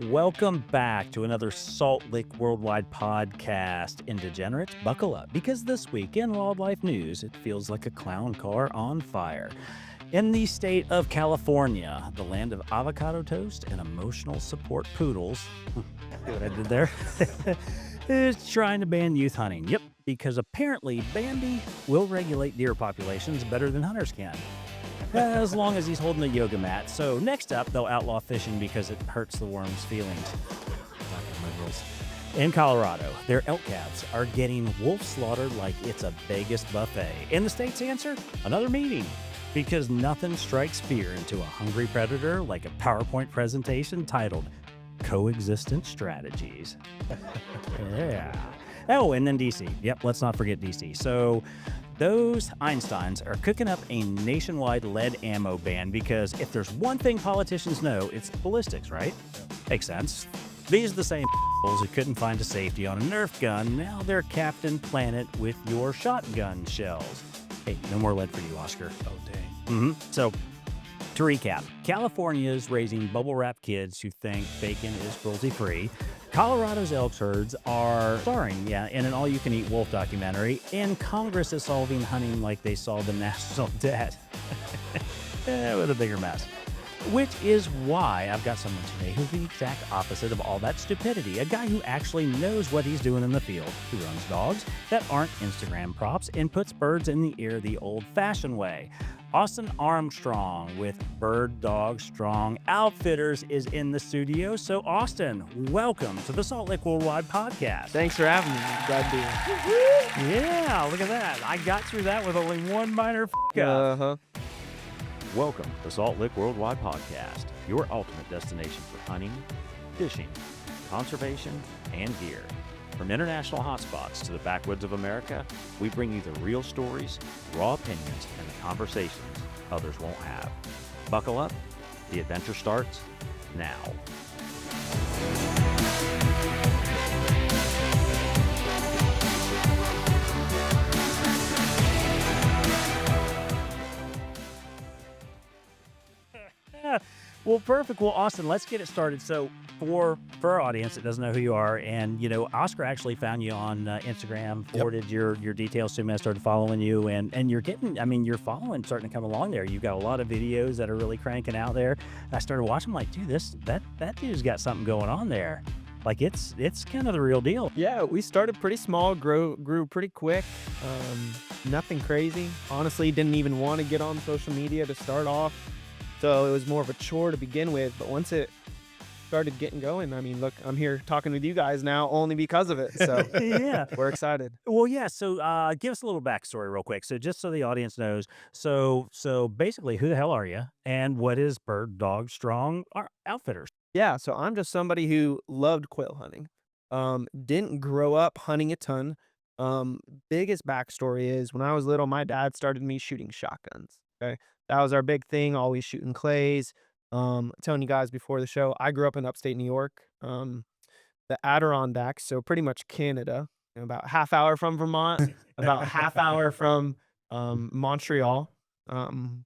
Welcome back to another SALTLICK Worldwide Podcast. And degenerates, buckle up, because this week in wildlife news, it feels like a clown car on fire. In the state of California, the land of avocado toast and emotional support poodles, see what I did there? Is trying to ban youth hunting. Yep, because apparently Bandy will regulate deer populations better than hunters can. As long as he's holding a yoga mat. So next up, they'll outlaw fishing because it hurts the worm's feelings. Fucking liberals. In Colorado, their elk calves are getting wolf slaughtered like it's a Vegas buffet. And the state's answer? Another meeting. Because nothing strikes fear into a hungry predator like a PowerPoint presentation titled Coexistent Strategies. Yeah. Oh, and then DC. Yep, let's not forget DC. So those Einsteins are cooking up a nationwide lead ammo ban because if there's one thing politicians know, it's ballistics, right? Makes sense. These are the same who couldn't find a safety on a Nerf gun. Now they're Captain Planet with your shotgun shells. Hey, no more lead for you, Oscar. Oh, dang. So, to recap, California's raising bubble wrap kids who think bacon is cruelty-free. Colorado's elk herds are starring, in an all-you-can-eat wolf documentary, and Congress is solving hunting like they solved the national debt. With a bigger mess. Which is why I've got someone today who's the exact opposite of all that stupidity. A guy who actually knows what he's doing in the field, who runs dogs that aren't Instagram props and puts birds in the ear the old-fashioned way. Austin Armstrong with Bird Dog Strong Outfitters is in the studio. So, Austin, welcome to the SALTLICK Worldwide Podcast. Thanks for having me. Glad to be here. Yeah, look at that. I got through that with only one minor up. Welcome to the SALTLICK Worldwide Podcast, your ultimate destination for hunting, fishing, conservation, and gear. From international hotspots to the backwoods of America, we bring you the real stories, raw opinions, and the conversations others won't have. Buckle up. The adventure starts now. Well, perfect. Well, Austin, let's get it started. So for our audience that doesn't know who you are, and, Oscar actually found you on Instagram, forwarded your details to me. I started following you, and you're getting, your following starting to come along there. You've got a lot of videos that are really cranking out there. And I started watching, like, dude, that dude's got something going on there. Like, it's kind of the real deal. Yeah, we started pretty small, grew pretty quick. Nothing crazy. Honestly, didn't even want to get on social media to start off. So it was more of a chore to begin with, but once it started getting going, look, I'm here talking with you guys now only because of it. So yeah, we're excited. Well, yeah. So give us a little backstory real quick. So just so the audience knows, so basically, who the hell are you, and what is Bird Dog Strong Outfitters? Yeah, so I'm just somebody who loved quail hunting. Didn't grow up hunting a ton. Biggest backstory is when I was little, my dad started me shooting shotguns. Okay. That was our big thing, always shooting clays. Telling you guys before the show, I grew up in upstate New York, the Adirondacks, so pretty much Canada, about half hour from Vermont, about half hour from Montreal.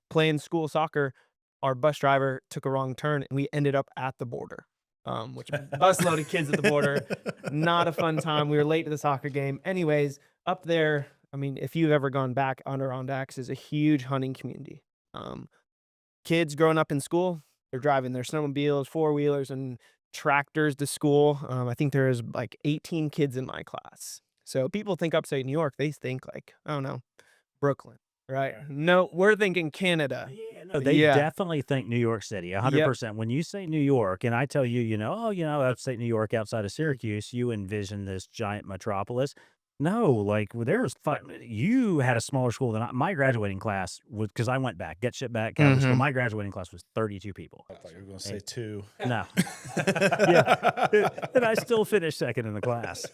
Playing school soccer, our bus driver took a wrong turn, and we ended up at the border, which bus loaded kids at the border. Not a fun time. We were late to the soccer game. Anyways, up there, if you've ever gone back, Adirondacks is a huge hunting community. Kids growing up in school, they're driving their snowmobiles, four-wheelers, and tractors to school. I think there's like 18 kids in my class. So people think upstate New York, they think like, I don't know, Brooklyn, right? No, we're thinking Canada. Yeah, no, they definitely think New York City, 100%. Yep. When you say New York, and I tell you, upstate New York outside of Syracuse, you envision this giant metropolis. No, like there's fun. You had a smaller school than my graduating class was, because I went back, get shit back. School. My graduating class was 32 people. I thought you were going to say 2. No. Yeah. And I still finished second in the class.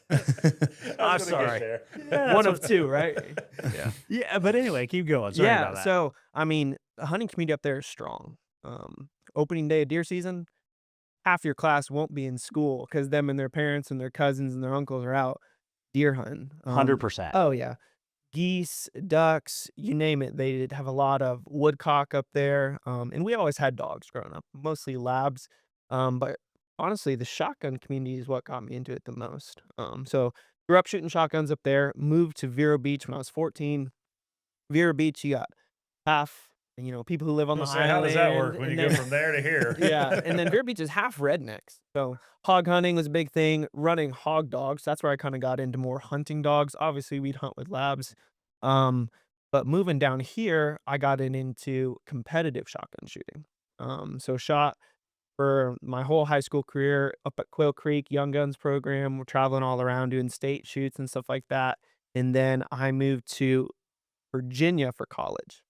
I'm sorry. Yeah, one of 2, right? Yeah. Yeah, but anyway, keep going. Sorry about that. So, the hunting community up there is strong. Opening day of deer season, half your class won't be in school because them and their parents and their cousins and their uncles are out deer hunting. 100%. Oh, yeah. Geese, ducks, you name it. They did have a lot of woodcock up there. And we always had dogs growing up, mostly labs. But honestly, the shotgun community is what got me into it the most. So grew up shooting shotguns up there, moved to Vero Beach when I was 14. Vero Beach, you got half, people who live on the Say, how does that island, work when you and go then from there to here? yeah, and then Vero Beach is half rednecks. So hog hunting was a big thing. Running hog dogs, that's where I kind of got into more hunting dogs. Obviously, we'd hunt with labs. Um, but moving down here, I got into competitive shotgun shooting. So shot for my whole high school career up at Quail Creek Young Guns program. We're traveling all around doing state shoots and stuff like that. And then I moved to Virginia for college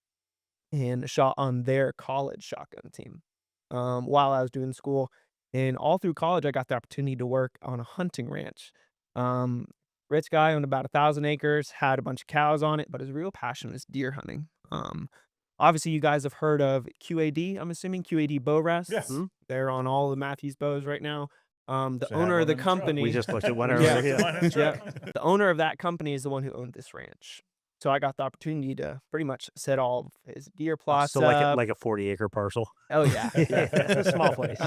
and shot on their college shotgun team while I was doing school. And all through college, I got the opportunity to work on a hunting ranch. Um, Rich guy owned about 1,000 acres, had a bunch of cows on it, but his real passion was deer hunting. Obviously, you guys have heard of QAD. I'm assuming QAD bow rests. Yes. Mhm. They're on all the Matthews bows right now. The Should have owner one of the in the truck. company, We just looked at one Yeah. earlier. Stick to mine in the Yeah. truck. the owner of that company is the one who owned this ranch. So I got the opportunity to pretty much set all of his deer plots So like up. like a 40-acre parcel. Oh yeah, yeah. It's a small place.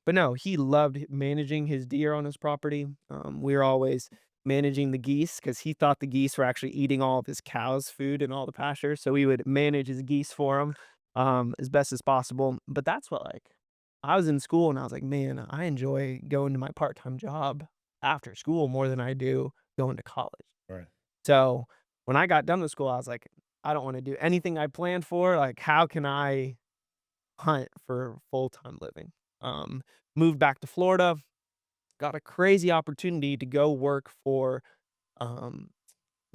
But no, he loved managing his deer on his property. We were always managing the geese because he thought the geese were actually eating all of his cows' food and all the pasture. So we would manage his geese for him as best as possible. But that's what I was in school and I was like, man, I enjoy going to my part-time job after school more than I do going to college. Right. So when I got done with school, I was like, I don't want to do anything I planned for. Like, how can I hunt for full-time living? Moved back to Florida, got a crazy opportunity to go work for um,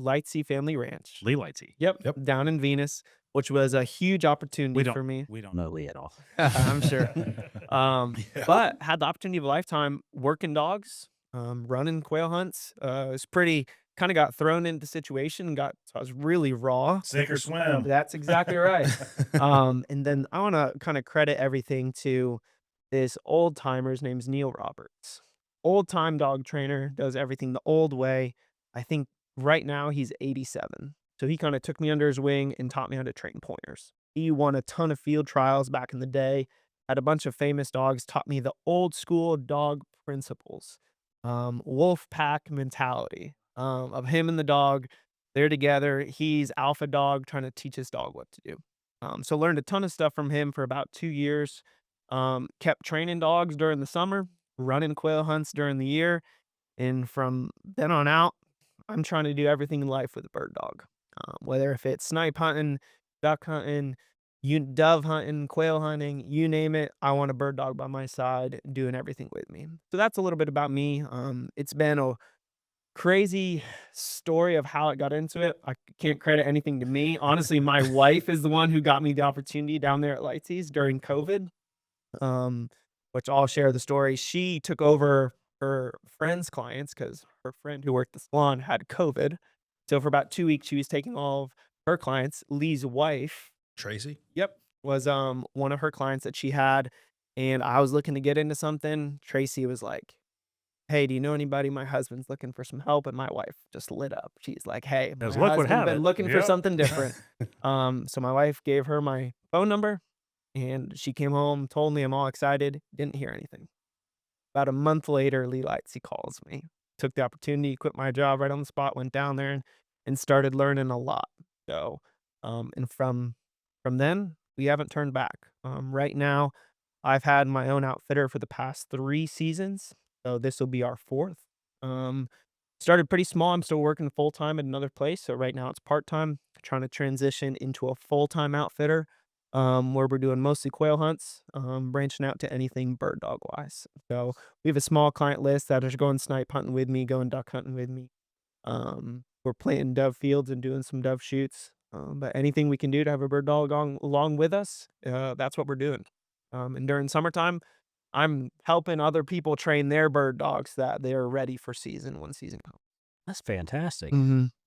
Lightsey Family Ranch. Lee Lightsey. Yep, Yep. down in Venus, which was a huge opportunity for me. We don't know Lee at all. I'm sure. Yeah. But had the opportunity of a lifetime working dogs, running quail hunts. It was pretty kind of got thrown into the situation, so I was really raw. Sink or swim. That's exactly right. And then I want to kind of credit everything to this old timer. His name's Neil Roberts. Old time dog trainer, does everything the old way. I think right now he's 87. So he kind of took me under his wing and taught me how to train pointers. He won a ton of field trials back in the day, had a bunch of famous dogs, taught me the old school dog principles, wolf pack mentality of him and the dog. They're together. He's alpha dog trying to teach his dog what to do. So learned a ton of stuff from him for about 2 years. Kept training dogs during the summer, running quail hunts during the year. And from then on out, I'm trying to do everything in life with a bird dog. Whether if it's snipe hunting, duck hunting, dove hunting, quail hunting, you name it, I want a bird dog by my side doing everything with me. So that's a little bit about me. It's been a crazy story of how I got into it. I can't credit anything to me. Honestly, my wife is the one who got me the opportunity down there at Lightsey's during COVID, which I'll share the story. She took over her friend's clients because her friend who worked the salon had COVID. So for about 2 weeks, she was taking all of her clients. Lee's wife, Tracy. yep, was one of her clients that she had, and I was looking to get into something. Tracy was like, "Hey, do you know anybody? My husband's looking for some help," and my wife just lit up. She's like, "Hey, my As luck would husband's have been it. looking for Yep. something different." So my wife gave her my phone number, and she came home, told me I'm all excited. Didn't hear anything. About a month later, Lee Lightsey calls me. Took the opportunity, quit my job right on the spot, went down there and started learning a lot. So, and from then, we haven't turned back. Right now, I've had my own outfitter for the past 3 seasons, so this will be our 4th. Started pretty small. I'm still working full time at another place, so right now it's part time. Trying to transition into a full time outfitter, where we're doing mostly quail hunts, branching out to anything bird dog wise. So we have a small client list that is going snipe hunting with me, going duck hunting with me. We're planting dove fields and doing some dove shoots. But anything we can do to have a bird dog along with us, that's what we're doing. And during summertime, I'm helping other people train their bird dogs that they're ready for season when season comes. That's fantastic.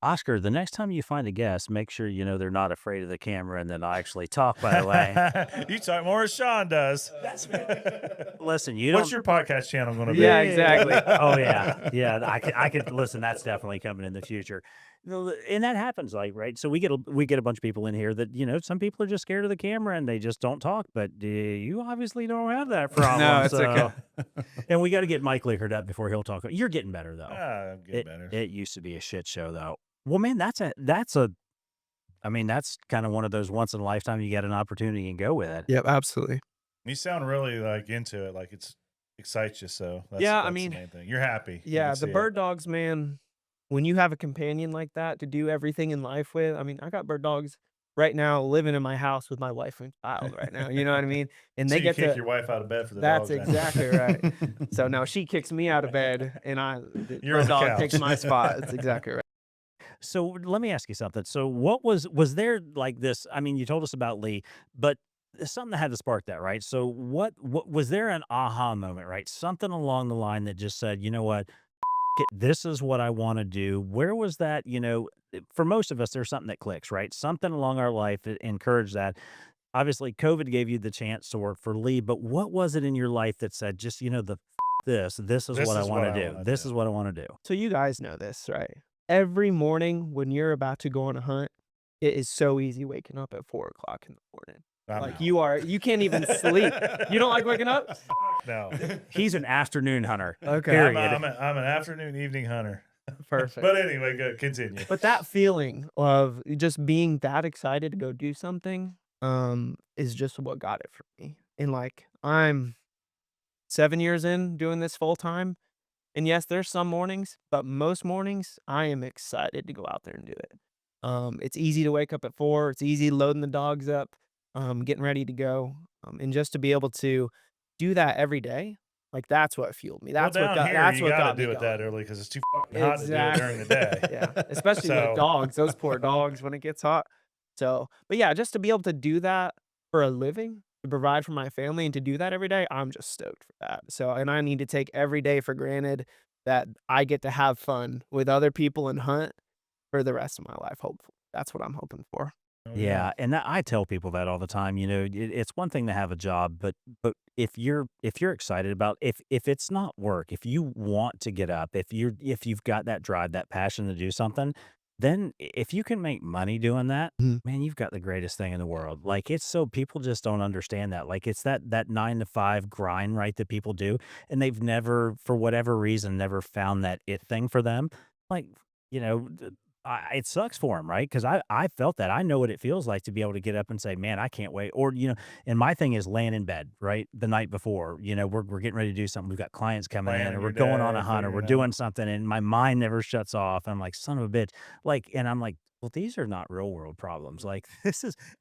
Oscar, the next time you find a guest, make sure you know they're not afraid of the camera and then I actually talk, by the way. You talk more as Sean does. Listen, you don't. What's your podcast channel going to be? Yeah, exactly. Oh, yeah. Yeah. I could listen. That's definitely coming in the future. And that happens, like, right? So we get a bunch of people in here that, some people are just scared of the camera and they just don't talk, but you obviously don't have that problem. No, it's okay. And we got to get Mike liquored up before he'll talk. You're getting better, though. I'm getting better. It used to be a shit show, though. Well, man, that's kind of one of those once in a lifetime, you get an opportunity and go with it. Yep, absolutely. You sound really like into it, like it's excites you. So that's I the mean, main thing. You're happy. yeah, the bird dogs, man. When you have a companion like that to do everything in life with, I mean, I got bird dogs right now living in my house with my wife and child right now. You know what I mean? And So they you get kick to. your wife out of bed for the That's dogs. exactly right. So now she kicks me out of bed, and the You're on the dog couch. takes my spot. That's exactly right. So let me ask you something. So what was there like this? I mean, you told us about Lee, but something that had to spark that, right? So what was there an aha moment, right? Something along the line that just said, you know what, this is what I want to do. Where was that? For most of us, there's something that clicks, right? Something along our life that encouraged that. Obviously, COVID gave you the chance to work for Lee, but what was it in your life that said, just, this is what I want to do. This is what I want to do. So you guys know this, right? Every morning when you're about to go on a hunt, it is so easy waking up at 4 o'clock in the morning. Like you can't even sleep. You don't like waking up? No. He's an afternoon hunter. Okay. Period. I'm an afternoon, evening hunter. Perfect. But anyway, good. Continue. But that feeling of just being that excited to go do something, is just what got it for me. And like, I'm 7 years in doing this full time. And yes, there's some mornings, but most mornings I am excited to go out there and do it. It's easy to wake up at 4. It's easy loading the dogs up, getting ready to go. And just to be able to do that every day, like that's what fueled me. That's what got me do it going. that early because it's too hot to do it during the day. Yeah, especially with dogs, those poor dogs when it gets hot. So, but yeah, just to be able to do that for a living, to provide for my family and to do that every day, I'm just stoked for that. So, and I need to take every day for granted that I get to have fun with other people and hunt for the rest of my life, hopefully. That's what I'm hoping for. Yeah, and I tell people that all the time. It's one thing to have a job, but if you're excited about if it's not work, if you want to get up, if you've got that drive, that passion to do something, then if you can make money doing that, Mhm. man, you've got the greatest thing in the world. Like it's so people just don't understand that. Like it's that 9 to 5 grind, right, that people do, and they've never, for whatever reason, never found that it thing for them. Like it sucks for them, right? Because I felt that. I know what it feels like to be able to get up and say, man, I can't wait. Or, and my thing is laying in bed, right? The night before, we're getting ready to do something. We've got clients coming in or we're going on a hunt or we're doing something and my mind never shuts off. I'm like, son of a bitch. Like, and I'm like, well, these are not real world problems. Like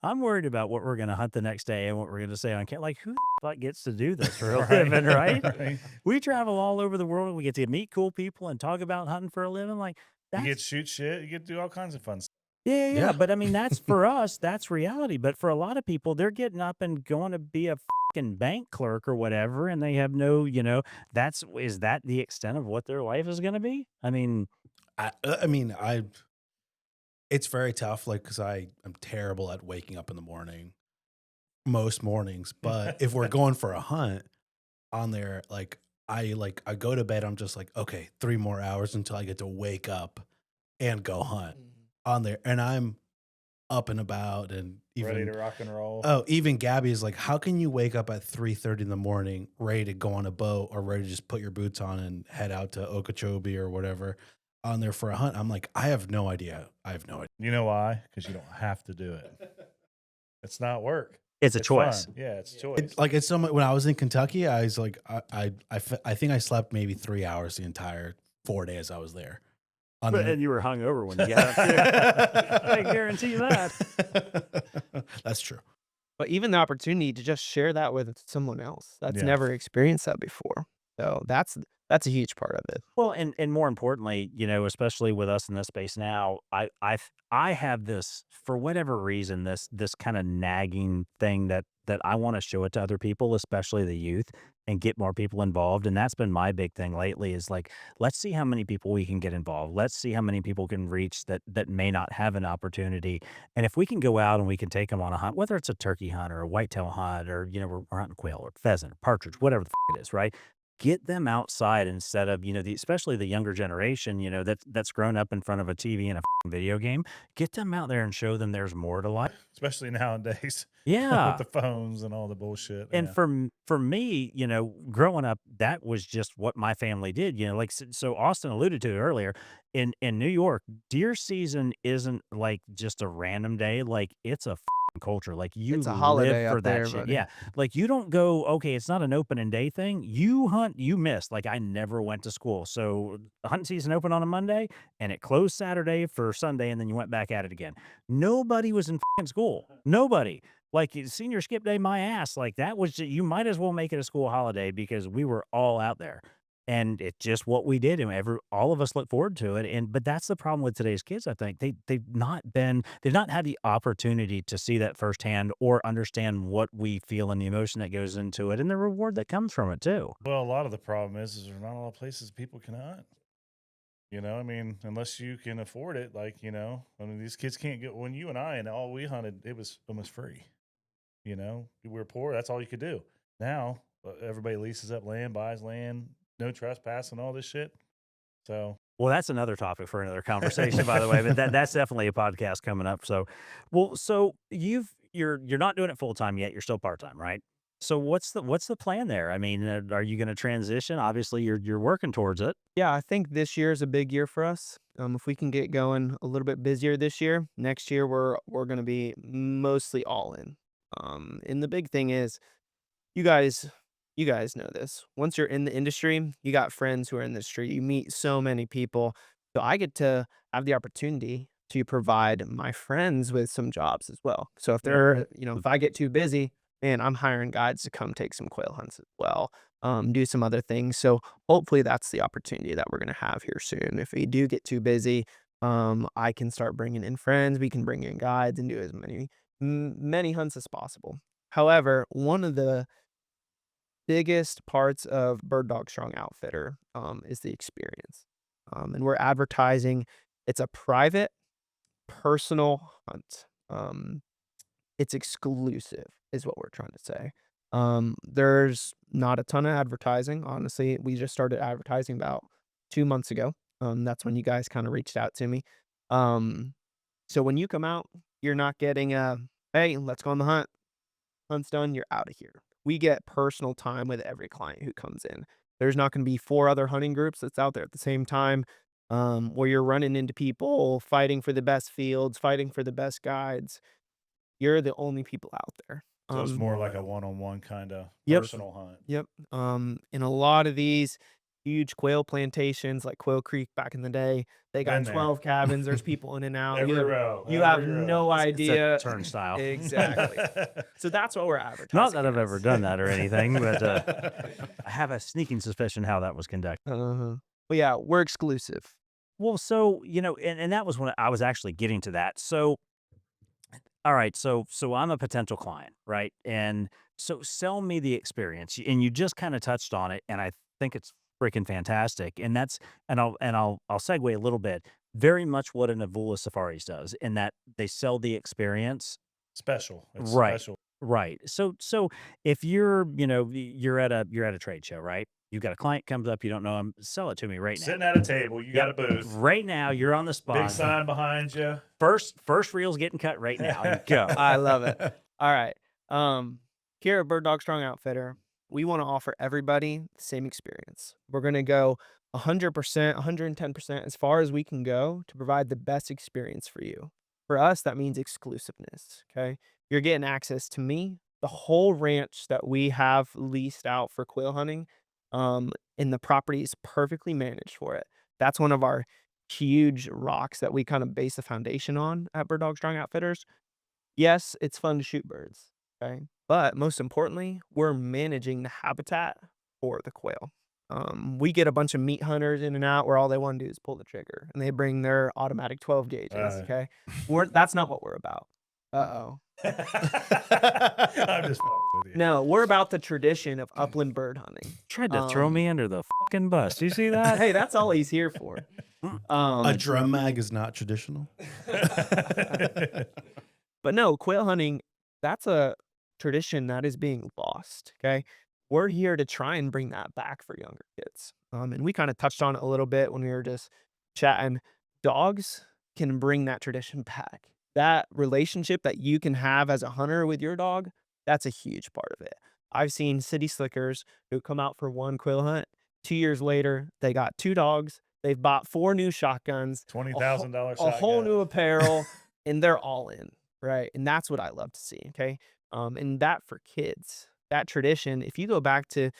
I'm worried about what we're going to hunt the next day and what we're going to say on camera. Like who the fuck gets to do this for a living, right? Right. We travel all over the world. We get to meet cool people and talk about hunting for a living. Like, You get to shoot shit. You get to do all kinds of fun stuff. Yeah. But I mean, that's for us, that's reality. But for a lot of people, they're getting up and going to be a fucking bank clerk or whatever, and they have no, is that the extent of what their life is going to be? I mean, it's very tough, like, because I'm terrible at waking up in the morning, most mornings. But if we're going for a hunt on there, I go to bed, I'm just like, okay, 3 more hours until I get to wake up and go hunt on there. And I'm up and about and even ready to rock and roll. Oh, even Gabby is like, how can you wake up at 3:30 in the morning, ready to go on a boat or ready to just put your boots on and head out to Okeechobee or whatever on there for a hunt? I'm like, I have no idea. You know why? Because you don't have to do it. It's not work. it's a choice. Fun. Yeah, it's a choice. It's so much. When I was in Kentucky, I was like, I think I slept maybe 3 hours the entire 4 days I was there. And you were hungover when you got up there. I guarantee you that. That's true. But even the opportunity to just share that with someone else that's Yeah. never experienced that before. So that's a huge part of it. Well, and more importantly, especially with us in this space now, I have this, for whatever reason, this kind of nagging thing that I want to show it to other people, especially the youth, and get more people involved. And that's been my big thing lately is like, let's see how many people we can get involved. Let's see how many people can reach that may not have an opportunity. And if we can go out and we can take them on a hunt, whether it's a turkey hunt or a whitetail hunt, or we're hunting quail or pheasant or partridge, whatever the it is, right? Get them outside instead of, especially the younger generation, that's grown up in front of a TV and a video game. Get them out there and show them there's more to life. Especially nowadays with Yeah. the phones and all the bullshit. And Yeah. for me, growing up, that was just what my family did. Like so Austin alluded to it earlier. In New York, deer season isn't like just a random day. Like it's a culture. Like you It's a holiday live for up that there, shit. buddy. Yeah. Like you don't go, okay, it's not an opening day thing. You hunt, you miss. Like I never went to school. So hunting season opened on a Monday and it closed Saturday for Sunday, and then you went back at it again. Nobody was in school. Nobody. Like senior skip day, my ass. Like that was you might as well make it a school holiday because we were all out there. And it's just what we did, and all of us look forward to it. But that's the problem with today's kids. I think they've not had the opportunity to see that firsthand or understand what we feel and the emotion that goes into it, and the reward that comes from it too. Well, a lot of the problem is there's not a lot of places people can hunt. I mean, unless you can afford it, like, I mean, these kids can't get, when you and I, and all we hunted, it was almost free. We were poor. That's all you could do. Now, everybody leases up land, buys land, no trespassing, all this shit. So, Well, that's another topic for another conversation, by the way. But that's definitely a podcast coming up. So, so you're not doing it full time yet. You're still part time, right? So what's the plan there? I mean, are you going to transition? Obviously, you're working towards it. Yeah, I think this year is a big year for us. If we can get going a little bit busier this year, next year we're going to be mostly all in. And the big thing is, you guys know this. Once you're in the industry, you got friends who are in the industry. You meet so many people. So I get to have the opportunity to provide my friends with some jobs as well. So if they're, if I get too busy, man, I'm hiring guides to come take some quail hunts as well. Do some other things. So hopefully that's the opportunity that we're going to have here soon. If we do get too busy, I can start bringing in friends. We can bring in guides and do as many hunts as possible. However, one of the biggest parts of Bird Dog Strong Outfitter is the experience. And we're advertising. It's a private, personal hunt. It's exclusive, is what we're trying to say. There's not a ton of advertising. Honestly, we just started advertising about 2 months ago. That's when you guys kind of reached out to me. So when you come out, you're not getting hey, let's go on the hunt. Hunt's done, you're out of here. We get personal time with every client who comes in. There's not going to be 4 other hunting groups that's out there at the same time, where you're running into people fighting for the best fields, fighting for the best guides. You're the only people out there. so it's more like a one-on-one kind of Yep. personal hunt. Yep. In a lot of these huge quail plantations, like Quail Creek back in the day, they got Been there. 12 cabins. There's people in and out. Every You have, row. you have every row. no It's a idea. turnstile. Exactly. So that's what we're advertising. Not that I've as. ever done that or anything, but I have a sneaking suspicion how that was conducted. But yeah, we're exclusive. Well, so, and that was when I was actually getting to that. So, all right, so I'm a potential client, right? And so sell me the experience. And you just kind of touched on it, and I think it's freaking fantastic. And I'll segue a little bit. Very much what an Avula Safaris does, in that they sell the experience. Special. It's Right. special. Right. So if you're at a trade show, right? You've got a client comes up, you don't know him, sell it to me right now. Sitting at a table, you got a booth. Right now, you're on the spot. Big sign behind you. First reel's getting cut right now. Go. I love it. All right. Here at Bird Dog Strong Outfitter, we want to offer everybody the same experience. We're going to go 100%, 110% as far as we can go to provide the best experience for you. For us, that means exclusiveness. Okay. You're getting access to me, the whole ranch that we have leased out for quail hunting. And the property is perfectly managed for it. That's one of our huge rocks that we kind of base the foundation on at Bird Dog Strong Outfitters. Yes, it's fun to shoot birds, okay? But most importantly, we're managing the habitat for the quail. We get a bunch of meat hunters in and out where all they want to do is pull the trigger, and they bring their automatic 12 gauges. Okay, that's not what we're about. Uh-oh. I'm just with you. No, we're about the tradition of upland bird hunting. Tried to throw me under the fucking bus. Do you see that? Hey, that's all he's here for. A drum mag is not traditional. But no, quail hunting, that's a tradition that is being lost. Okay. We're here to try and bring that back for younger kids. And we kind of touched on it a little bit when we were just chatting. Dogs can bring that tradition back. That relationship that you can have as a hunter with your dog, that's a huge part of it. I've seen city slickers who come out for one quail hunt. 2 years later, they got 2 dogs. They've bought 4 new shotguns, $20,000 a whole shotgun. new apparel, and they're all in, right? And that's what I love to see, okay? And that for kids, that tradition, if you go back to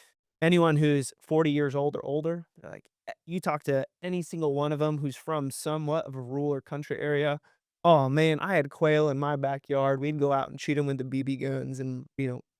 anyone who's 40 years old or older, like you talk to any single one of them who's from somewhat of a rural or country area, oh man, I had quail in my backyard. We'd go out and shoot them with the BB guns and,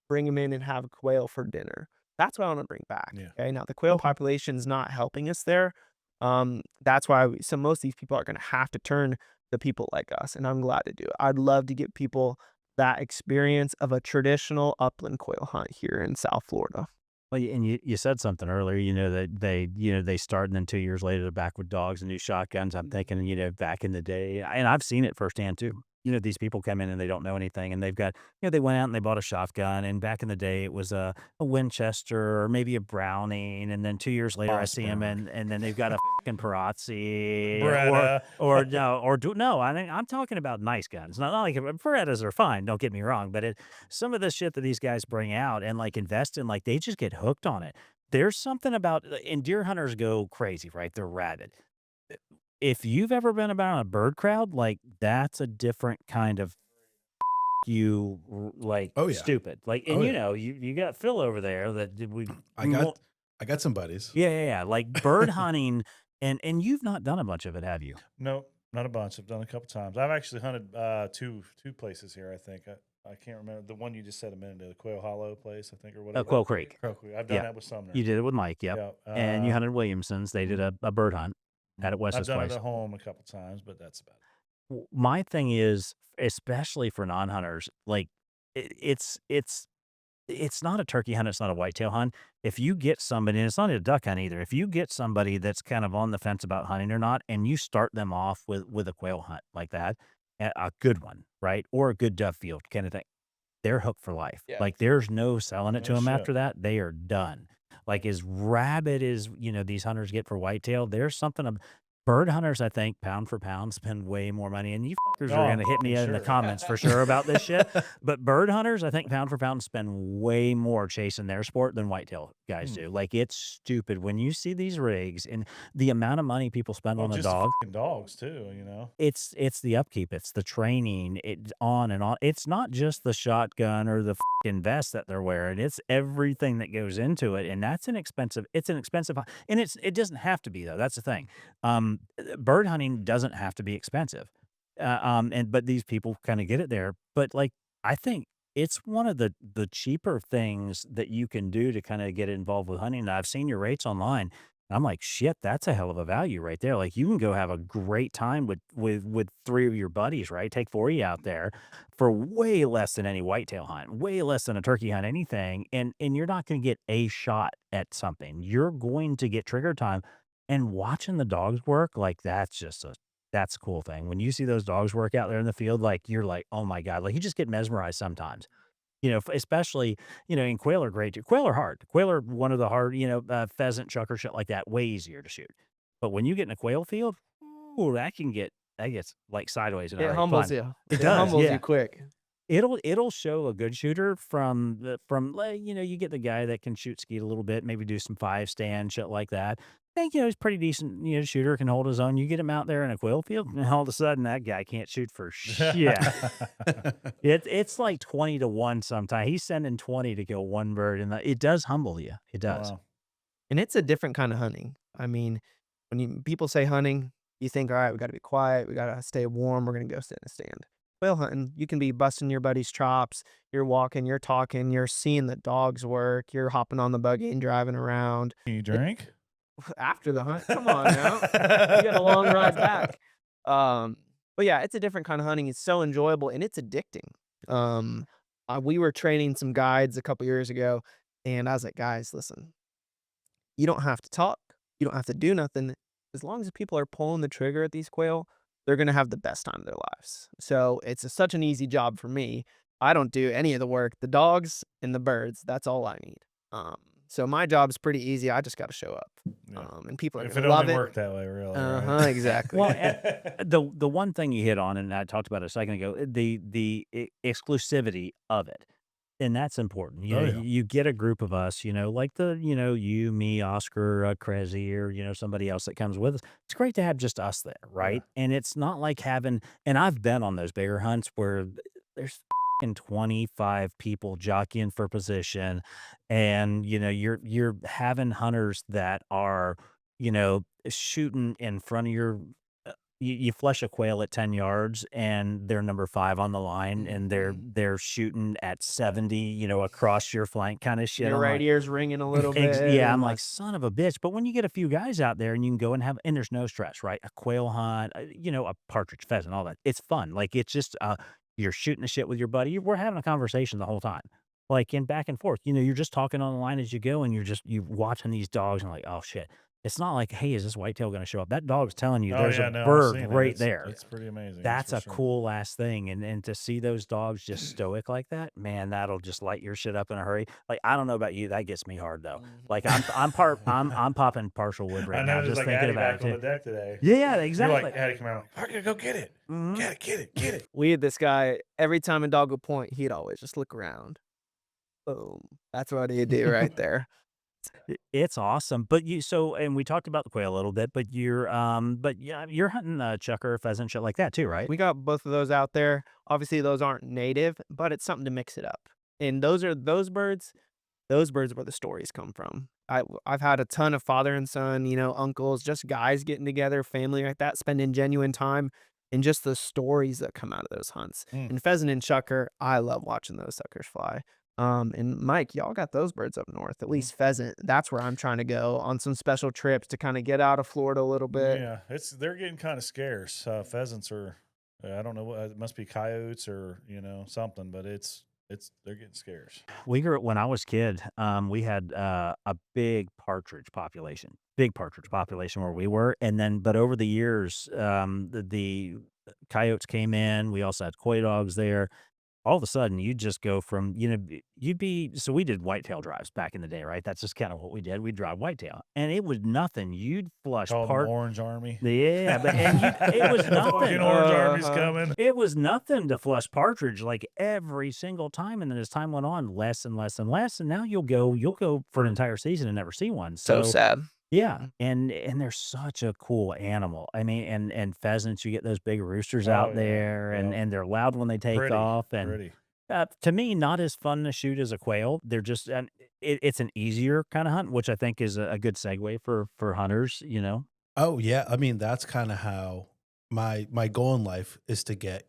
bring them in and have quail for dinner. That's what I want to bring back. Yeah. Okay. Now the quail population's not helping us there. That's why most of these people are going to have to turn to people like us, and I'm glad to do it. I'd love to give people that experience of a traditional upland quail hunt here in South Florida. Well, and you said something earlier, that they start and then 2 years later they're back with dogs and new shotguns. I'm thinking, back in the day, and I've seen it firsthand too. These people come in and they don't know anything, and they've got, they went out and they bought a shotgun, and back in the day it was a Winchester or maybe a Browning, and then 2 years later I see them and then they've got a fucking Perazzi Beretta. I think I'm talking about nice guns. Not like Berettas are fine, don't get me wrong, but some of the shit that these guys bring out and like invest in, like they just get hooked on it. There's something about, and deer hunters go crazy, right? They're rabid. If you've ever been about a bird crowd, like that's a different kind of stupid. Like, and you got Phil over there I got some buddies. Yeah. Like bird hunting, and you've not done a bunch of it, have you? No, not a bunch. I've done a couple times. I've actually hunted two places here. I think I can't remember the one you just said a minute ago, the Quail Hollow place, I think, or whatever. Quail Creek. I've done that with Sumner. You did it with Mike, yep. And you hunted Williamson's. They did a bird hunt at Wes's I've done place. it at home a couple times, but that's about it. My thing is, especially for non-hunters, like it's not a turkey hunt, it's not a whitetail hunt. If you get somebody, and it's not a duck hunt either, if you get somebody that's kind of on the fence about hunting or not, and you start them off with a quail hunt like that, a good one, right? Or a good dove field kind of thing, they're hooked for life. Yeah. Like there's no selling it to them shit. after that. They are done. Like as rabid as, these hunters get for whitetail, there's something bird hunters, I think, pound for pound, spend way more money. And you fuckers are going to hit me in the comments for sure about this shit. But bird hunters, I think, pound for pound, spend way more chasing their sport than whitetail guys do. Like, it's stupid when you see these rigs and the amount of money people spend on a dog. Fucking dogs too, It's the upkeep, it's the training, it's on and on. It's not just the shotgun or the fucking vest that they're wearing. It's everything that goes into it, and it's an expensive, and it doesn't have to be though. That's the thing. Bird hunting doesn't have to be expensive, but these people kind of get it there. But like, I think it's one of the cheaper things that you can do to kind of get involved with hunting. I've seen your rates online. I'm like, shit, that's a hell of a value right there. Like, you can go have a great time with 3 of your buddies, right? Take 4 of you out there for way less than any whitetail hunt, way less than a turkey hunt, anything. And you're not going to get a shot at something. You're going to get trigger time. And watching the dogs work, like that's a cool thing. When you see those dogs work out there in the field, like you're like, oh my God, like you just get mesmerized sometimes. Especially, and quail are great too. Quail are hard. Quail are one of the hard, pheasant, chucker, shit like that, way easier to shoot. But when you get in a quail field, ooh, that gets like sideways. It humbles you. It does. Humbles you quick. It'll show a good shooter from you get the guy that can shoot skeet a little bit, maybe do some 5-stand shit like that. I think, he's pretty decent, shooter, can hold his own. You get him out there in a quail field, and all of a sudden that guy can't shoot for shit. It's like 20-1 sometimes. He's sending 20 to kill one bird, and it does humble you. It does. Wow. And it's a different kind of hunting. I mean, when people say hunting, you think, all right, we got to be quiet. We got to stay warm. We're going to go sit in a stand. quail hunting, you can be busting your buddy's chops. You're walking, you're talking, you're seeing the dogs work. You're hopping on the buggy and driving around. Can you drink? After the hunt, come on now. You got a long ride back. But yeah, it's a different kind of hunting. It's so enjoyable and it's addicting. We were training some guides a couple years ago, and I was like, guys, listen, you don't have to talk. You don't have to do nothing. As long as people are pulling the trigger at these quail, they're going to have the best time of their lives. So it's such an easy job for me. I don't do any of the work. The dogs and the birds, that's all I need. So my job's pretty easy. I just got to show up. Yeah. And people are If going it to love only it. worked that way, really. Exactly. Well, the one thing you hit on, and I talked about it a second ago, the exclusivity of it. And that's important. You Oh, know, yeah. you get a group of us, like you, me, Oscar, Crazy, or, somebody else that comes with us. It's great to have just us there, right? And it's not like having, and I've been on those bigger hunts where there's 25 people jockeying for position, and you're having hunters that are shooting in front of your you flush a quail at 10 yards and they're number 5 on the line, and they're shooting at 70 across your flank kind of shit. Your I'm right like, ear's ringing a little bit. yeah, I'm and like, son of a bitch. But when you get a few guys out there and you can go and have, and there's no stress, right? A quail hunt, a partridge, pheasant, all that. It's fun. Like, it's just, you're shooting the shit with your buddy. We're having a conversation the whole time. Like, in back and forth, you're just talking on the line as you go, and you're watching these dogs and like, oh shit. It's not like, hey, is this whitetail going to show up? That dog's telling you there's a I've bird seen it. right there. It's pretty amazing. That's for a sure. cool ass thing. And to see those dogs just stoic like that, man, that'll just light your shit up in a hurry. Like, I don't know about you, that gets me hard though. Like, I'm popping partial wood right I now know, just like thinking Addie about back it on too. the deck today. Yeah, You're exactly. like, Addie come out, like, I gotta go get it. Mhm. Get it. We had this guy, every time a dog would point, he'd always just look around. Boom. That's what he'd do right there. It's awesome. But and we talked about the quail a little bit, but you're hunting chucker, pheasant, shit like that too, right? We got both of those out there. Obviously, those aren't native, but it's something to mix it up. And those birds where the stories come from. I've had a ton of father and son, uncles, just guys getting together, family like that, spending genuine time, and just the stories that come out of those hunts. And pheasant and chucker, I love watching those suckers fly. And Mike, y'all got those birds up north, at least pheasant. That's where I'm trying to go on some special trips to kind of get out of Florida a little bit. Yeah, they're getting kind of scarce. Pheasants are, I don't know what, it must be coyotes or something, but they're getting scarce. When I was a kid, we had a big partridge population where we were, but over the years, the coyotes came in. We also had coy dogs there. All of a sudden, you'd just go from, so we did whitetail drives back in the day, right? That's just kind of what we did. We'd drive whitetail, and it was nothing. You'd flush Call them Orange Army. Yeah, but it was The nothing. fucking Orange Army's coming. It was nothing to flush partridge like every single time, and then as time went on, less and less and less, and now you'll go for an entire season and never see one. So sad. Yeah, and they're such a cool animal. I mean, and pheasants, you get those big roosters out yeah, there, yeah. and they're loud when they take off. And Pretty. to me, not as fun to shoot as a quail. They're just, it's an easier kind of hunt, which I think is a good segue for hunters. Oh yeah, I mean that's kind of how my goal in life is to get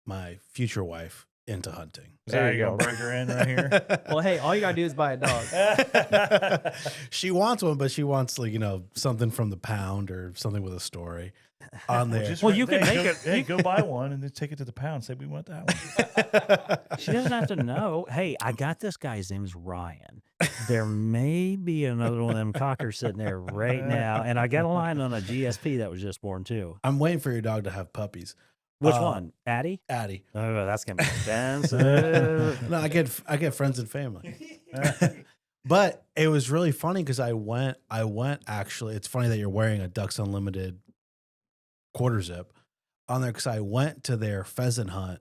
my future wife into hunting. There you go. Bring her in right here. Well, hey, all you gotta do is buy a dog. She wants one, but she wants something from the pound or something with a story on there. Well, you can make it. Hey, go buy one and then take it to the pound. Say we want that one. She doesn't have to know. Hey, I got this guy's name's Ryan. There may be another one of them cockers sitting there right now, and I got a line on a GSP that was just born too. I'm waiting for your dog to have puppies. Which one? Addie? Addie. Oh, that's gonna be expensive. No, I get friends and family. But it was really funny because I went actually. It's funny that you're wearing a Ducks Unlimited quarter zip on there because I went to their pheasant hunt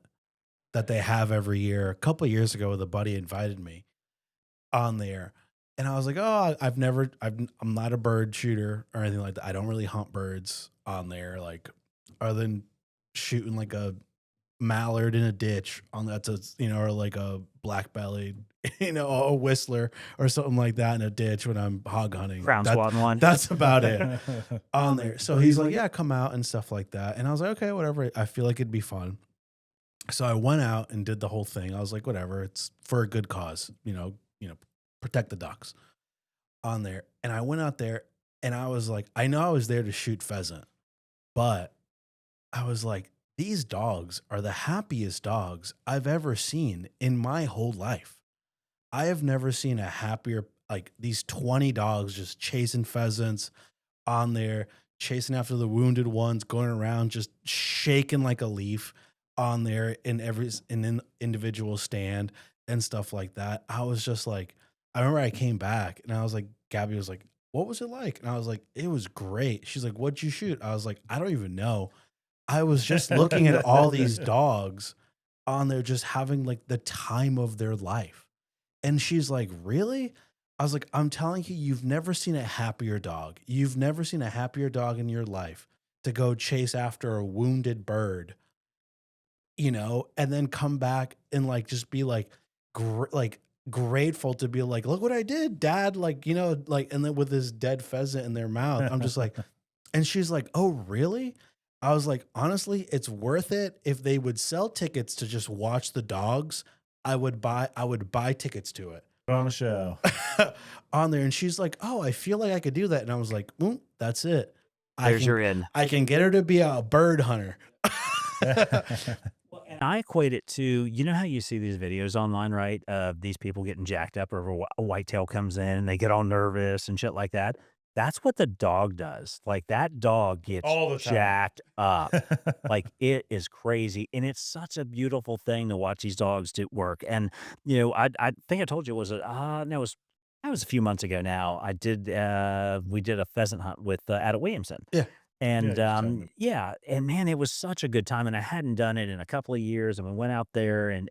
that they have every year. A couple of years ago, with a buddy invited me on there, and I was like, oh, I'm not a bird shooter or anything like that. I don't really hunt birds on there, like other than shooting like a mallard in a ditch on that's or like a black bellied, a whistler or something like that in a ditch when I'm hog hunting. Crown swatting one. That's about it on there. So he's like, yeah, come out and stuff like that. And I was like, okay, whatever. I feel like it'd be fun. So I went out and did the whole thing. I was like, whatever, it's for a good cause, protect the ducks on there. And I went out there and I was like, I know I was there to shoot pheasant, but I was like, these dogs are the happiest dogs I've ever seen in my whole life. I have never seen a happier, like these 20 dogs just chasing pheasants on there, chasing after the wounded ones, going around just shaking like a leaf on there in an individual stand and stuff like that. I was just like, I remember I came back and I was like, Gabby was like, what was it like? And I was like, it was great. She's like, what'd you shoot? I was like, I don't even know. I was just looking at all these dogs on there just having like the time of their life. And she's like, really? I was like, I'm telling you, you've never seen a happier dog. You've never seen a happier dog in your life to go chase after a wounded bird, and then come back and like just be like, grateful to be like, look what I did, Dad. Like, and then with this dead pheasant in their mouth, I'm just like, and she's like, oh, really? I was like, honestly, it's worth it. If they would sell tickets to just watch the dogs, I would buy tickets to it. On the show. On there. And she's like, oh, I feel like I could do that. And I was like, that's it. There's your in. I can get her to be a bird hunter. Well, and I equate it to, you know how you see these videos online, right? Of these people getting jacked up over a whitetail comes in and they get all nervous and shit like that. That's what the dog does. Like that dog gets All the time. jacked up. Like it is crazy. And it's such a beautiful thing to watch these dogs do work. And, I think I told you it was that was a few months ago now. We did a pheasant hunt with out at Williamson. Yeah. And you're telling me. and man, it was such a good time, and I hadn't done it in a couple of years. And we went out there, and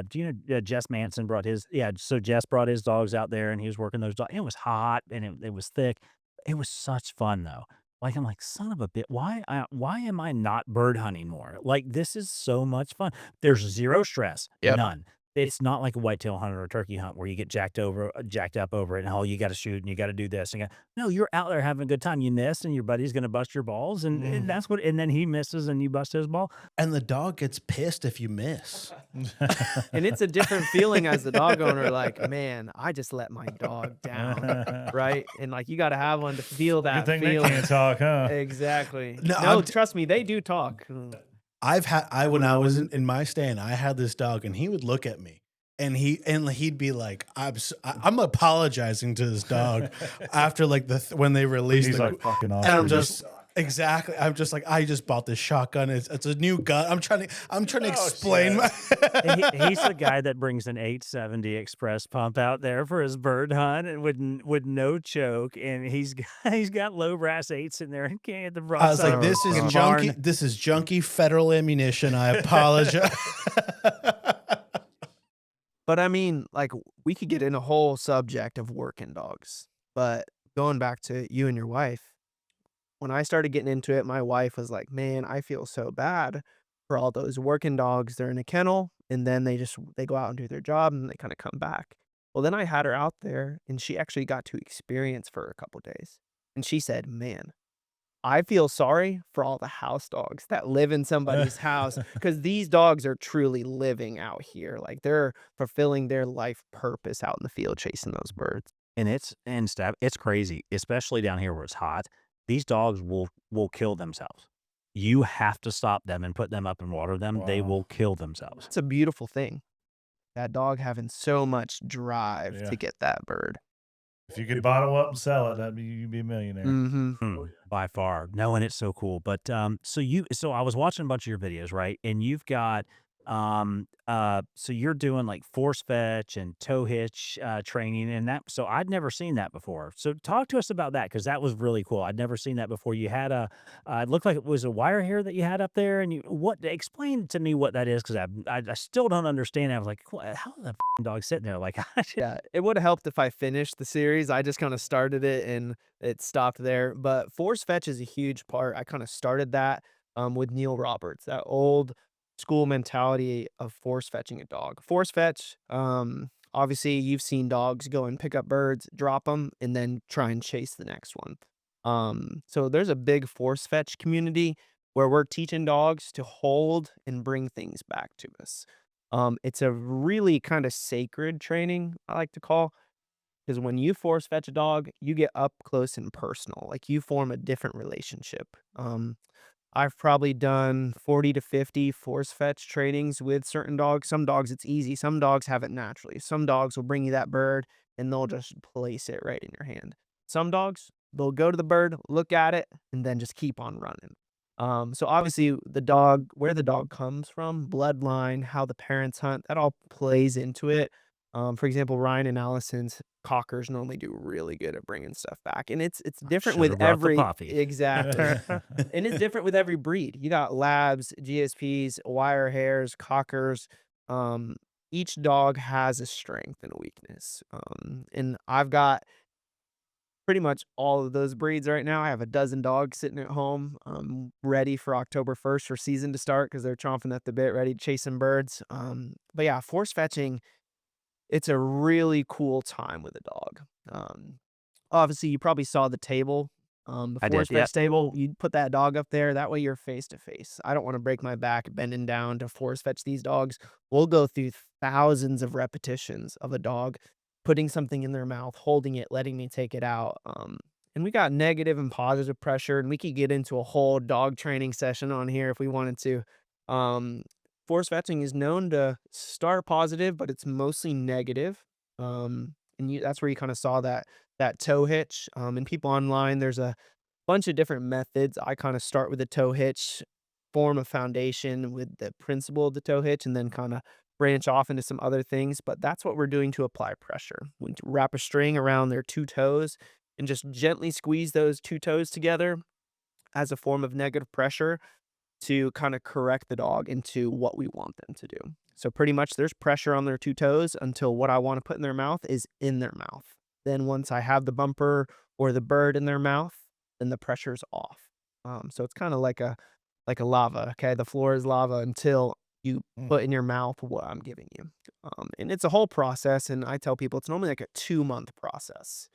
do you know Jess Manson brought his so Jess brought his dogs out there, and he was working those dogs. It was hot and it was thick. It was such fun though. Like I'm like, son of a bit, why am I not bird hunting more? Like this is so much fun. There's zero stress, Yep. none. It's not like a whitetail hunt or a turkey hunt where you get jacked up over it, and you got to shoot and you got to do this. No, you're out there having a good time. You miss, and your buddy's going to bust your balls, and that's what. And then he misses, and you bust his ball. And the dog gets pissed if you miss. And it's a different feeling as the dog owner. Like, man, I just let my dog down, right? And like, you got to have one to feel that Good thing they feeling. can't talk, huh? Exactly. No, No, trust me, they do talk. When I was in my stand, I had this dog, and he would look at me, and he'd be like, I'm apologizing to this dog after like when they released He's the, like fucking and awesome. I'm just exactly. I'm just like, I just bought this shotgun. It's a new gun. I'm trying to explain my. He's the guy that brings an 870 express pump out there for his bird hunt and with no choke, and he's got low brass eights in there and can't get the broadside. I was like, this is junky. This is junky federal ammunition. I apologize. But I mean, like, we could get in a whole subject of working dogs. But going back to you and your wife, when I started getting into it, my wife was like, man, I feel so bad for all those working dogs. They're in a kennel, and then they go out and do their job, and they kind of come back. Well, then I had her out there, and she actually got to experience for a couple days. And she said, man, I feel sorry for all the house dogs that live in somebody's house, because these dogs are truly living out here. Like they're fulfilling their life purpose out in the field chasing those birds. And it's crazy, especially down here where it's hot. These dogs will kill themselves. You have to stop them and put them up and water them. They Wow. will kill themselves. It's a beautiful thing. That dog having so much drive Yeah. to get that bird. If you could bottle up and sell it, you'd be a millionaire. Mm-hmm. By far. No, and it's so cool. But so I was watching a bunch of your videos, right? And you've got so you're doing like force fetch and tow hitch training, and that, so I'd never seen that before. So talk to us about that, because that was really cool. I'd never seen that before. You had it looked like it was a wire hair that you had up there, and explain to me what that is, because I still don't understand. I was like, how is that dog sitting there? Like, Yeah, it would have helped if I finished the series. I just kind of started it and it stopped there. But force fetch is a huge part. I kind of started that with Neil Roberts, that old school mentality of force fetching a dog. Force fetch, obviously you've seen dogs go and pick up birds, drop them, and then try and chase the next one. So there's a big force fetch community, where we're teaching dogs to hold and bring things back to us. It's a really kind of sacred training, I like to call, because when you force fetch a dog, you get up close and personal. Like you form a different relationship. I've probably done 40 to 50 force fetch trainings with certain dogs. Some dogs it's easy. Some dogs have it naturally. Some dogs will bring you that bird and they'll just place it right in your hand. Some dogs, they'll go to the bird, look at it, and then just keep on running. So obviously the dog, where the dog comes from, bloodline, how the parents hunt, that all plays into it. For example, Ryan and Allison's cockers normally do really good at bringing stuff back, and it's different with Should've brought the every puppy. exactly, and it's different with every breed. You got labs, GSPs, wire hairs, cockers. Um, each dog has a strength and a weakness. And I've got pretty much all of those breeds right now. I have a dozen dogs sitting at home, ready for October 1st for season to start because they're chomping at the bit, ready to chase some birds. But yeah, force fetching, it's a really cool time with a dog. Obviously, you probably saw the table, the I force did, yep. fetch table. You put that dog up there. That way, you're face to face. I don't want to break my back bending down to force fetch these dogs. We'll go through thousands of repetitions of a dog putting something in their mouth, holding it, letting me take it out. And we got negative and positive pressure, and we could get into a whole dog training session on here if we wanted to. Um, Force fetching is known to start positive, but it's mostly negative. That's where you kind of saw that toe hitch. And people online, there's a bunch of different methods. I kind of start with a toe hitch, form a foundation with the principle of the toe hitch, and then kind of branch off into some other things. But that's what we're doing to apply pressure. We wrap a string around their two toes and just gently squeeze those two toes together as a form of negative pressure to kind of correct the dog into what we want them to do. So pretty much there's pressure on their two toes until what I want to put in their mouth is in their mouth. Then once I have the bumper or the bird in their mouth, then the pressure's off. So it's kind of like a lava. Okay, the floor is lava until you put in your mouth what I'm giving you. And it's a whole process. And I tell people it's normally like a 2-month process.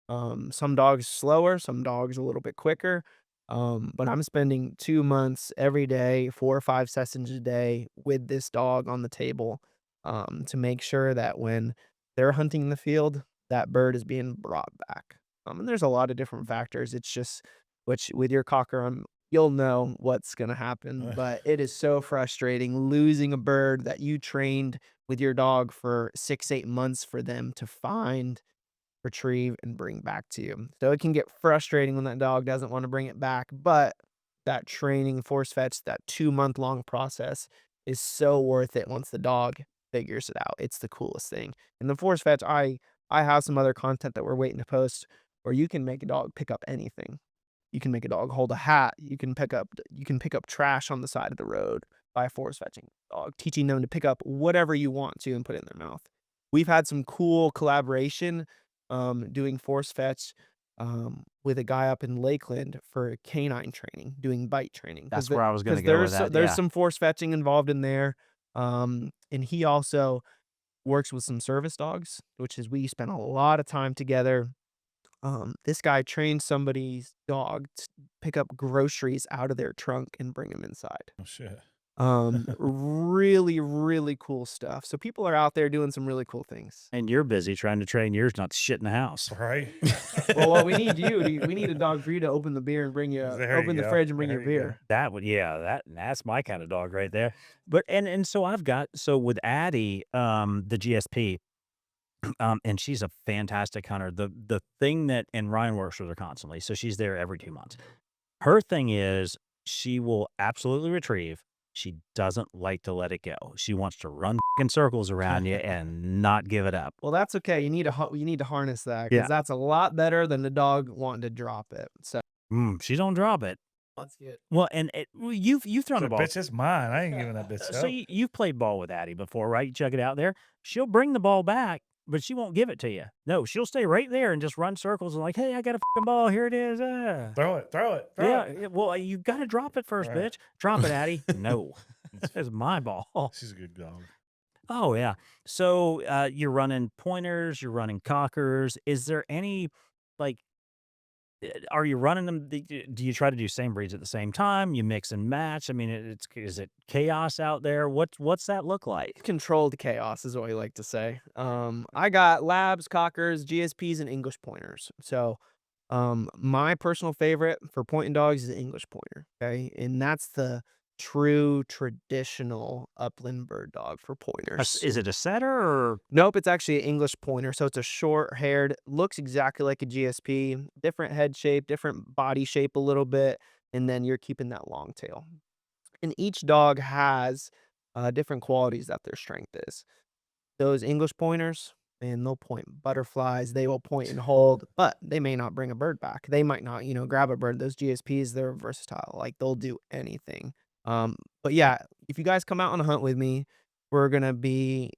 Some dogs slower, some dogs a little bit quicker. But I'm spending 2 months every day, 4 or 5 sessions a day with this dog on the table, to make sure that when they're hunting in the field, that bird is being brought back. And there's a lot of different factors. It's just, which with your cocker, you'll know what's gonna happen. But it is so frustrating losing a bird that you trained with your dog for 6, 8 months for them to find, retrieve, and bring back to you. So it can get frustrating when that dog doesn't want to bring it back, but that training force fetch, that 2-month-long process is so worth it once the dog figures it out. It's the coolest thing. And the force fetch, I have some other content that we're waiting to post where you can make a dog pick up anything. You can make a dog hold a hat. You can pick up trash on the side of the road by force fetching a dog, teaching them to pick up whatever you want to and put it in their mouth. We've had some cool collaboration doing force fetch with a guy up in Lakeland for canine training, doing bite training. That's where I was going to go with that. There's Yeah. some force fetching involved in there. And he also works with some service dogs, which is we spent a lot of time together. This guy trained somebody's dog to pick up groceries out of their trunk and bring them inside. Oh shit. Really, really cool stuff. So people are out there doing some really cool things. And you're busy trying to train yours not to shit in the house. Right. Well, we need we need a dog for you to open the beer and bring you, There you open the go. fridge and bring There your you go. beer. That would, yeah, that's my kind of dog right there. But and so with Addie, the GSP, and she's a fantastic hunter. The thing that, and Ryan works with her constantly, so she's there every 2 months. Her thing is she will absolutely retrieve. She doesn't like to let it go. She wants to run in circles around you and not give it up. Well, that's okay. You need to harness that because Yeah. that's a lot better than the dog wanting to drop it. So She don't drop it. let's get. Well, and you've thrown So, a ball. bitch, it's mine. I ain't giving that bitch So up. you've played ball with Addie before, right? You chuck it out there. She'll bring the ball back, but she won't give it to you. No, she'll stay right there and just run circles and like, hey, I got a fucking ball. Here it is. Throw it. Yeah. Well, you got to drop it first, Right. bitch. Drop it, Addie. No, it's my ball. She's a good dog. Oh yeah. So you're running pointers, you're running cockers. Is there any like Are you running them? Do you try to do same breeds at the same time? You mix and match? I mean, is it chaos out there? What's that look like? Controlled chaos is what we like to say. I got labs, cockers, GSPs, and English pointers. So, my personal favorite for pointing dogs is the English pointer. Okay, and that's the true traditional upland bird dog for pointers. Is it a setter or Nope, it's actually an English pointer. So it's a short-haired, looks exactly like a GSP, different head shape, different body shape a little bit, and then you're keeping that long tail. And each dog has different qualities that their strength is. Those English pointers, man, they'll point butterflies, they will point and hold, but they may not bring a bird back. They might not, grab a bird. Those GSPs, they're versatile. Like they'll do anything. But yeah, if you guys come out on a hunt with me, we're gonna be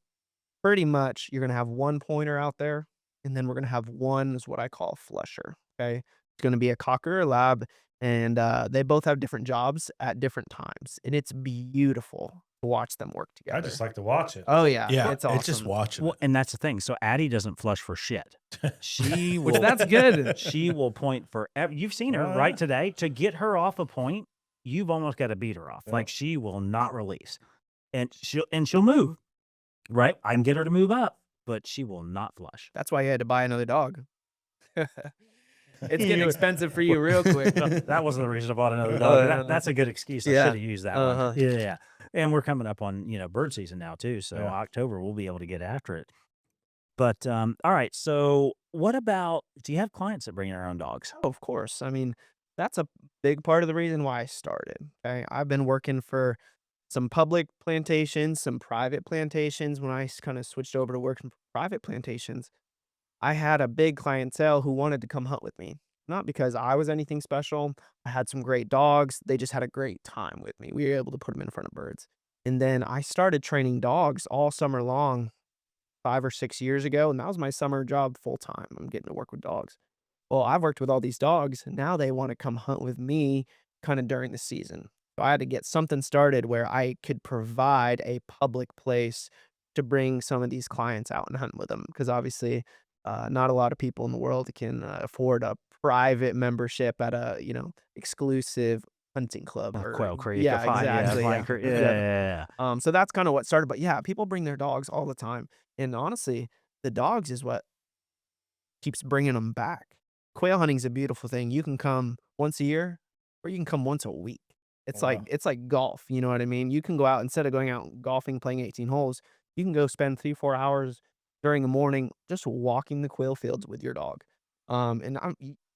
pretty much you're gonna have one pointer out there, and then we're gonna have one is what I call a flusher. Okay. It's gonna be a cocker or lab, and they both have different jobs at different times. And it's beautiful to watch them work I together. just like to watch it. Oh yeah. Yeah, It's awesome. it's just watching. well, and that's the thing. So Addie doesn't flush for shit. She Which will. that's good. She will point forever. You've seen her Oh, right yeah. today. To get her off a point, you've almost got to beat her off. Yeah. Like she will not release, and she'll move. Right, I can get her to move up, but she will not flush. That's why you had to buy another dog. It's getting You- expensive for you real quick. That wasn't the reason I bought another Oh, dog. yeah. That's a good excuse. I Yeah. should have used that Uh-huh. one. Yeah. And we're coming up on, bird season now too. So Yeah. October we'll be able to get after it. But all right. So what about, do you have clients that bring their own dogs? Oh, of course. I mean, that's a big part of the reason why I started. Okay. I've been working for some public plantations, some private plantations. When I kind of switched over to working for private plantations, I had a big clientele who wanted to come hunt with me. Not because I was anything special. I had some great dogs. They just had a great time with me. We were able to put them in front of birds. And then I started training dogs all summer long 5 or 6 years ago. And that was my summer job full time. I'm getting to work with dogs. Well, I've worked with all these dogs. And now they want to come hunt with me kind of during the season. So I had to get something started where I could provide a public place to bring some of these clients out and hunt with them. Because obviously, not a lot of people in the world can afford a private membership at a, exclusive hunting club. Or, Quail Creek. Yeah, or Fine- exactly. Fine Yeah. Creek. Yeah. Yeah. So that's kind of what started. But yeah, people bring their dogs all the time. And honestly, the dogs is what keeps bringing them back. Quail hunting is a beautiful thing. You can come once a year or you can come once a week. It's Wow. like golf, you know what I mean? You can go out instead of going out golfing, playing 18 holes, you can go spend 3-4 hours during the morning just walking the quail fields with your dog. And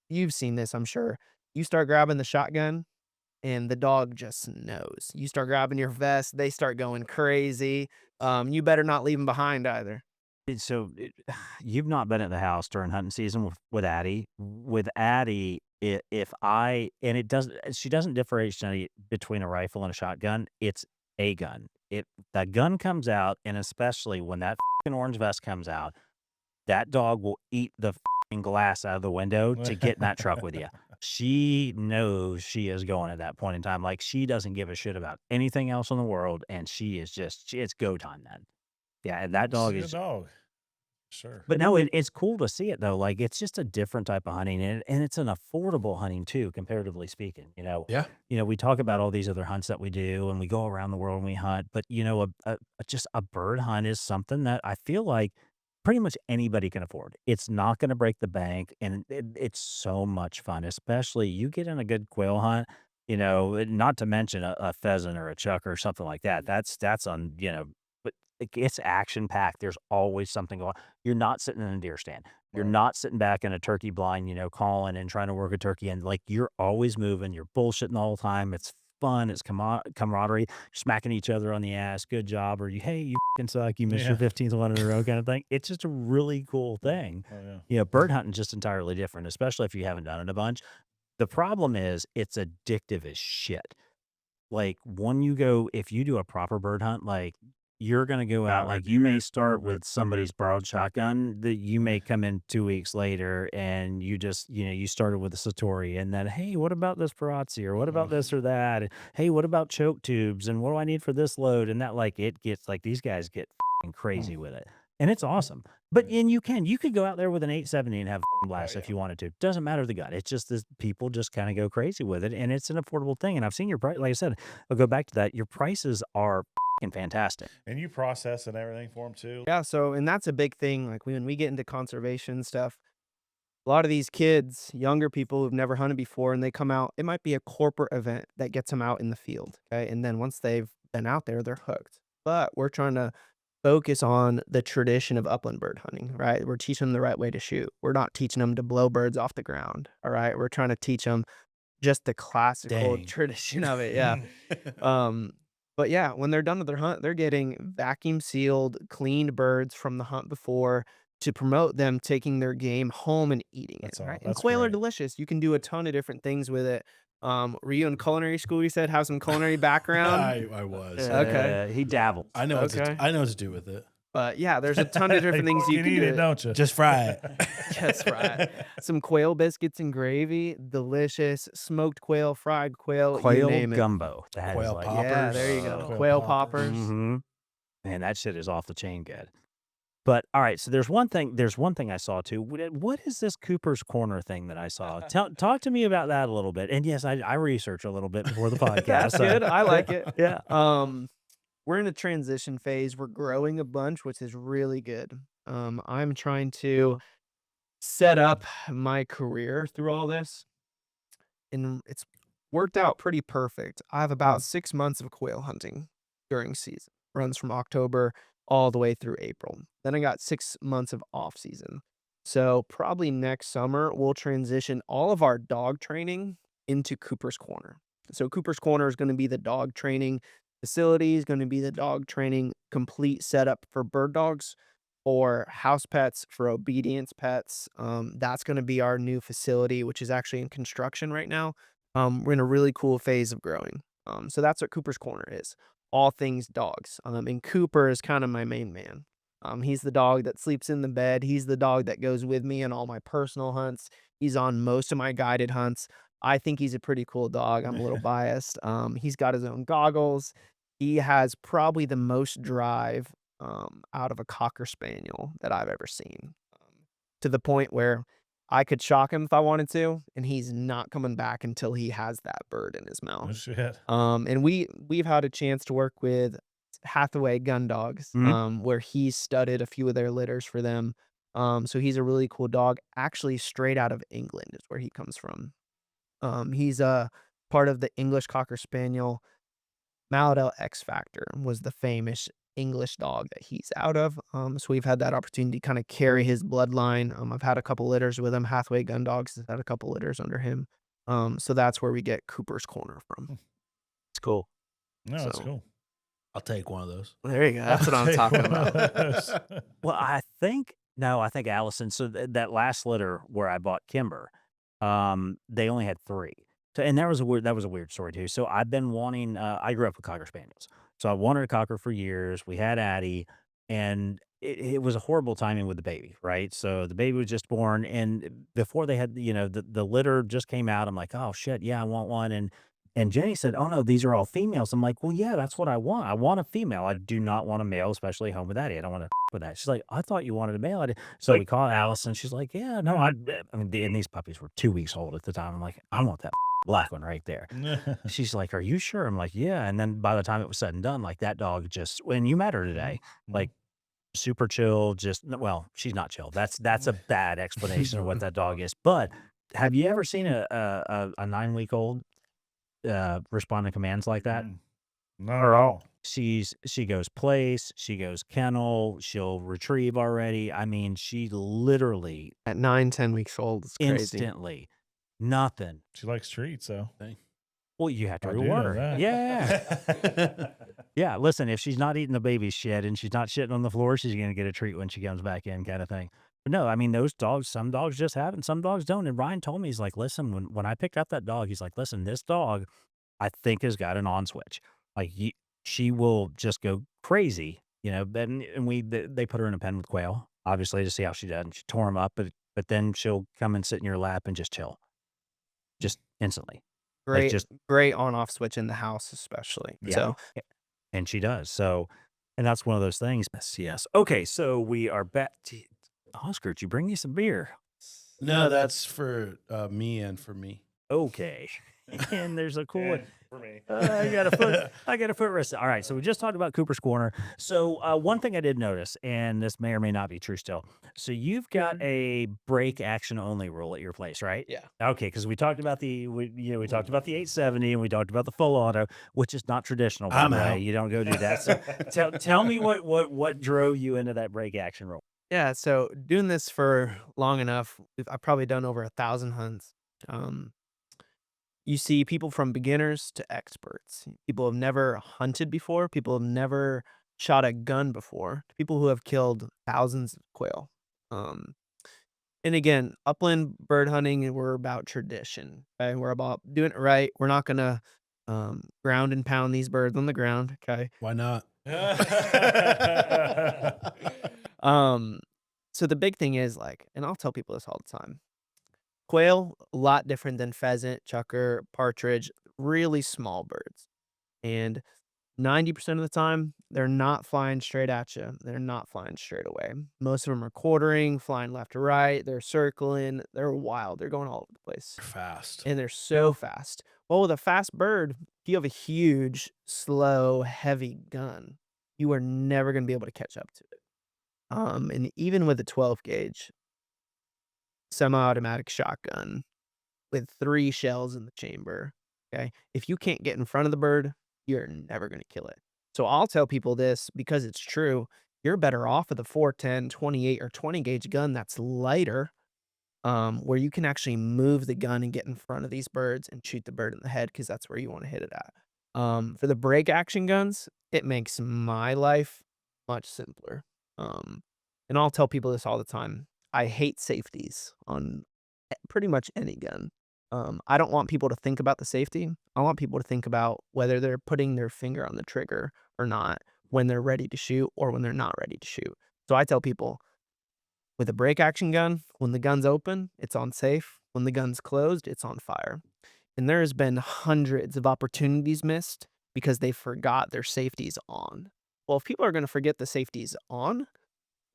you've seen this, I'm sure. You start grabbing the shotgun and the dog just knows. You start grabbing your vest, they start going crazy. You better not leave them behind either. So you've not been at the house during hunting season with Addie. With Addie, she doesn't differentiate between a rifle and a shotgun. It's a gun. The gun comes out, and especially when that orange vest comes out, that dog will eat the glass out of the window to get in that truck with you. She knows she is going at that point in time. Like she doesn't give a shit about anything else in the world, and it's go time then. Yeah, and that dog It's a is. good dog. Sure. But no, it's cool to see it though. Like it's just a different type of hunting, and it's an affordable hunting too, comparatively speaking. Yeah. We talk about all these other hunts that we do, and we go around the world and we hunt. But just a bird hunt is something that I feel like pretty much anybody can afford. It's not going to break the bank, and it's so much fun. Especially you get in a good quail hunt. Not to mention a pheasant or a chuck or something like that. That's on. But it's action packed. There's always something going on. You're not sitting in a deer stand. You're Right. not sitting back in a turkey blind, calling and trying to work a turkey. And like you're always moving. You're bullshitting all the time. It's fun. It's camaraderie. Smacking each other on the ass. Good job. Or hey, you fucking suck. You missed your Yeah. 15th one in a row kind of thing. It's just a really cool thing. Oh yeah. Bird hunting is just entirely different, especially if you haven't done it a bunch. The problem is it's addictive as shit. Like if you do a proper bird hunt, like you're going to go out, like you may start with somebody's borrowed shotgun that you may come in 2 weeks later and you just, you started with a Satori and then, hey, what about this Perazzi or what about this or that? And, hey, what about choke tubes and what do I need for this load? And that it gets like these guys get crazy with it. and it's awesome. But and you could go out there with an 870 and have a blast yeah. if you wanted to. Doesn't matter the gun. It's just this people just kind of go crazy with it, and it's an affordable thing. And I've seen your price. Like I said, I'll go back to that. Your prices are fantastic. And you process and everything for them too. Yeah, so and that's a big thing. Like when we get into conservation stuff, a lot of these kids, younger people who've never hunted before, and they come out, it might be a corporate event that gets them out in the field. Okay. And then once they've been out there, they're hooked. But we're trying to focus on the tradition of upland bird hunting, right? We're teaching them the right way to shoot. We're not teaching them to blow birds off the ground. All right. We're trying to teach them just the classical Dang. tradition of it. Yeah. But yeah, when they're done with their hunt, they're getting vacuum sealed, cleaned birds from the hunt before to promote them taking their game home and eating it. That's all. Right. And That's quail are great. delicious. You can do a ton of different things with it. Were you in culinary school? You said have some culinary background. I was. Okay. He dabbles. I know. Okay. I know what to do with it. But yeah, there's a ton of different things you can eat do. it, don't you? Just fry it. Just right. Some quail biscuits and gravy, delicious. Smoked quail, fried quail, you Quail name it. gumbo. That is Quail like, poppers. Yeah, there you go. Quail Quail poppers. poppers. Mhm. Man, that shit is off the chain good. But all right, so there's one thing I saw too. What is this Cooper's Corner thing that I saw? Talk to me about that a little bit. And yes, I researched a little bit before the podcast. That's so- good. I like it. Yeah. We're in a transition phase. We're growing a bunch, which is really good. I'm trying to set up my career through all this, and it's worked out pretty perfect. I have about 6 months of quail hunting during season. Runs from October all the way through April. Then I got 6 months of off season. So probably next summer we'll transition all of our dog training into Cooper's Corner. So Cooper's Corner is going to be the dog training facility, is going to be the dog training complete setup for bird dogs, for house pets, for obedience pets. That's going to be our new facility, which is actually in construction right now. We're in a really cool phase of growing. So that's what Cooper's Corner is. All things dogs. And Cooper is kind of my main man. He's the dog that sleeps in the bed. He's the dog that goes with me on all my personal hunts. He's on most of my guided hunts. I think he's a pretty cool dog. I'm a little biased. He's got his own goggles. He has probably the most drive out of a Cocker Spaniel that I've ever seen, to the point where I could shock him if I wanted to, and he's not coming back until he has that bird in his Oh, mouth. shit. And we've had a chance to work with Hathaway Gun Dogs, where he studded a few of their litters for them. So he's a really cool dog. Actually, straight out of England is where he comes from. He's a part of the English Cocker Spaniel. Maladell X Factor was the famous English dog that he's out of. So we've had that opportunity to kind of carry his bloodline. I've had a couple litters with him. Hathaway Gun Dogs has had a couple litters under him. So that's where we get Cooper's Corner from. It's cool. No, that's So- cool. I'll take one of those. There you go. That's what I'm talking about. Well, I think Allison. So that last litter where I bought Kimber, they only had 3. So, and that was a weird story too. So I've been wanting. I grew up with Cocker Spaniels, so I wanted a Cocker for years. We had Addie, and it was a horrible timing with the baby, right? So the baby was just born, and before they had, the litter just came out. I'm like, oh shit, yeah, I want one. And Jenny said, oh no, these are all females. I'm like, well, yeah, that's what I want. I want a female. I do not want a male, especially home with Addie. I don't want to with that. She's like, I thought you wanted a male. So we call Allison. She's like, yeah, no, I mean, and these puppies were 2 weeks old at the time. I'm like, I want that black one right there. She's like, are you sure? I'm like, yeah. And then by the time it was said and done, like that dog just, when you met her today, like super chill, well, she's not chill. That's a bad explanation of what that dog is. But have you ever seen a 9-week-old respond to commands like that? Not at all. She goes place, she goes kennel, she'll retrieve already. I mean, she literally At 9-10 weeks old, it's crazy. instantly nothing. She likes treats, though. Well, you have to I do reward know her. that. Yeah. Yeah. Listen, if she's not eating the baby shit and she's not shitting on the floor, she's going to get a treat when she comes back in, kind of thing. But no, I mean, those dogs, some dogs just have it and some dogs don't. And Ryan told me, he's like, listen, when I picked up that dog, he's like, listen, this dog, I think has got an on switch. Like she will just go crazy, and they put her in a pen with Quail, obviously, to see how she does. And she tore him up, but then she'll come and sit in your lap and just chill, just instantly. Great, just- great on-off switch in the house, especially. Yeah. So And she does. So And that's one of those things. Yes. Okay, so we are back. Oscar, did you bring you some beer? No, that's for me and for me. Okay. And there's a cool And for me. I got a foot rest. All right, so we just talked about Cooper's Corner. So one thing I did notice, and this may or may not be true still. So you've got a break action only rule at your place, right? Yeah. Okay, because we talked about we talked about the 870 and we talked about the full auto, which is not traditional, by I'm the way. out. You don't go do that. So tell me what drove you into that break action rule. Yeah, so doing this for long enough, I've probably done over 1,000 hunts. You see people from beginners to experts. People have never hunted before. People have never shot a gun before. People who have killed thousands of quail. And again, upland bird hunting, we're about tradition. Okay? We're about doing it right. We're not gonna ground and pound these birds on the ground. Okay. Why not? So the big thing is like, and I'll tell people this all the time. Quail, a lot different than pheasant, chucker, partridge, really small birds. And 90% of the time, they're not flying straight at you. They're not flying straight away. Most of them are quartering, flying left to right. They're circling. They're wild. They're going all over the place. They're fast. And they're so fast. Well, with a fast bird, if you have a huge, slow, heavy gun, you are never going to be able to catch up to it. And even with a 12 gauge semi-automatic shotgun with 3 shells in the chamber, okay, if you can't get in front of the bird, you're never going to kill it. So I'll tell people this because it's true. You're better off with a 410, 28, or 20 gauge gun that's lighter, where you can actually move the gun and get in front of these birds and shoot the bird in the head because that's where you want to hit it at. For the break action guns, it makes my life much simpler. And I'll tell people this all the time. I hate safeties on pretty much any gun. I don't want people to think about the safety. I want people to think about whether they're putting their finger on the trigger or not when they're ready to shoot or when they're not ready to shoot. So I tell people with a break action gun, when the gun's open, it's on safe. When the gun's closed, it's on fire. And there has been hundreds of opportunities missed because they forgot their safety's on. Well, if people are going to forget the safety's on,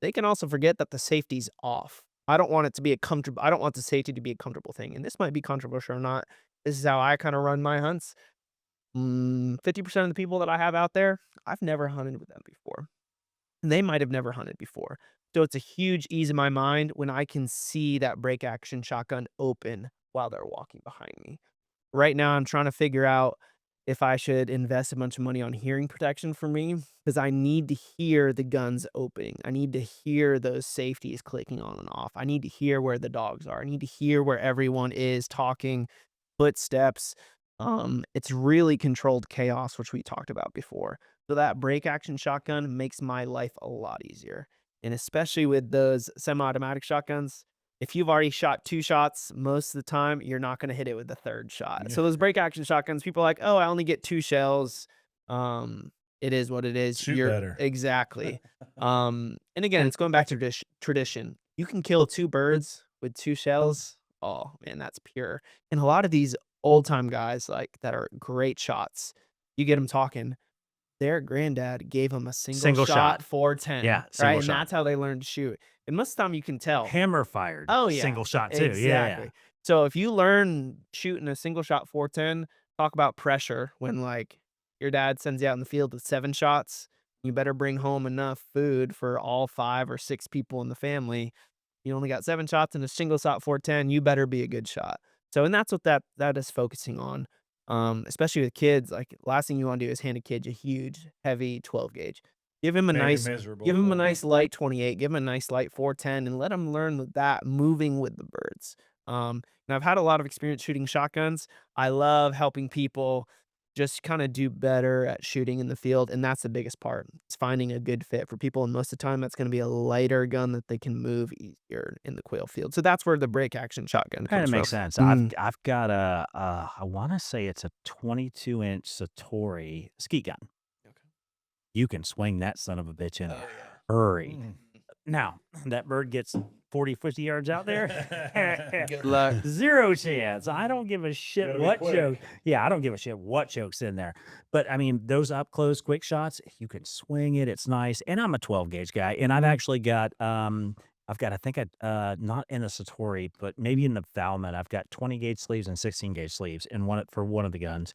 they can also forget that the safety's off. I don't want it to be I don't want the safety to be a comfortable thing. And this might be controversial or not. This is how I kind of run my hunts. 50% of the people that I have out there, I've never hunted with them before. And they might have never hunted before. So it's a huge ease in my mind when I can see that break action shotgun open while they're walking behind me. Right now, I'm trying to figure out if I should invest a bunch of money on hearing protection for me because I need to hear the guns opening. I need to hear those safeties clicking on and off. I need to hear where the dogs are. I need to hear where everyone is talking, footsteps. It's really controlled chaos, which we talked about before. So that break action shotgun makes my life a lot easier. And especially with those semi-automatic shotguns, if you've already shot 2 shots, most of the time, you're not going to hit it with the 3rd shot. Yeah. So those break action shotguns, people are like, oh, I only get 2 shells. It is what it is. Shoot better. Exactly. And again, it's going back to tradition. You can kill 2 birds with 2 shells. Oh, man, that's pure. And a lot of these old-time guys like that are great shots, you get them talking. Their granddad gave them a single shot 410. Yeah, right? single And shot. that's how they learned to shoot. And most of the time you can tell. Hammer fired. Oh, yeah. Single shot too. Exactly. Yeah. So if you learn shooting a single shot 410, talk about pressure when like your dad sends you out in the field with 7 shots, you better bring home enough food for all 5 or 6 people in the family. You only got 7 shots in a single shot 410, you better be a good shot. So, and that's what that is focusing on. Especially with kids, like last thing you want to do is hand a kid a huge, heavy 12 gauge. Give him a Make it nice, miserable. give him a nice light 28, give him a nice light 410, and let him learn that moving with the birds. And I've had a lot of experience shooting shotguns. I love helping people just kind of do better at shooting in the field, and that's the biggest part. It's finding a good fit for people, and most of the time that's going to be a lighter gun that they can move easier in the quail field. So that's where the break action shotgun Kind comes of makes from. sense. I've got I want to say it's a 22-inch Satori ski gun. Okay. You can swing that son of a bitch in a hurry. Mm. Now, that bird gets 40, 50 yards out there. Good luck. Zero chance. I don't give a shit Gotta be what quick. choke. Yeah, I don't give a shit what choke's in there. But I mean, those up close quick shots, you can swing it. It's nice. And I'm a 12 gauge guy, and I've actually got I think not in the Satori, but maybe in the Valmet, I've got 20 gauge sleeves and 16 gauge sleeves in for one of the guns.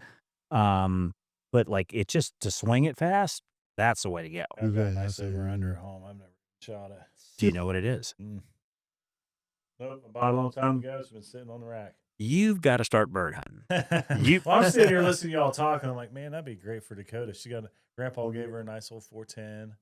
But like it just to swing it fast, that's the way to go. I've got a Yeah, nice that's over it. under at home. I've never shot it. Do you know what it is? Nope, I bought it a long time ago. It's been sitting on the rack. You've got to start bird hunting. Well, I'm sitting here listening to y'all talking. I'm like, man, that'd be great for Dakota. Grandpa gave her a nice old 410.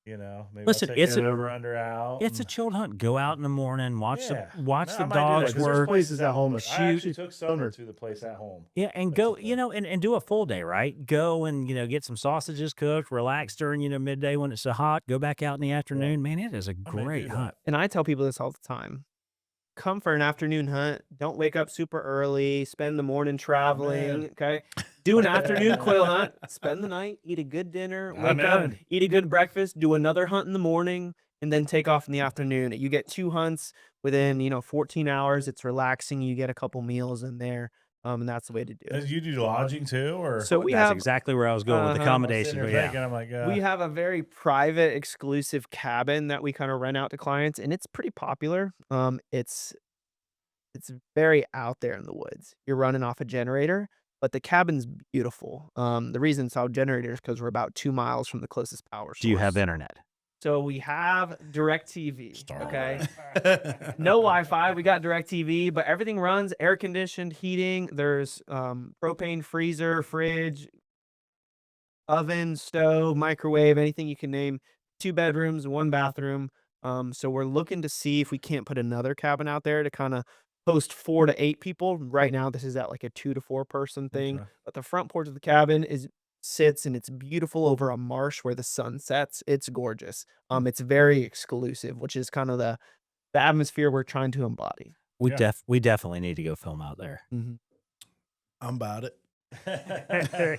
You know, maybe Listen, I'll take it's that a- over under out. It's a chilled hunt. Go out in the morning, watch Yeah. the watch No, the I might do that, dogs 'cause there's work. places at home to shoot. I actually took Summer to the place at home. Yeah, and That's go, the thing. and do a full day, right? Go and, get some sausages cooked, relax during, midday when it's so hot, go back out in the afternoon. Man, it is a I may great do that. hunt. And I tell people this all the time. Come for an afternoon hunt. Don't wake up super early. Spend the morning traveling. Okay. Do an afternoon quail hunt. Spend the night. Eat a good dinner. I'm Wake up. in. Eat a good breakfast. Do another hunt in the morning, and then take off in the afternoon. You get 2 hunts within 14 hours. It's relaxing. You get a couple meals in there, and that's the way to do it. You do lodging too, or So we That's have exactly where I was going with the Uh-huh. I'm sitting accommodation. there But yeah. thinking, I'm like, we have a very private, exclusive cabin that we kind of rent out to clients, and it's pretty popular. It's very out there in the woods. You're running off a generator, but the cabin's beautiful. The reason it's out generators because we're about 2 miles from the closest power source. Do you have internet? So we have DirecTV. Okay. okay. No Wi-Fi. We got DirecTV, but everything runs air conditioned, heating. There's propane freezer, fridge, oven, stove, microwave, anything you can name. 2 bedrooms, 1 bathroom. So we're looking to see if we can't put another cabin out there to kind of host 4 to 8 people. Right now, this is at like a 2 to 4 person thing. Okay. But the front porch of the cabin sits and it's beautiful over a marsh where the sun sets. It's gorgeous. It's very exclusive, which is kind of the atmosphere we're trying to embody. We Yeah. we definitely need to go film out there. I'm about it.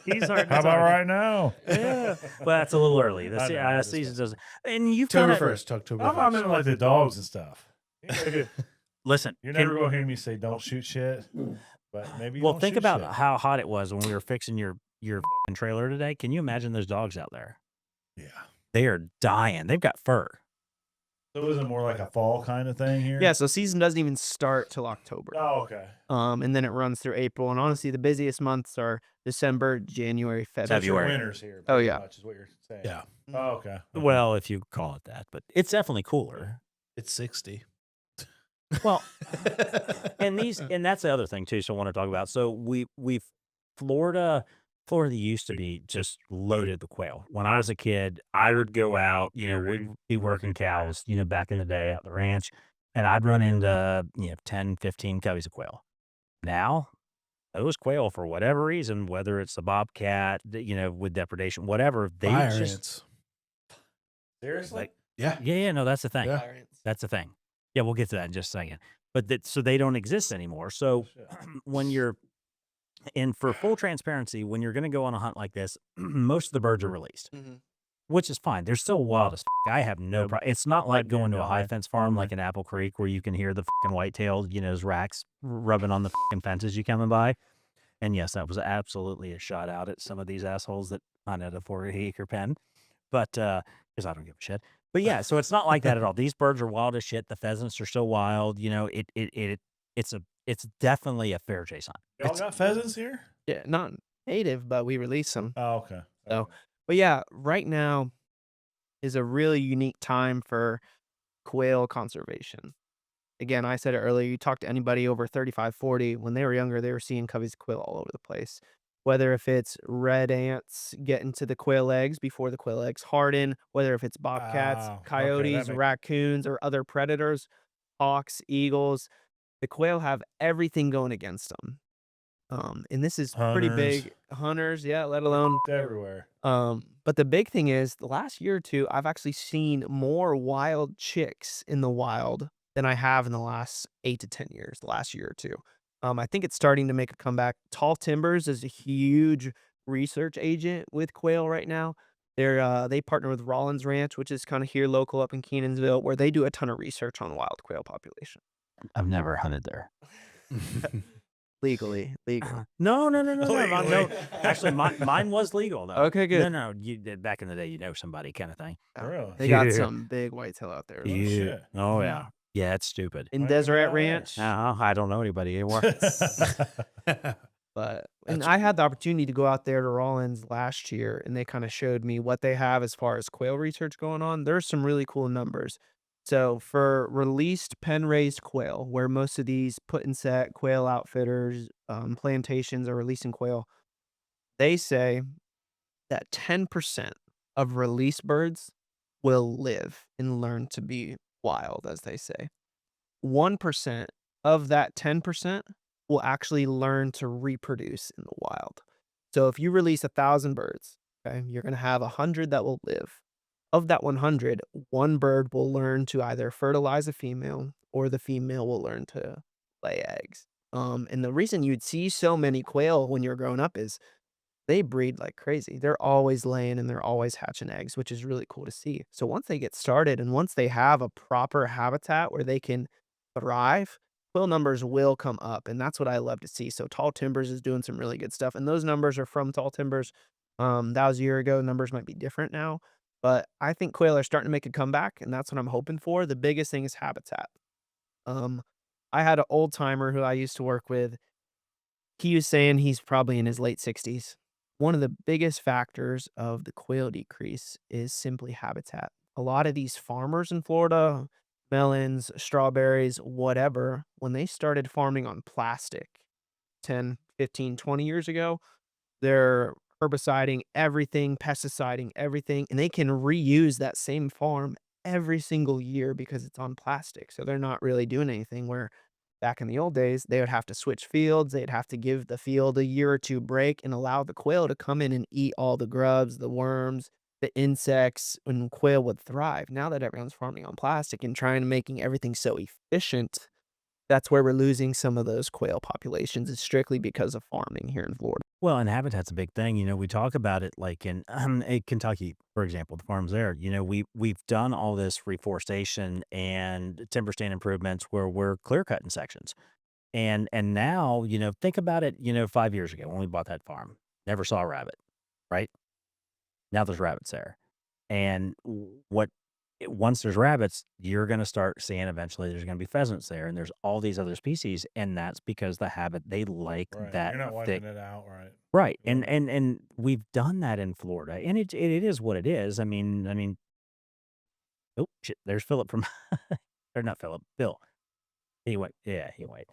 He's already How about right now? Yeah. Well, that's a little early. I know, I just Season doesn't. And you've October got 1st. October I'm 1st. into like the dogs and stuff. Listen. You're can- never gonna hear me say don't shoot shit, but maybe. well, don't think shoot about shit. how hot it was when we were fixing your f***ing trailer today. Can you imagine those dogs out there? Yeah. They are dying. They've got fur. So is it more like a fall kind of thing here? Yeah, so season doesn't even start till October. Oh, okay. And then it runs through April. And honestly, the busiest months are December, January, So it's February. your February. winters here. Oh, pretty yeah. much is what you're saying. Yeah. Oh, okay. Well, if you call it that, but it's definitely cooler. It's 60. Well, and that's the other thing too. So I want to talk about. So we've Florida used to be just loaded with quail. When I was a kid, I would go out, we'd be working cows, back in the day at the ranch, and I'd run into, 10, 15 coveys of quail. Now, those quail, for whatever reason, whether it's the bobcat, with depredation, whatever, they Fire just, ants. Seriously? like, Yeah. yeah, no, that's the thing. Yeah. That's the thing. Yeah, we'll get to that in just a second. But so they don't exist anymore. So Shit. when you're, and for full transparency, when you're going to go on a hunt like this, most of the birds are released, which is fine. They're still wild as f***. I have no problem. It's not like going to a high fence farm like in Apple Creek where you can hear the f***ing whitetail, those racks rubbing on the f***ing fences you coming by. And yes, that was absolutely a shot out at some of these assholes that hunt at a 4-acre pen. But, because I don't give a shit. But yeah, so it's not like that at all. These birds are wild as shit. The pheasants are so wild. It's definitely a fair chase hunt. Y'all got pheasants here? Yeah, not native, but we release them. Oh, okay. So- Okay. But yeah, right now is a really unique time for quail conservation. Again, I said it earlier, you talk to anybody over 35, 40, when they were younger, they were seeing coveys of quail all over the place. Whether if it's red ants getting to the quail eggs before the quail eggs harden, whether if it's bobcats, Oh, okay, that coyotes, makes- raccoons, or other predators, hawks, eagles, the quail have everything going against them. And this is pretty Hunters. big. Hunters, yeah, let alone Everywhere. but the big thing is the last year or two, I've actually seen more wild chicks in the wild than I have in the last 8 to 10 years, the last year or two. I think it's starting to make a comeback. Tall Timbers is a huge research agent with quail right now. They partner with Rollins Ranch, which is kind of here local up in Kenansville, where they do a ton of research on wild quail population. I've never hunted there. Legally. No. Legally. Actually, mine was legal though. Okay, good. No. You did back in the day, somebody kind of thing. Really? They got Yeah. some big whitetail out there. Yeah. shit. Oh yeah. Yeah, it's stupid. In Might go Deseret that Ranch. way. I don't know anybody anymore. But I had the opportunity to go out there to Rollins last year, and they kind of showed me what they have as far as quail research going on. There's some really cool numbers. So for released pen-raised quail, where most of these put and set quail outfitters, plantations are releasing quail, they say that 10% of released birds will live and learn to be wild, as they say. 1% of that 10% will actually learn to reproduce in the wild. So if you release 1,000 birds, okay, you're going to have 100 that will live. Of that 100, one bird will learn to either fertilize a female or the female will learn to lay eggs. And the reason you'd see so many quail when you're growing up is they breed like crazy. They're always laying and they're always hatching eggs, which is really cool to see. So once they get started and once they have a proper habitat where they can thrive, quail numbers will come up. And that's what I love to see. So Tall Timbers is doing some really good stuff. And those numbers are from Tall Timbers. That was a year ago. Numbers might be different now. But I think quail are starting to make a comeback, and that's what I'm hoping for. The biggest thing is habitat. I had an old timer who I used to work with. He was saying he's probably in his late 60s. One of the biggest factors of the quail decrease is simply habitat. A lot of these farmers in Florida, melons, strawberries, whatever, when they started farming on plastic 10, 15, 20 years ago, they're herbiciding everything, pesticiding everything, and they can reuse that same farm every single year because it's on plastic. So they're not really doing anything where back in the old days, they would have to switch fields. They'd have to give the field a year or two break and allow the quail to come in and eat all the grubs, the worms, the insects, and quail would thrive. Now that everyone's farming on plastic and trying to making everything so efficient, that's where we're losing some of those quail populations. It's strictly because of farming here in Florida. Well, and habitat's a big thing. We talk about it like in Kentucky, for example, the farms there. We've done all this reforestation and timber stand improvements where we're clear cutting sections. And now, think about it, 5 years ago when we bought that farm, never saw a rabbit, right? Now there's rabbits there. And once there's rabbits, you're going to start seeing eventually there's going to be pheasants there, and there's all these other species, and that's because the habit they like Right. that You're not thick. wiping it out, right? Right. Yeah. And we've done that in Florida, and it is what it is. I mean, oh shit, there's Philip from or not Philip, Bill. Anyway, yeah, anyway.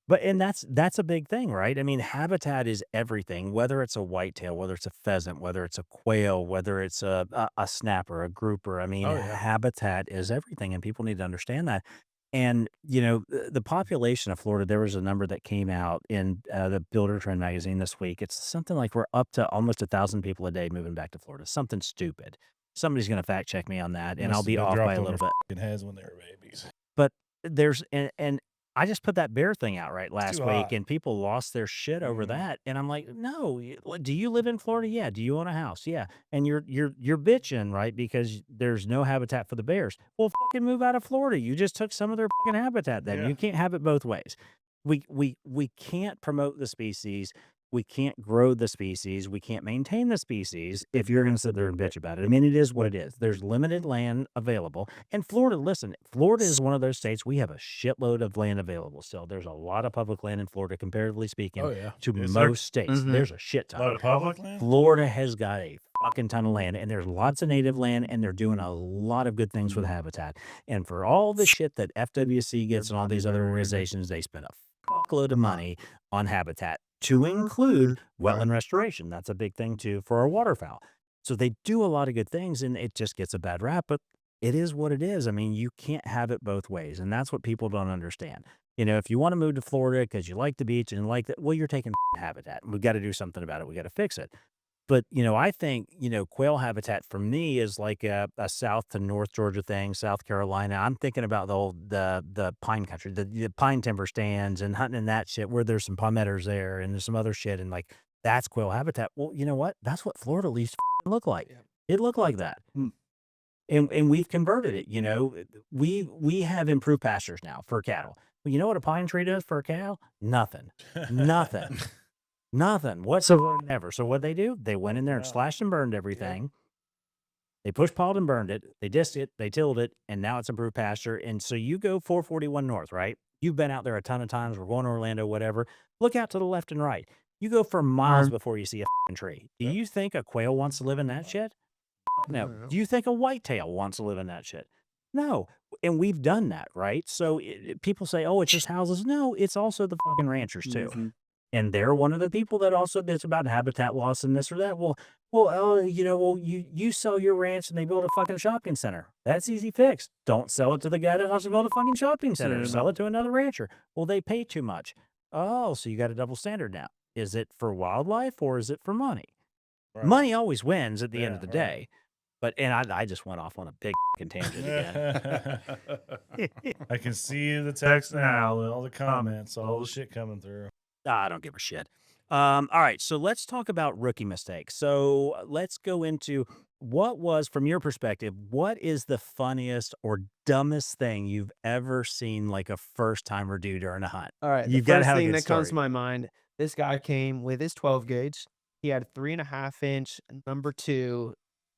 But and that's a big thing, right? I mean, habitat is everything, whether it's a whitetail, whether it's a pheasant, whether it's a quail, whether it's a snapper, a grouper. I mean, Oh, yeah. habitat is everything, and people need to understand that. And the population of Florida, there was a number that came out in the Builder Trend magazine this week. It's something like we're up to almost 1,000 people a day moving back to Florida. Something stupid. Somebody's going to fact check me on that, and Must I'll have be been off dropped by a on little their bit. fucking heads when they were babies. But there's and I just put that bear thing out right last too week, hot. and people lost their shit over Mhm. that. And I'm like, no, do you live in Florida? Yeah. Do you own a house? Yeah. And you're bitching, right? Because there's no habitat for the bears. Well, fucking move out of Florida. You just took some of their fucking habitat. Then Yeah. you can't have it both ways. We can't promote the species. We can't grow the species. We can't maintain the species if you're going to sit there and bitch about it. I mean, it is what it is. There's limited land available. And Florida, listen, Florida is one of those states. We have a shitload of land available still. There's a lot of public land in Florida, comparatively speaking, Oh yeah. to Is there? most states. Mhm. There's a shit A lot ton. of public land? Florida has got a fucking ton of land, and there's lots of native land, and they're doing a lot of good things with habitat. And for all the shit that FWC gets and all these other organizations, they spend a fuckload of money on habitat, to include wetland restoration. That's a big thing too for our waterfowl. So they do a lot of good things, and it just gets a bad rap, but it is what it is. I mean, you can't have it both ways, and that's what people don't understand. If you want to move to Florida because you like the beach and like that, well, you're taking habitat. We've got to do something about it. We got to fix it. But, I think, quail habitat for me is like a South to North Georgia thing, South Carolina. I'm thinking about the pine country, the pine timber stands and hunting and that shit where there's some palmetters there and there's some other shit and like That's quail habitat. Well, you know what? That's what Florida leaves look like. Yeah. It looked like that. And we've converted it, you know. We have improved pastures now for cattle. Well, you know what a pine tree does for a cow? Nothing. Nothing. Nothing whatsoever. So what they do? They went in there and Yeah. slashed and burned everything. They push-pawed and burned it. They disced it. They tilled it, and now it's improved pasture. And so you go 441 north, right? You've been out there a ton of times. We're going to Orlando, whatever. Look out to the left and right. You go for miles before you see a tree. Do Yep. you think a quail wants to live in that shit? No. No. Do you think a whitetail wants to live in that shit? No. And we've done that, right? So people say, oh, it's just houses. No, it's also the fucking ranchers too. Mhm. And they're one of the people that also bitch about habitat loss and this or that. You sell your ranch and they build a fucking shopping center. That's easy fix. Don't sell it to the guy that wants to build a fucking shopping center. Yeah. Sell it to another rancher. Well, they pay too much. Oh, so you got a double standard now. Is it for wildlife or is it for money? Right. Money always wins at the end Yeah, of the right. day. But I just went off on a big tangent again. I can see the text now, all the comments, all the shit coming through. I don't give a shit. All right, so let's talk about rookie mistakes. So let's go into what was, from your perspective, what is the funniest or dumbest thing you've ever seen like a first timer do during a hunt? All right. You've The gotta first have a thing good that comes to story. my mind, this guy came with his 12 gauge. He had 3.5-inch number 2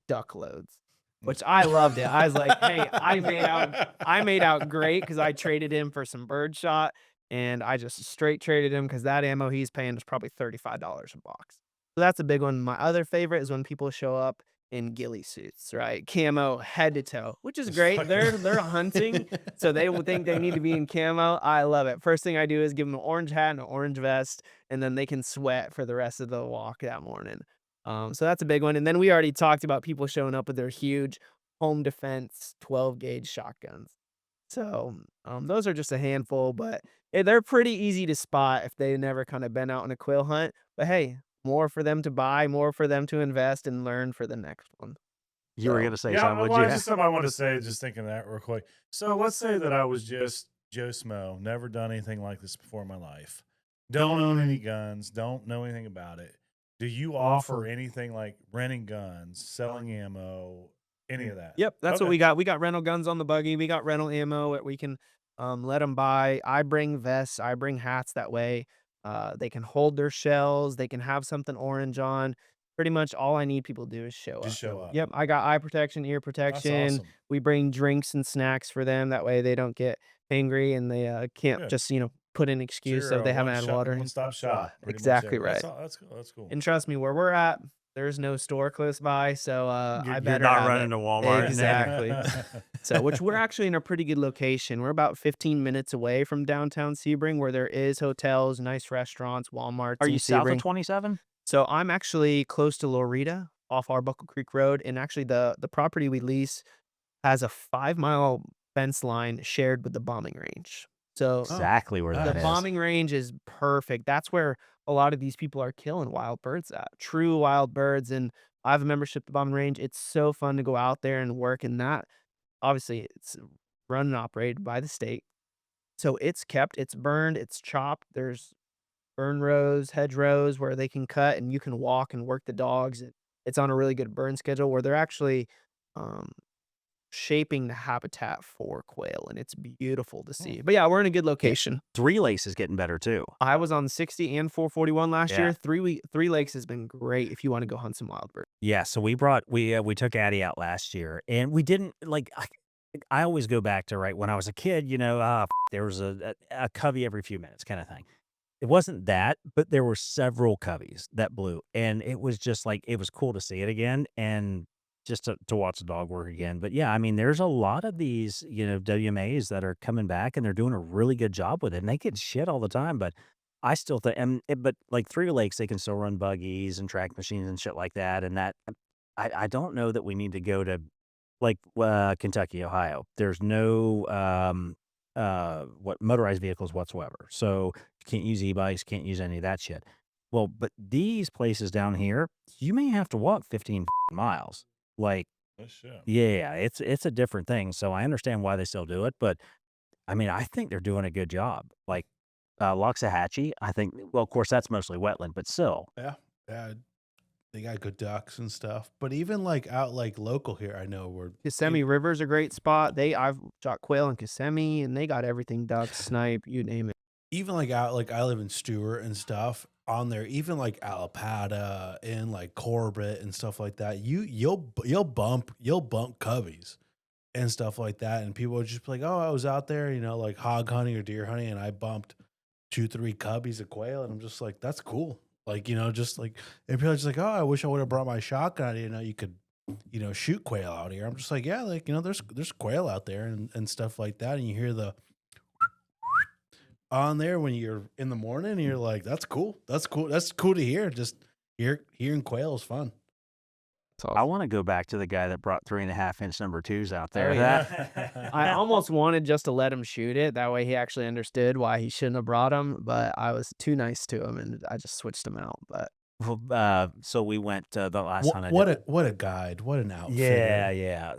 duck loads, which I loved it. I was like, hey, I made out great because I traded him for some birdshot, and I just straight traded him because that ammo he's paying is probably $35 a box. So that's a big one. My other favorite is when people show up in ghillie suits, right? Camo head to toe, which is great. They're hunting, so they would think they need to be in camo. I love it. First thing I do is give them an orange hat and an orange vest, and then they can sweat for the rest of the walk that morning. So that's a big one. And then we already talked about people showing up with their huge home defense 12 gauge shotguns. So those are just a handful, but they're pretty easy to spot if they never kind of been out on a quail hunt. But hey, more for them to buy, more for them to invest and learn for the next one. You were So, gonna say Yeah, something, well, would you? it's just something I want to say, just thinking of that real quick. So let's say that I was just Joe Smo, never done anything like this before in my life. Don't own any guns, don't know anything about it. Do you offer anything like renting guns, selling ammo, any of that? Yep, that's what Okay. we got. We got rental guns on the buggy. We got rental ammo that we can let them buy. I bring vests. I bring hats. That way, they can hold their shells. They can have something orange on. Pretty much all I need people to do is show up. Just show up. Yep, I got eye protection, ear That's protection. awesome. We bring drinks and snacks for them. That way, they don't get angry and they can't Good. just put an excuse so they haven't had water. One-stop shop. pretty much Exactly everywhere. right. That's cool. That's cool. And trust me, where we're at, there's no store close by, so You're I better not have running it. to Walmart. Exactly. So, which we're actually in a pretty good location. We're about 15 minutes away from downtown Sebring, where there is hotels, nice restaurants, Walmarts. Are in you south of Sebring. 27? So I'm actually close to Loretta, off Arbuckle Creek Road, and actually the property we lease has a 5-mile fence line shared with the bombing range. So Exactly where The that the is. bombing range is perfect. That's where a lot of these people are killing wild birds at, true wild birds. And I have a membership to bombing range. It's so fun to go out there and work in that. Obviously, it's run and operated by the state. So it's kept, it's burned, it's chopped. There's burn rows, hedgerows where they can cut and you can walk and work the dogs. It's on a really good burn schedule where they're actually um, shaping the habitat for quail, and it's beautiful to see. But yeah, we're in a good location. 3 Lakes is getting better too. I was on 60 and 441 last Yeah. year. Three Lakes has been great if you want to go hunt some wild birds. Yeah, so we took Addie out last year, and we didn't like. I always go back to right when I was a kid. There was a covey every few minutes, kind of thing. It wasn't that, but there were several coveys that blew, and it was just like it was cool to see it again, and just to watch the dog work again. But yeah, I mean, there's a lot of these WMAs that are coming back, and they're doing a really good job with it, and they get shit all the time, but. I still think, but like 3 Lakes, they can still run buggies and track machines and shit like that. And that, I don't know that we need to go to like Kentucky, Ohio. There's no motorized vehicles whatsoever. So you can't use e-bikes, can't use any of that shit. Well, but these places down here, you may have to walk 15 miles. Like, Oh, shit. yeah, it's a different thing. So I understand why they still do it, but I mean, I think they're doing a good job. Like Loxahatchee, I think. Well, of course, that's mostly wetland, but still, Yeah. Yeah, they got good ducks and stuff. But even like out like local here, I know we're Kissimmee River's a great spot. I've shot quail in Kissimmee, and they got everything: ducks, snipe, you name it. even like out like I live in Stewart and stuff on there, even like Alapata and like Corbett and stuff like that. You'll bump cubbies and stuff like that, and people would just be like, "Oh, I was out there, like hog hunting or deer hunting, and I bumped 2, 3 cubbies of quail," and I'm just like, "That's cool." Like just like and people are just like, "Oh, I wish I would have brought my shotgun. I didn't know you could, shoot quail out here." I'm just like, "Yeah, like there's quail out there and stuff like that," and you hear the on there when you're in the morning, and you're like, "That's cool. That's cool. That's cool to hear." Just hearing quail is fun. It's I awesome. want to go back to the guy that brought 3.5-inch number twos out there. Oh, yeah. That I almost wanted just to let him shoot it. That way he actually understood why he shouldn't have brought him, but I was too nice to him, and I just switched him out. But Well, so we went the last What hunt I what did. a guide, what an Yeah, outfitter. yeah.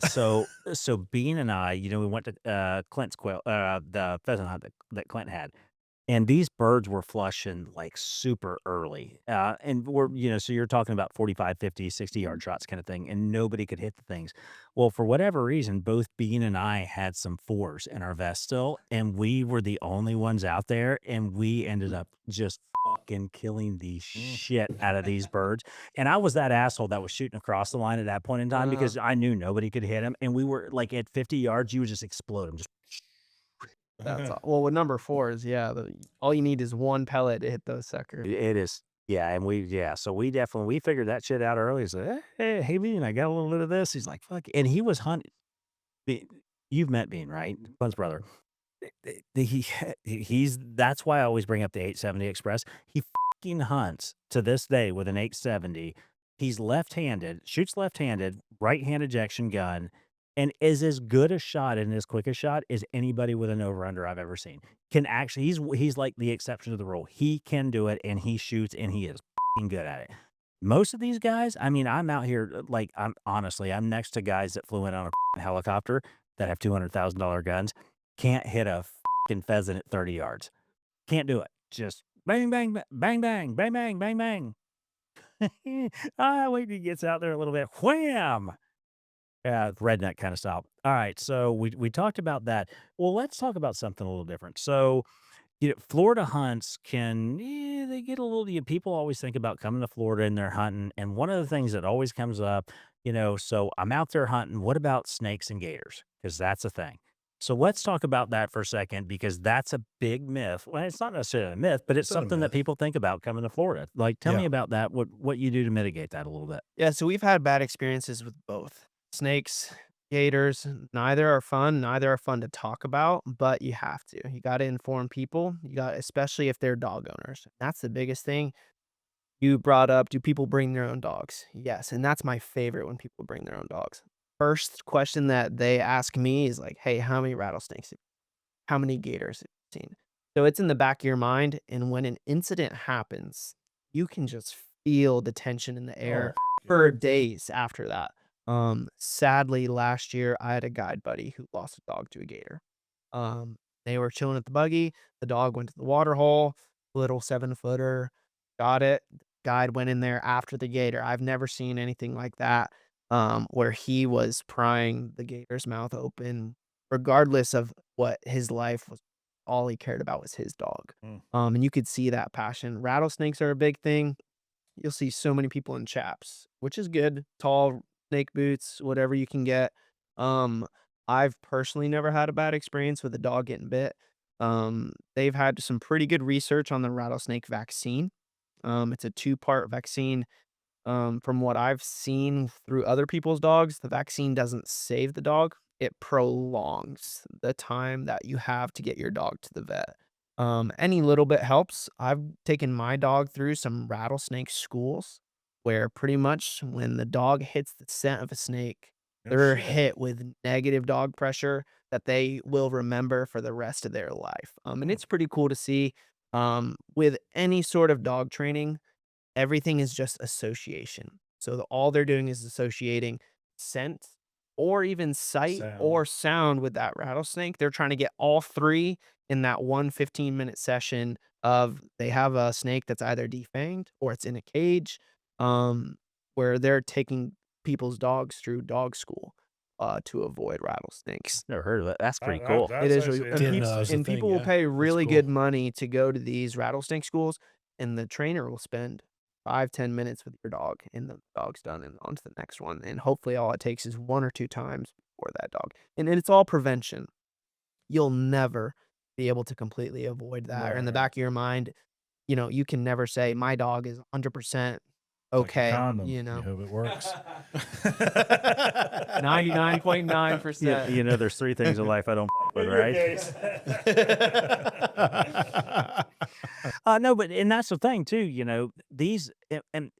So Bean and I, we went to Clint's quail, the pheasant hunt that Clint had. And these birds were flushing like super early. And so you're talking about 45, 50, 60-yard shots kind of thing, and nobody could hit the things. Well, for whatever reason, both Bean and I had some fours in our vest still, and we were the only ones out there, and we ended up just fucking killing the shit out of these birds. And I was that asshole that was shooting across the line at that point in time because I knew nobody could hit him. And we were like at 50 yards, you would just explode them. Just that's all. Well, with number fours, yeah, all you need is one pellet to hit those suckers. It is, yeah, and so we figured that shit out early. So, hey, Bean, I got a little bit of this. He's like, fuck, and he was hunting. You've met Bean, right? Bud's brother. He's that's why I always bring up the 870 Express. He fucking hunts to this day with an 870. He's left-handed, shoots left-handed, right-hand ejection gun, and is as good a shot and as quick a shot as anybody with an over-under I've ever seen. Can actually, he's like the exception to the rule. He can do it, and he shoots, and he is fucking good at it. Most of these guys, I mean, I'm out here like I'm next to guys that flew in on a helicopter that have $200,000 guns. Can't hit a fucking pheasant at 30 yards. Can't do it. Just bang, bang, bang, bang, bang, bang, bang, bang. Wait till he gets out there a little bit. Wham! Yeah, redneck kind of style. All right, so we talked about that. Well, let's talk about something a little different. So, Florida hunts they get a little, people always think about coming to Florida and they're hunting. And one of the things that always comes up, so I'm out there hunting. What about snakes and gators? Because that's a thing. So let's talk about that for a second, because that's a big myth. Well, it's not necessarily a myth, but it's It's not a something that myth. people think about coming to Florida. Like, tell me Yeah. about that. What you do to mitigate that a little bit. Yeah, so we've had bad experiences with both snakes, gators. Neither are fun. Neither are fun to talk about, but you have to. You got to inform people. Especially if they're dog owners. That's the biggest thing. You brought up, do people bring their own dogs? Yes, and that's my favorite when people bring their own dogs. First question that they ask me is like, "Hey, how many rattlesnakes? How many gators have you seen?" So it's in the back of your mind, and when an incident happens, you can just feel the tension in the air Oh, for days after that. Sadly, last year I had a guide buddy who lost a dog to a gator. They were chilling at the buggy. The dog went to the water hole, little 7-footer, got it. Guide went in there after the gator. I've never seen anything like that, where he was prying the gator's mouth open, regardless of what his life was. All he cared about was his dog. Mm. And you could see that passion. Rattlesnakes are a big thing. You'll see so many people in chaps, which is good. Tall snake boots, whatever you can get. Um, I've personally never had a bad experience with a dog getting bit. They've had some pretty good research on the rattlesnake vaccine. It's a 2-part vaccine. From what I've seen through other people's dogs, the vaccine doesn't save the dog. It prolongs the time that you have to get your dog to the vet. Any little bit helps. I've taken my dog through some rattlesnake schools where pretty much when the dog hits the scent of a snake, No they're shit. hit with negative dog pressure that they will remember for the rest of their life. And it's pretty cool to see. With any sort of dog training, everything is just association. So all they're doing is associating scent or even sight Sound. or sound with that rattlesnake. They're trying to get all three in that one 15-minute session of they have a snake that's either defanged or it's in a cage. where they're taking people's dogs through dog school to avoid rattlesnakes. Never heard of it. That's pretty cool. It is really, actually and, Didn't know that was a thing, people will yeah. pay That's really cool. good money to go to these rattlesnake schools, and the trainer will spend 5-10 minutes with your dog, and the dog's done and on to the next one. And hopefully all it takes is 1 or 2 times for that dog. And it's all prevention. You'll never be able to completely avoid that. Or in the Right. back of your mind, you can never say my dog is 100% Like a okay. condom. You hope it works. 99.9%. There's 3 things in life I don't with, right? No, but and that's the thing too. These and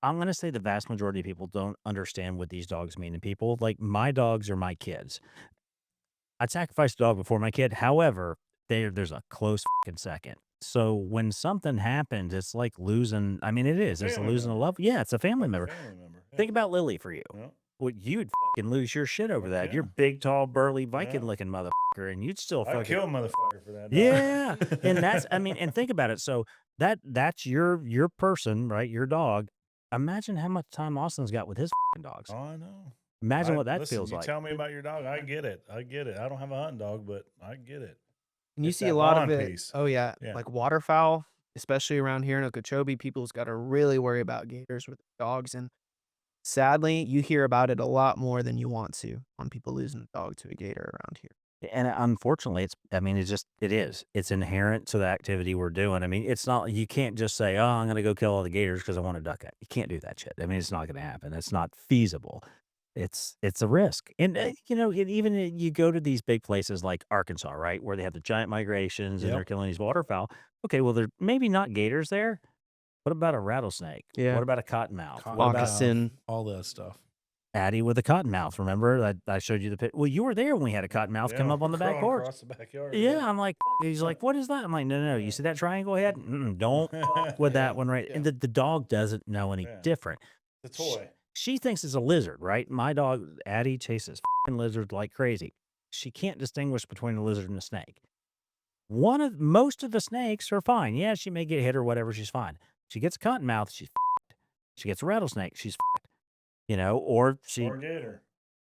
I'm going to say the vast majority of people don't understand what these dogs mean to people. Like my dogs are my kids. I'd sacrifice a dog before my kid. However, there's a close fucking second. So when something happens, it's like losing. I mean, it is. It's Family a losing a member. love. Yeah, it's a family member. Family member. Yeah. Think about Lily for you. Yeah. Well, you'd fucking lose your shit over that. Yeah. You're big, tall, burly, Viking-looking motherfucker, and you'd still I'd fucking kill a motherfucker for that. Dog. yeah. And and think about it. So that's your person, right? Your dog. Imagine how much time Austin's got with his fucking dogs. Oh, I know. Imagine what that listen, feels you like. Tell me about your dog. I get it. I don't have a hunting dog, but I get it. And you It's see that a lot of bond it. piece. Oh, yeah. Yeah. Like waterfowl, especially around here in Okeechobee, people's got to really worry about gators with dogs. And sadly, you hear about it a lot more than you want to on people losing a dog to a gator around here. And unfortunately, it is. It's inherent to the activity we're doing. I mean, it's not, you can't just say, oh, I'm going to go kill all the gators because I want to duck it. You can't do that shit. I mean, it's not going to happen. It's not feasible. It's a risk. And, even you go to these big places like Arkansas, right, where they have the giant migrations and Yep. they're killing these waterfowl. Okay, well, there maybe not gators there. What about a rattlesnake? Yeah. What about a cottonmouth? Cottonmouth, What about Moccasin. all that stuff. Addie with a cottonmouth? Remember I showed you the pit? Well, you were there when we had a cottonmouth come up on the back crawling porch. across the backyard. Yeah, I'm like, he's like, what is that? I'm like, no. You see that triangle head? Don't fuck with that one, right? Yeah. And the dog doesn't know any Yeah. different. The toy. She thinks it's a lizard, right? My dog, Addie, chases fucking lizards like crazy. She can't distinguish between a lizard and a snake. Most of the snakes are fine. Yeah, she may get hit or whatever. She's fine. She gets a cottonmouth, she's fucked. She gets a rattlesnake, she's fucked. Or she. Or gator.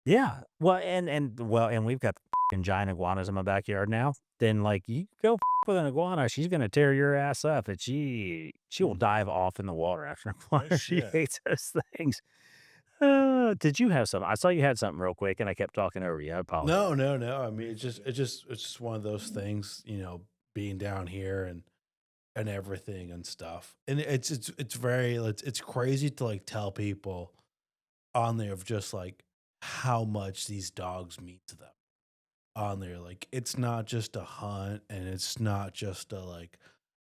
Yeah. Well, and we've got fucking giant iguanas in my backyard now. Then you go with an iguana, she's gonna tear your ass up, and she will dive off in the water after an iguana. She shit. hates those things. Did you have something? I saw you had something real quick, and I kept talking over you. I apologize. No. I mean, it's just one of those things, being down here and everything and stuff. And it's crazy to tell people on there of just how much these dogs mean to them on there. It's not just a hunt, and it's not just a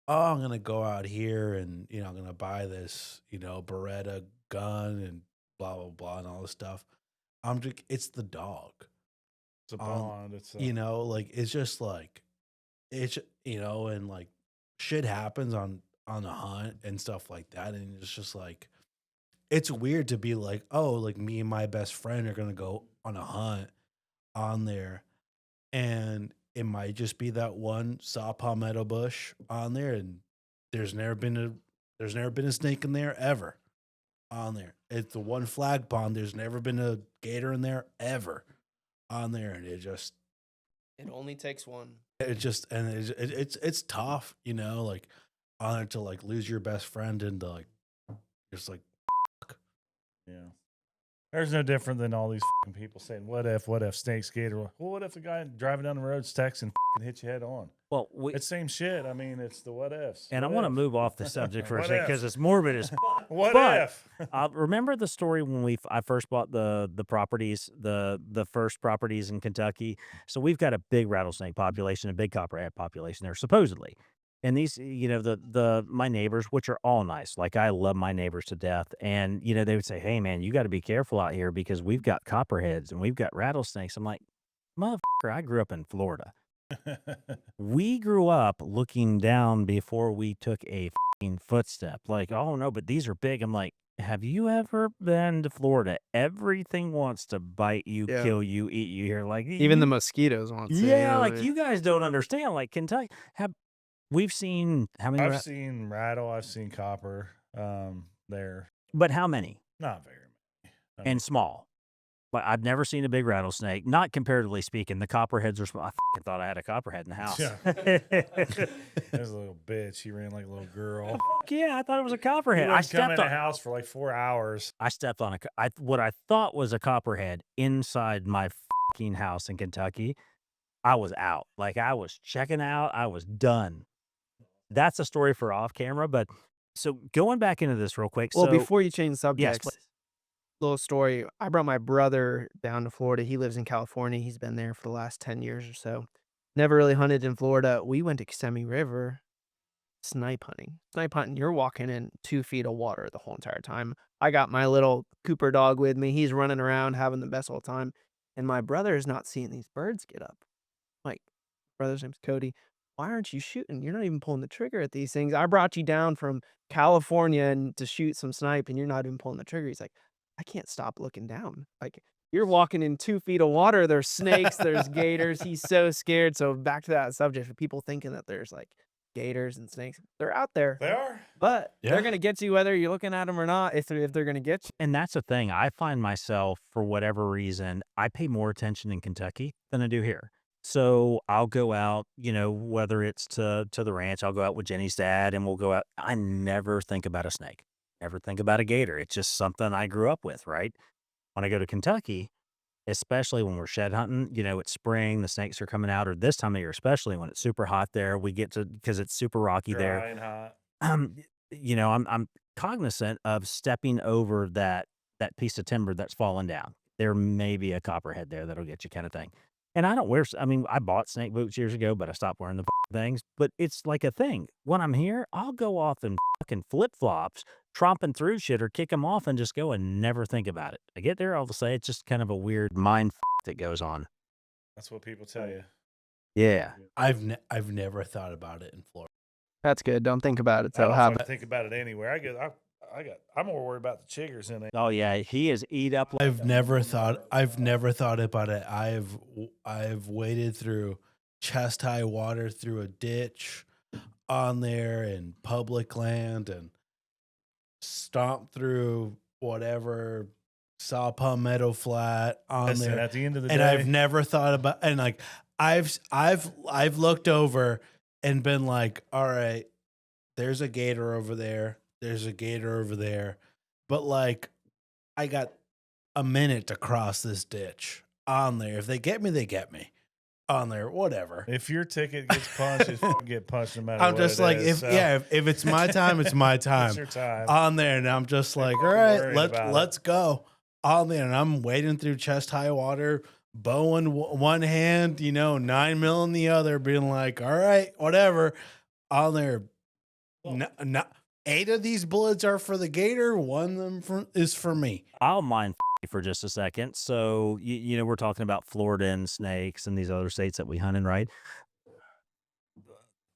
oh, I'm gonna go out here and I'm gonna buy this Beretta gun and blah blah blah and all this stuff. It's the dog. It's a bond. It's It's just it's and shit happens on a hunt and stuff like that, and it's just it's weird to be me and my best friend are gonna go on a hunt on there, and it might just be that one saw palmetto bush on there, and there's never been a snake in there ever on there. It's the one flag pond. There's never been a gator in there ever on there, and it only takes one. It's tough, on there to lose your best friend and just Yeah. There's no different than all these fucking people saying, what if snakes, gator? Well, what if the guy driving down the road's texting and hit you head on? Well, It's same shit. I mean, it's the what ifs. and I want to move off the subject for a What second if? because it's morbid as. What But- if? Remember the story when I first bought the properties, the first properties in Kentucky. So we've got a big rattlesnake population, a big copperhead population there, supposedly. And these, my neighbors, which are all nice, I love my neighbors to death. And, they would say, hey, man, you got to be careful out here because we've got copperheads and we've got rattlesnakes. I'm like, motherfucker, I grew up in Florida. We grew up looking down before we took a fucking footstep. Oh, no, but these are big. I'm like, have you ever been to Florida? Everything wants to bite you, Yeah. kill you, eat you here. Even the mosquitoes want to. Yeah, you guys don't understand. Kentucky, we've seen how many? I've seen rattle. I've seen copper. there. But how many? Not very many. And small. But I've never seen a big rattlesnake. Not comparatively speaking. The copperheads are small. I fucking thought I had a copperhead in the house. Yeah. There's a little bitch. He ran like a little girl. Yeah, I thought it was a He copperhead. I wouldn't come stepped in the on. house for like 4 hours. I stepped on what I thought was a copperhead inside my fucking house in Kentucky. I was out. Like I was checking out. I was done. That's a story for off camera. But so going back into this real quick. Well, So before you change yes, subjects, please. little story. I brought my brother down to Florida. He lives in California. He's been there for the last 10 years or so. Never really hunted in Florida. We went to Kissimmee River snipe hunting. Snipe hunting, you're walking in 2 feet of water the whole entire time. I got my little Cooper dog with me. He's running around having the best old time. And my brother is not seeing these birds get up. Like, brother's name's Cody. Why aren't you shooting? You're not even pulling the trigger at these things. I brought you down from California and to shoot some snipe, and you're not even pulling the trigger. He's like, I can't stop looking down. Like, you're walking in 2 feet of water. There's snakes, there's gators. He's so scared. So back to that subject of people thinking that there's like gators and snakes. They're out there, They are. but Yeah. they're gonna get you whether you're looking at them or not. If they're gonna get you. And that's the thing. I find myself, for whatever reason, I pay more attention in Kentucky than I do here. So I'll go out, whether it's to the ranch, I'll go out with Jenny's dad and we'll go out. I never think about a snake, never think about a gator. It's just something I grew up with, right? When I go to Kentucky, especially when we're shed hunting, it's spring, the snakes are coming out, or this time of year, especially when it's super hot there, we get to, because it's super rocky there. Dry and hot. I'm cognizant of stepping over that piece of timber that's fallen down. There may be a copperhead there that'll get you, kind of thing. And I don't wear. I mean, I bought snake boots years ago, but I stopped wearing the things. But it's like a thing. When I'm here, I'll go off in fucking flip flops, tromping through shit, or kick them off and just go and never think about it. I get there, I'll say it's just kind of a weird mind that goes on. That's what people tell you. Yeah. I've never thought about it in Florida. That's good. Don't think about it. I So don't how fucking think about it anywhere. I'm more worried about the chiggers in it. Oh yeah, he is eat up. I've never thought about it. I've waded through chest high water through a ditch on there in public land and stomped through whatever saw palmetto flat on Listen, there. at the end of the And day, I've never thought about, and like I've looked over and been like, all right, there's a gator over there. There's a gator over there. But like, I got a minute to cross this ditch on there. If they get me, they get me on there, whatever. if your ticket gets punched, it's fucking get punched no matter I'm what just it like, is. if it's my time, it's my time It's your time. on there. And I'm just like, all fucking right, worried about it. let's go on there. And I'm wading through chest high water, bow in one hand, 9 mil in the other, being like, all right, whatever on there. No, 8 of these bullets are for the gator. 1 of them is for me. I'll mind for just a second. So we're talking about Florida and snakes and these other states that we hunt in, right?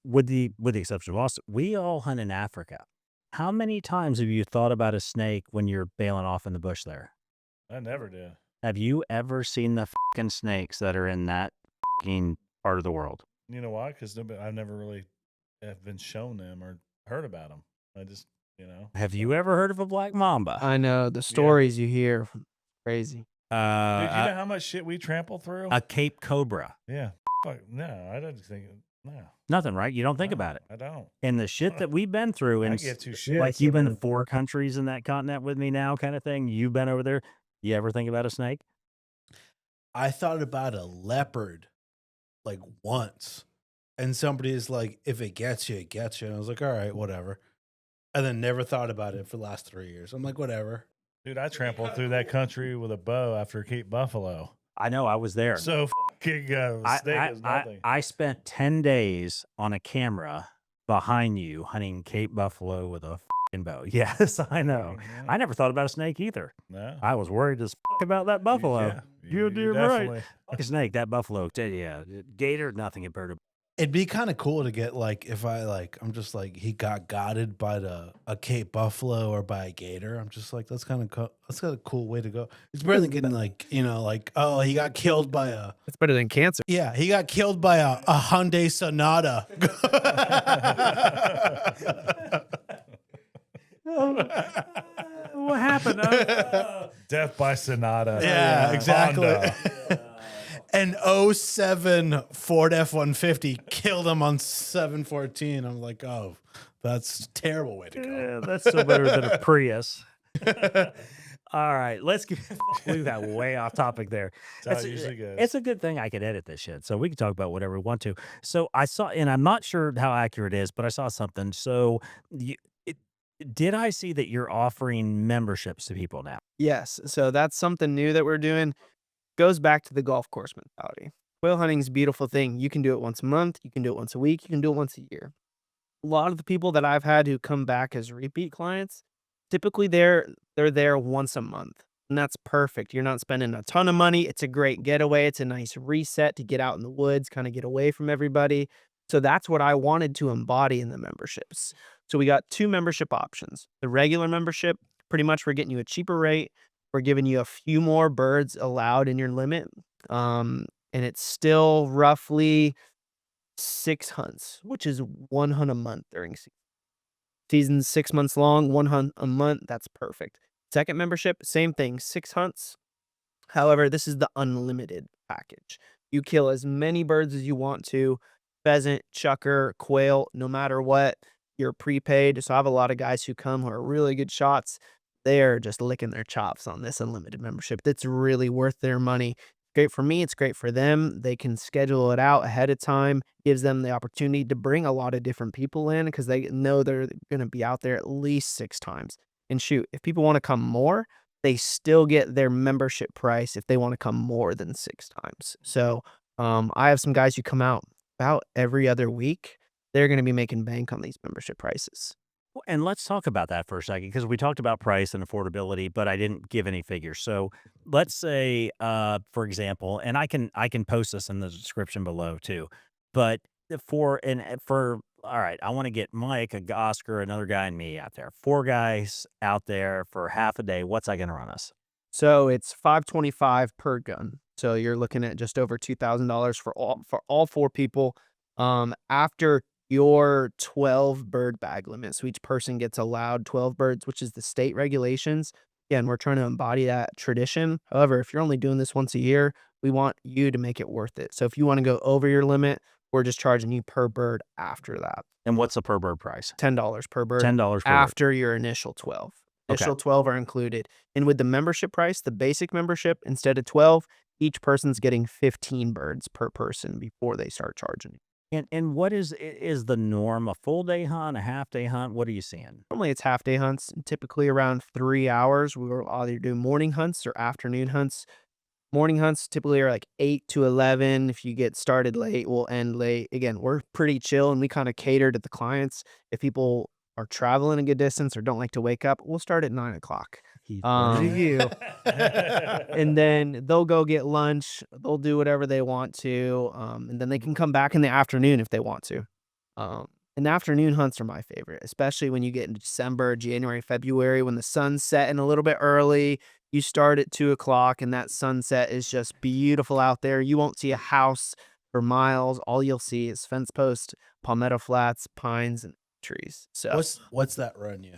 With the exception of Austin, we all hunt in Africa. How many times have you thought about a snake when you're bailing off in the bush there? I never did. Have you ever seen the fucking snakes that are in that fucking part of the world? You know why? Because I've never really have been shown them or heard about them. I just, Have you ever heard of a black mamba? I know the stories you hear, crazy. Dude, you know how much shit we trample through? A Cape Cobra. Yeah. Fuck, no, I didn't think. No. Nothing, right? You don't think No, about it. I don't. And the shit that we've been through, I and give two shits. like you've been to 4 countries in that continent with me now, kind of thing. You've been over there. You ever think about a snake? I thought about a leopard like once, and somebody's like, if it gets you, it gets you. And I was like, all right, whatever. And then never thought about it for the last 3 years. I'm like, whatever. Dude, I trampled through that country with a bow after Cape Buffalo. I know, I was there. So fucking snake is nothing. I spent 10 days on a camera behind you hunting Cape Buffalo with a fucking bow. Yes, I know. Mhm. I never thought about a snake either. No. I was worried as about that buffalo. Yeah, You're damn right. definitely- Fuck a snake, that buffalo. Yeah, gator, nothing compared to. It'd be kind of cool to get like, if I'm just like, he got gotted by a Cape Buffalo or by a gator. I'm just like, that's kind of cool way to go. It's better than getting like, oh, he got killed by It's better than cancer. yeah, he got killed by a Hyundai Sonata. happened? Death by Sonata. Yeah, exactly. Honda. An 07 Ford F-150 killed him on 714. I'm like, oh, that's a terrible way to go. Yeah, that's still better than a Prius. All right, let's get we got way off topic there. That's how it usually goes. It's a good thing I could edit this shit, so we can talk about whatever we want to. So I saw, and I'm not sure how accurate it is, but I saw something. So did I see that you're offering memberships to people now? Yes. So that's something new that we're doing. Goes back to the golf course mentality. Quail hunting's a beautiful thing. You can do it once a month. You can do it once a week. You can do it once a year. A lot of the people that I've had who come back as repeat clients, typically they're there once a month. And that's perfect. You're not spending a ton of money. It's a great getaway. It's a nice reset to get out in the woods, kind of get away from everybody. So that's what I wanted to embody in the memberships. So we got 2 membership options. The regular membership, pretty much we're getting you a cheaper rate. We're giving you a few more birds allowed in your limit. And it's still roughly 6 hunts, which is 1 hunt a month during season. Season's 6 months long, 1 hunt a month. That's perfect. Second membership, same thing, 6 hunts. However, this is the unlimited package. You kill as many birds as you want to, pheasant, chucker, quail, no matter what. You're prepaid. So I have a lot of guys who come who are really good shots. They're just licking their chops on this unlimited membership. That's really worth their money. Great for me. It's great for them. They can schedule it out ahead of time. Gives them the opportunity to bring a lot of different people in because they know they're going to be out there at least 6 times. And shoot, if people want to come more, they still get their membership price if they want to come more than 6 times. So I have some guys who come out about every other week. They're going to be making bank on these membership prices. And let's talk about that for a second, because we talked about price and affordability, but I didn't give any figures. So let's say, for example, and I can post this in the description below too. But for all right, I want to get Mike, Oscar, another guy, and me out there. 4 guys out there for half a day. What's that going to run us? So it's $525 per gun. So you're looking at just over $2,000 for all 4 people. After your 12 bird bag limit. So each person gets allowed 12 birds, which is the state regulations. Again, we're trying to embody that tradition. However, if you're only doing this once a year, we want you to make it worth it. So if you want to go over your limit, we're just charging you per bird after that. And what's the per bird price? $10 per bird. $10 per bird. After your initial 12. Initial 12 are included. And with the membership price, the basic membership, instead of 12, each person's getting 15 birds per person before they start charging. And what is the norm? A full day hunt, a half day hunt? What are you seeing? Normally it's half day hunts, typically around 3 hours. We will either do morning hunts or afternoon hunts. Morning hunts typically are like 8 to 11. If you get started late, we'll end late. Again, we're pretty chill and we kind of cater to the clients. If people are traveling a good distance or don't like to wake up, we'll start at 9 o'clock. And then they'll go get lunch. They'll do whatever they want to. And then they can come back in the afternoon if they want to. And afternoon hunts are my favorite, especially when you get into December, January, February, when the sun's setting a little bit early. You start at 2 o'clock and that sunset is just beautiful out there. You won't see a house for miles. All you'll see is fence post, palmetto flats, pines, and trees. So What's that run you?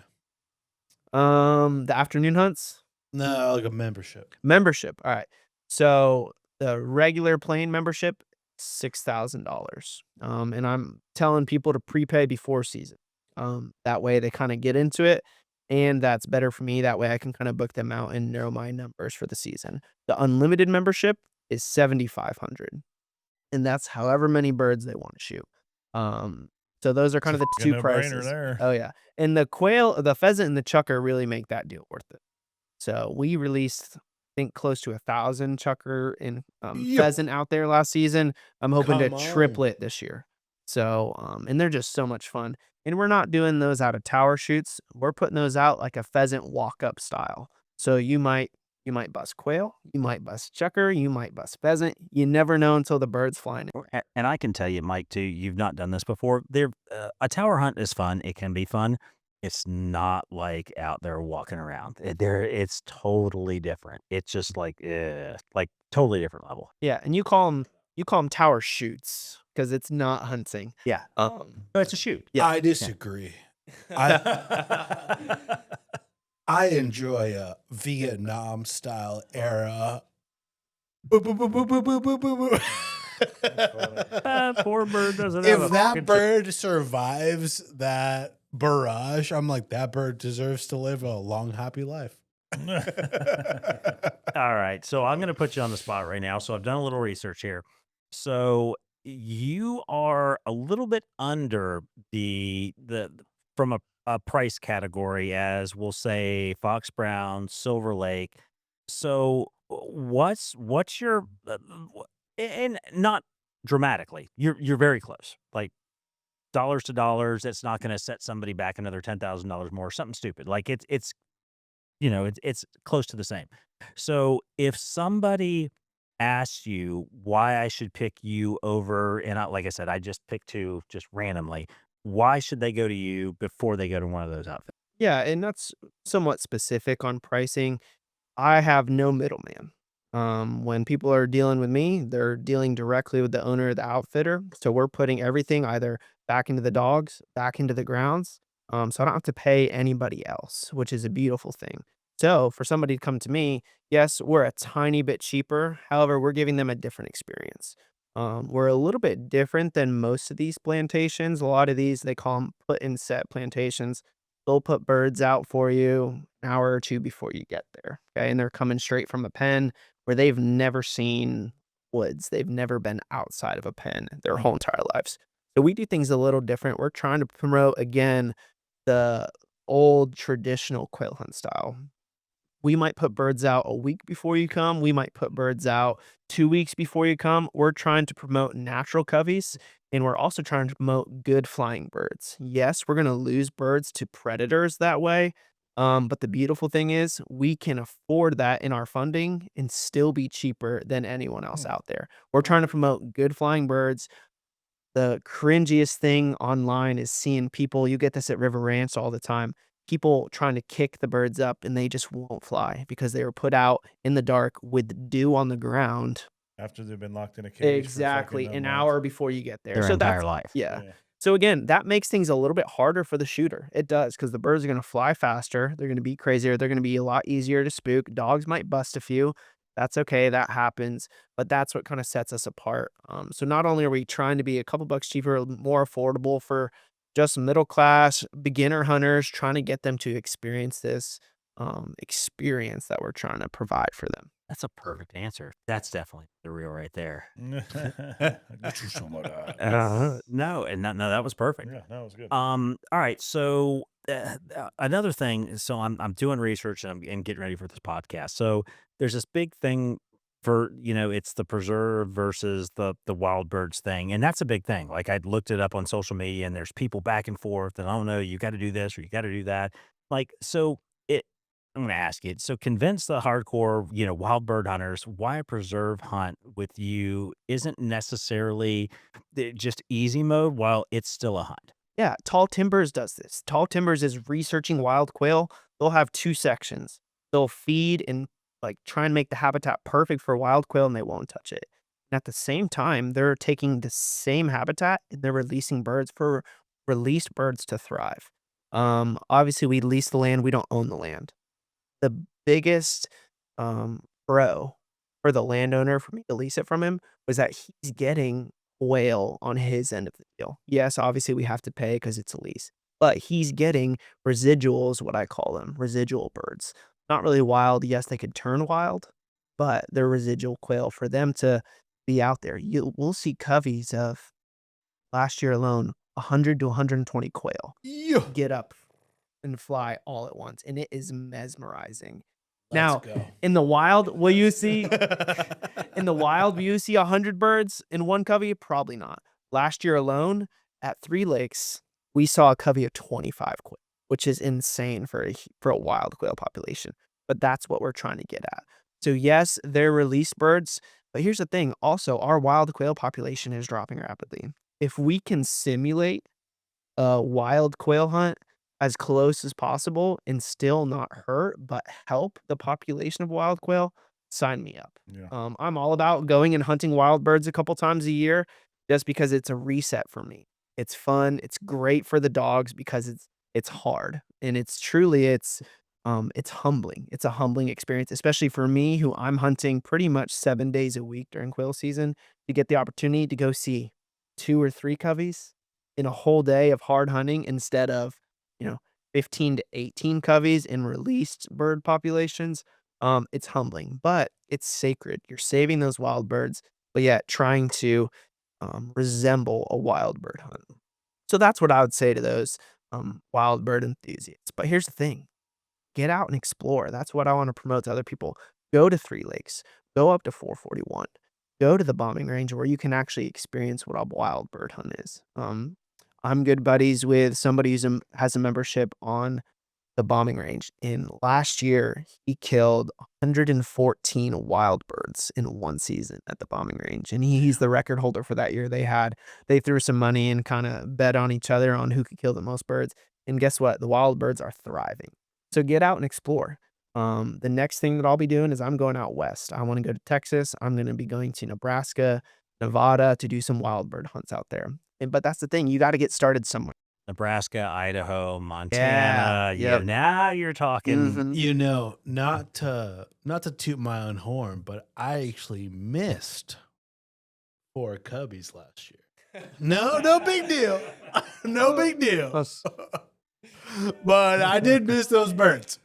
the afternoon hunts? No, like a membership. Membership. All right. So the regular plain membership, $6,000. And I'm telling people to prepay before season. That way they kind of get into it. And that's better for me. That way I can kind of book them out and narrow my numbers for the season. The unlimited membership is $7,500. And that's however many birds they want to shoot. So those are kind of the 2 prices. There. Oh yeah. And the quail, the pheasant and the chucker really make that deal worth it. So we released, I think, close to 1,000 chucker and pheasant out there last season. I'm hoping to triplet this year. So, and they're just so much fun. And we're not doing those out of tower shoots. We're putting those out like a pheasant walk-up style. So you might bust quail, you might bust chucker, you might bust pheasant. You never know until the bird's flying. And I can tell you, Mike, too, you've not done this before. A tower hunt is fun. It can be fun. It's not like out there walking around. It's totally different. It's just like totally different level. Yeah, and you call them tower shoots because it's not hunting. Yeah. No, it's a shoot. Yeah. I disagree. I enjoy a Vietnam style era. Boo, boo, boo, boo, boo, boo, boo, boo, boo. That poor bird doesn't have a If that fucking bird survives that barrage, I'm like, that bird deserves to live a long, happy life. All right. So I'm going to put you on the spot right now. So I've done a little research here. So you are a little bit under the from a price category as we'll say Fox Brown, Silver Lake. So what's your and not dramatically. You're very close. Like dollars to dollars, it's not going to set somebody back another $10,000 more. Something stupid. Like it's it's close to the same. So if somebody asks you why I should pick you over, and like I said, I just picked two just randomly. Why should they go to you before they go to one of those outfits? Yeah, and that's somewhat specific on pricing. I have no middleman. When people are dealing with me, they're dealing directly with the owner of the outfitter. So we're putting everything either back into the dogs, back into the grounds. So I don't have to pay anybody else, which is a beautiful thing. So for somebody to come to me, yes, we're a tiny bit cheaper. However, we're giving them a different experience. We're a little bit different than most of these plantations. A lot of these, they call them put and set plantations. They'll put birds out for you an hour or two before you get there. Okay. And they're coming straight from a pen where they've never seen woods. They've never been outside of a pen their whole entire lives. So we do things a little different. We're trying to promote, again, the old traditional quail hunt style. We might put birds out a week before you come. We might put birds out 2 weeks before you come. We're trying to promote natural coveys, and we're also trying to promote good flying birds. Yes, we're going to lose birds to predators that way. But the beautiful thing is we can afford that in our funding and still be cheaper than anyone else out there. We're trying to promote good flying birds. The cringiest thing online is seeing people, you get this at River Ranch all the time, people trying to kick the birds up and they just won't fly because they were put out in the dark with dew on the ground. After they've been locked in a cage Exactly, for fucking an a month. hour before you get there. Their So entire that's life. yeah. Yeah. So again, that makes things a little bit harder for the shooter. It does, because the birds are going to fly faster. They're going to be crazier. They're going to be a lot easier to spook. Dogs might bust a few. That's okay. That happens. But that's what kind of sets us apart. So not only are we trying to be a couple bucks cheaper, more affordable for just middle class beginner hunters, trying to get them to experience this experience that we're trying to provide for them. That's a perfect answer. That's definitely the real right there. Get you some of that. No, that was perfect. Yeah, that was good. All right. So another thing. So I'm doing research and getting ready for this podcast. So there's this big thing for it's the preserve versus the wild birds thing, and that's a big thing. Like I looked it up on social media, and there's people back and forth, and oh no, you got to do this or you got to do that. Like so, I'm going to ask you. So convince the hardcore, wild bird hunters why a preserve hunt with you isn't necessarily just easy mode while it's still a hunt. Yeah, Tall Timbers does this. Tall Timbers is researching wild quail. They'll have 2 sections. They'll feed and like try and make the habitat perfect for wild quail, and they won't touch it. And at the same time, they're taking the same habitat and they're releasing birds for released birds to thrive. Obviously, we lease the land. We don't own the land. The biggest pro for the landowner for me to lease it from him was that he's getting quail on his end of the deal. Yes, obviously we have to pay because it's a lease, but he's getting residuals, what I call them, residual birds. Not really wild. Yes, they could turn wild, but they're residual quail for them to be out there. We'll see coveys of last year alone, 100 to 120 quail Yeah. get up and fly all at once, and it is mesmerizing. Let's Now, go. in the wild, will you see 100 birds in one covey? Probably not. Last year alone, at 3 lakes, we saw a covey of 25 quail, which is insane for a wild quail population. But that's what we're trying to get at. So yes, they're released birds, but here's the thing. Also, our wild quail population is dropping rapidly. If we can simulate a wild quail hunt as close as possible and still not hurt, but help the population of wild quail, sign me up. Yeah. I'm all about going and hunting wild birds a couple times a year just because it's a reset for me. It's fun. It's great for the dogs because it's hard. And it's it's humbling. It's a humbling experience, especially for me, who I'm hunting pretty much 7 days a week during quail season, to get the opportunity to go see 2 or 3 coveys in a whole day of hard hunting instead of, you know, 15 to 18 coveys in released bird populations. It's humbling, but it's sacred. You're saving those wild birds, but yet trying to resemble a wild bird hunt. So that's what I would say to those wild bird enthusiasts. But here's the thing, get out and explore. That's what I want to promote to other people. Go to 3 Lakes, go up to 441, go to the bombing range where you can actually experience what a wild bird hunt is. I'm good buddies with somebody who has a membership on the bombing range. And last year, he killed 114 wild birds in one season at the bombing range. And he's the record holder for that year. They threw some money and kind of bet on each other on who could kill the most birds. And guess what? The wild birds are thriving. So get out and explore. The next thing that I'll be doing is I'm going out west. I want to go to Texas. I'm going to be going to Nebraska, Nevada to do some wild bird hunts out there. But that's the thing. You got to get started somewhere. Nebraska, Idaho, Montana. Yep. Now you're talking. Mhm. You know, not to toot my own horn, but I actually missed 4 cubbies last year. No big deal. No big deal. But I did miss those birds.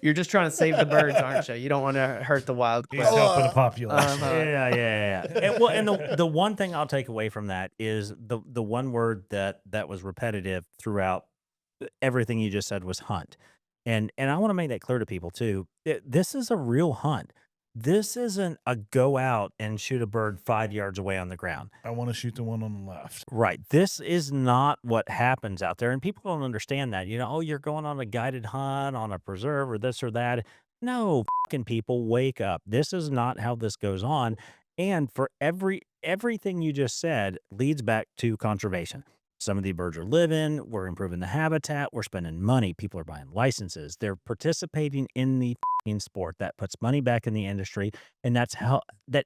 You're just trying to save the birds, aren't you? You don't want to hurt the wild He's quail. helping the population. Uh-huh. Yeah. And the one thing I'll take away from that is the one word that was repetitive throughout everything you just said was hunt. And I want to make that clear to people too. This is a real hunt. This isn't a go out and shoot a bird 5 yards away on the ground. I want to shoot the one on the left. Right. This is not what happens out there. And people don't understand that. Oh, you're going on a guided hunt on a preserve or this or that. No, fucking people, wake up. This is not how this goes on. And for everything you just said leads back to conservation. Some of the birds are living, we're improving the habitat, we're spending money, people are buying licenses, they're participating in the fucking sport that puts money back in the industry, and that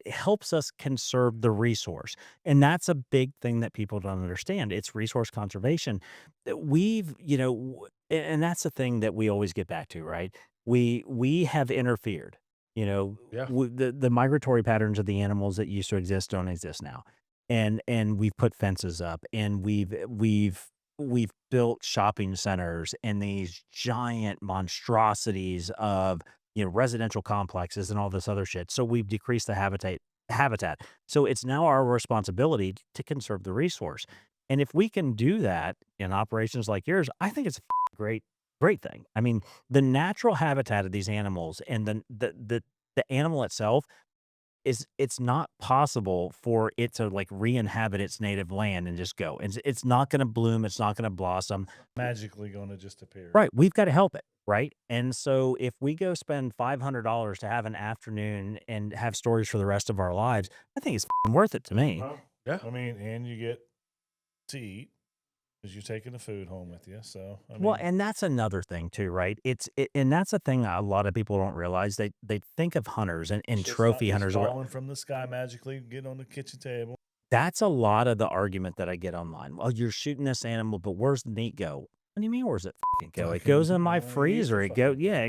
helps us conserve the resource. And that's a big thing that people don't understand. It's resource conservation. And that's the thing that we always get back to, right? We have interfered. Yeah. The migratory patterns of the animals that used to exist don't exist now. And we've put fences up, and we've built shopping centers and these giant monstrosities of residential complexes and all this other shit. So we've decreased the habitat. So it's now our responsibility to conserve the resource. And if we can do that in operations like yours, I think it's a great thing. I mean, the natural habitat of these animals and the animal itself it's not possible for it to re-inhabit its native land and just go. It's not going to bloom. It's not going to blossom. Magically going to just appear. Right. We've got to help it. Right. And so if we go spend $500 to have an afternoon and have stories for the rest of our lives, I think it's worth it to me. Well, Yeah. I mean, and you get to eat because you're taking the food home with you. So, Well, and that's another thing too, right? And that's a thing a lot of people don't realize. They think of hunters and it's just trophy not hunters. just falling from the sky magically, get on the kitchen table. That's a lot of the argument that I get online. Well, you're shooting this animal, but where's the meat go? What do you mean, where's it fucking go? It goes in my freezer. It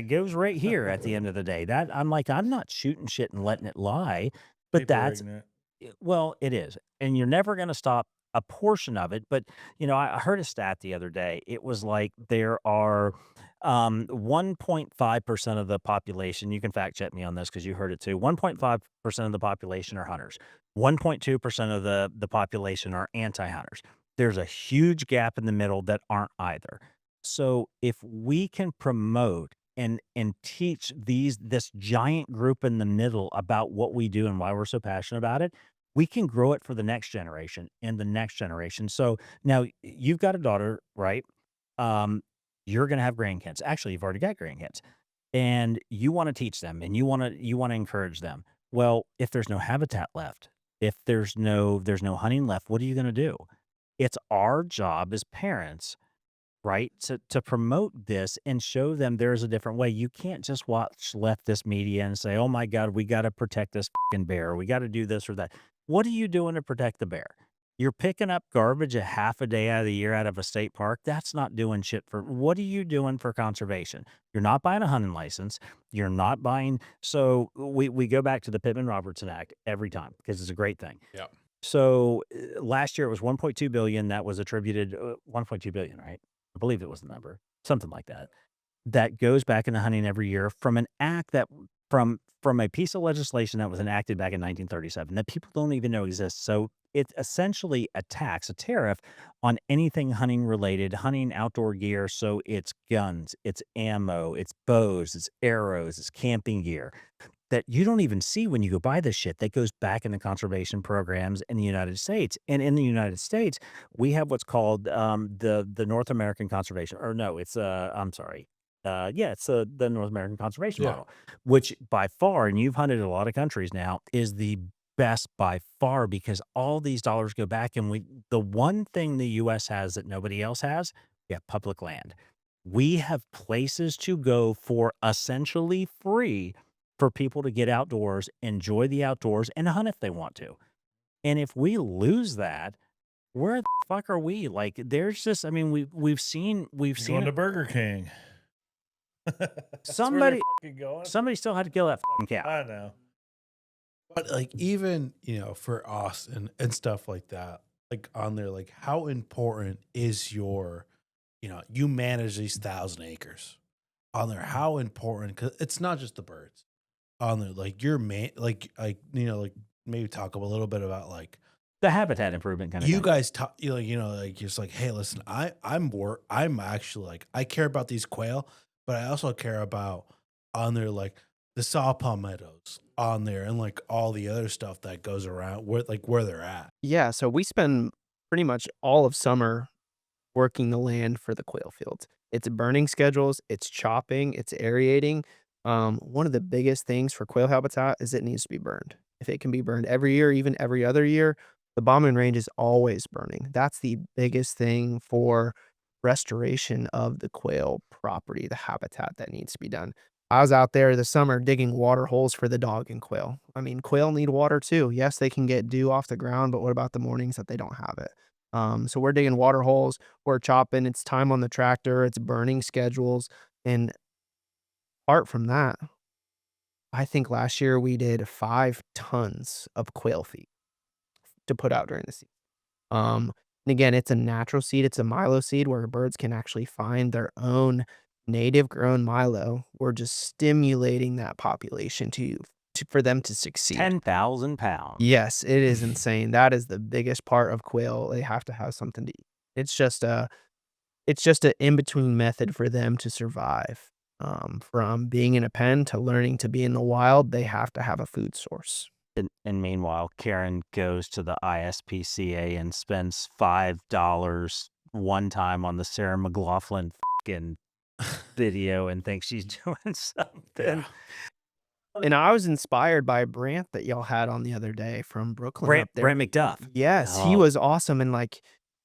goes right here at the end of the day. That I'm not shooting shit and letting it lie. But People are that's ignorant. well, it is. And you're never going to stop a portion of it. But, I heard a stat the other day. It was like there are 1.5% of the population. You can fact check me on this because you heard it too. 1.5% of the population are hunters. 1.2% of the population are anti-hunters. There's a huge gap in the middle that aren't either. So if we can promote and teach this giant group in the middle about what we do and why we're so passionate about it, we can grow it for the next generation and the next generation. So now you've got a daughter, right? You're going to have grandkids. Actually, you've already got grandkids, and you want to teach them and you want to encourage them. Well, if there's no habitat left, if there's no hunting left, what are you going to do? It's our job as parents, right, to promote this and show them there's a different way. You can't just watch leftist media and say, oh my God, we got to protect this fucking bear. We got to do this or that. What are you doing to protect the bear? You're picking up garbage a half a day out of the year out of a state park. That's not doing shit for what are you doing for conservation? You're not buying a hunting license. You're not buying. So we go back to the Pittman-Robertson Act every time because it's a great thing. Yeah. So last year it was 1.2 billion that was attributed 1.2 billion, right? I believe it was the number, something like that. That goes back into hunting every year from an act that from a piece of legislation that was enacted back in 1937 that people don't even know exists. So it's essentially a tax, a tariff on anything hunting related, hunting outdoor gear. So it's guns, it's ammo, it's bows, it's arrows, it's camping gear that you don't even see when you go buy this shit that goes back into conservation programs in the United States. And in the United States, we have what's called the North American Conservation, or no, it's I'm sorry. Yeah, it's the North American Conservation Yeah. Model, which by far, and you've hunted a lot of countries now, is the best by far because all these dollars go back. And the one thing the U.S. has that nobody else has, we have public land. We have places to go for essentially free for people to get outdoors, enjoy the outdoors, and hunt if they want to. And if we lose that, where the fuck are we? Like, there's just, I mean, we've seen You're going it. to Burger King. That's where they're Somebody fucking going. somebody still had to kill that fucking cow. I know. But like even, for Austin and stuff like that, like on there, like how important is your, you manage these 1,000 acres on there. How important, because it's not just the birds on there. Like your like maybe talk a little bit about like The habitat improvement kind of you thing. guys talk, like you're just like, hey, listen, I'm actually like, I care about these quail, but I also care about on there like the saw palmettos on there and like all the other stuff that goes around where they're at. Yeah, so we spend pretty much all of summer working the land for the quail fields. It's burning schedules, it's chopping, it's aerating. One of the biggest things for quail habitat is it needs to be burned. If it can be burned every year, even every other year, the bombing range is always burning. That's the biggest thing for restoration of the quail property, the habitat that needs to be done. I was out there this summer digging water holes for the dog and quail. I mean, quail need water too. Yes, they can get dew off the ground, but what about the mornings that they don't have it? So we're digging water holes, we're chopping, it's time on the tractor, it's burning schedules. And apart from that, I think last year we did 5 tons of quail feed to put out during the season. And again, it's a natural seed, it's a milo seed where birds can actually find their own native grown milo. We're just stimulating that population for them to succeed. 10,000 pounds. Yes, it is insane. That is the biggest part of quail. They have to have something to eat. It's just a in-between method for them to survive. From being in a pen to learning to be in the wild, they have to have a food source. And meanwhile, Karen goes to the ISPCA and spends $5 one time on the Sarah McLaughlin fucking video and thinks she's doing something. Yeah. And I was inspired by Brant that y'all had on the other day from Brooklyn up there. Brant McDuff. Yes, he Oh. was awesome. And like,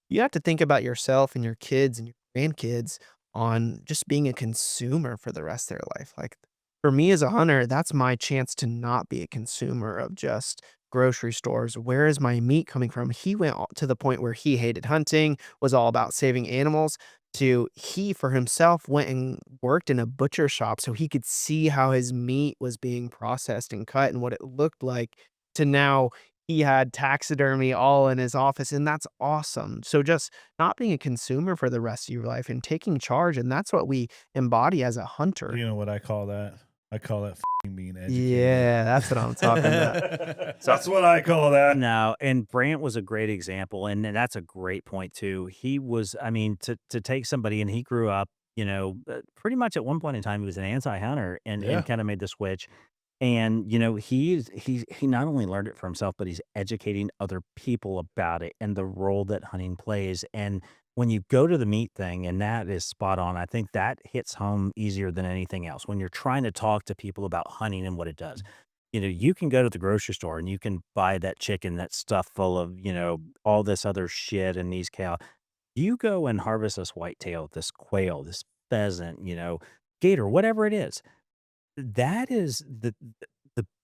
you have to think about yourself and your kids and your grandkids on just being a consumer for the rest of their life. Like, for me as a hunter, that's my chance to not be a consumer of just grocery stores. Where is my meat coming from? He went to the point where he hated hunting, was all about saving animals, to he for himself went and worked in a butcher shop so he could see how his meat was being processed and cut and what it looked like, to now he had taxidermy all in his office, and that's awesome. So just not being a consumer for the rest of your life and taking charge, and that's what we embody as a hunter. You know what I call that? I call that being educated. Yeah, that's what I'm talking about. That's what I call that. No, and Brant was a great example, and that's a great point too. He was, I mean, to take somebody, and he grew up, pretty much at one point in time, he was an anti-hunter and Yeah. kind of made the switch. And he not only learned it for himself, but he's educating other people about it and the role that hunting plays. And when you go to the meat thing, and that is spot on, I think that hits home easier than anything else. When you're trying to talk to people about hunting and what it does, you can go to the grocery store and you can buy that chicken that's stuffed full of, all this other shit and these cow. You go and harvest this whitetail, this quail, this pheasant, gator, whatever it is. That is the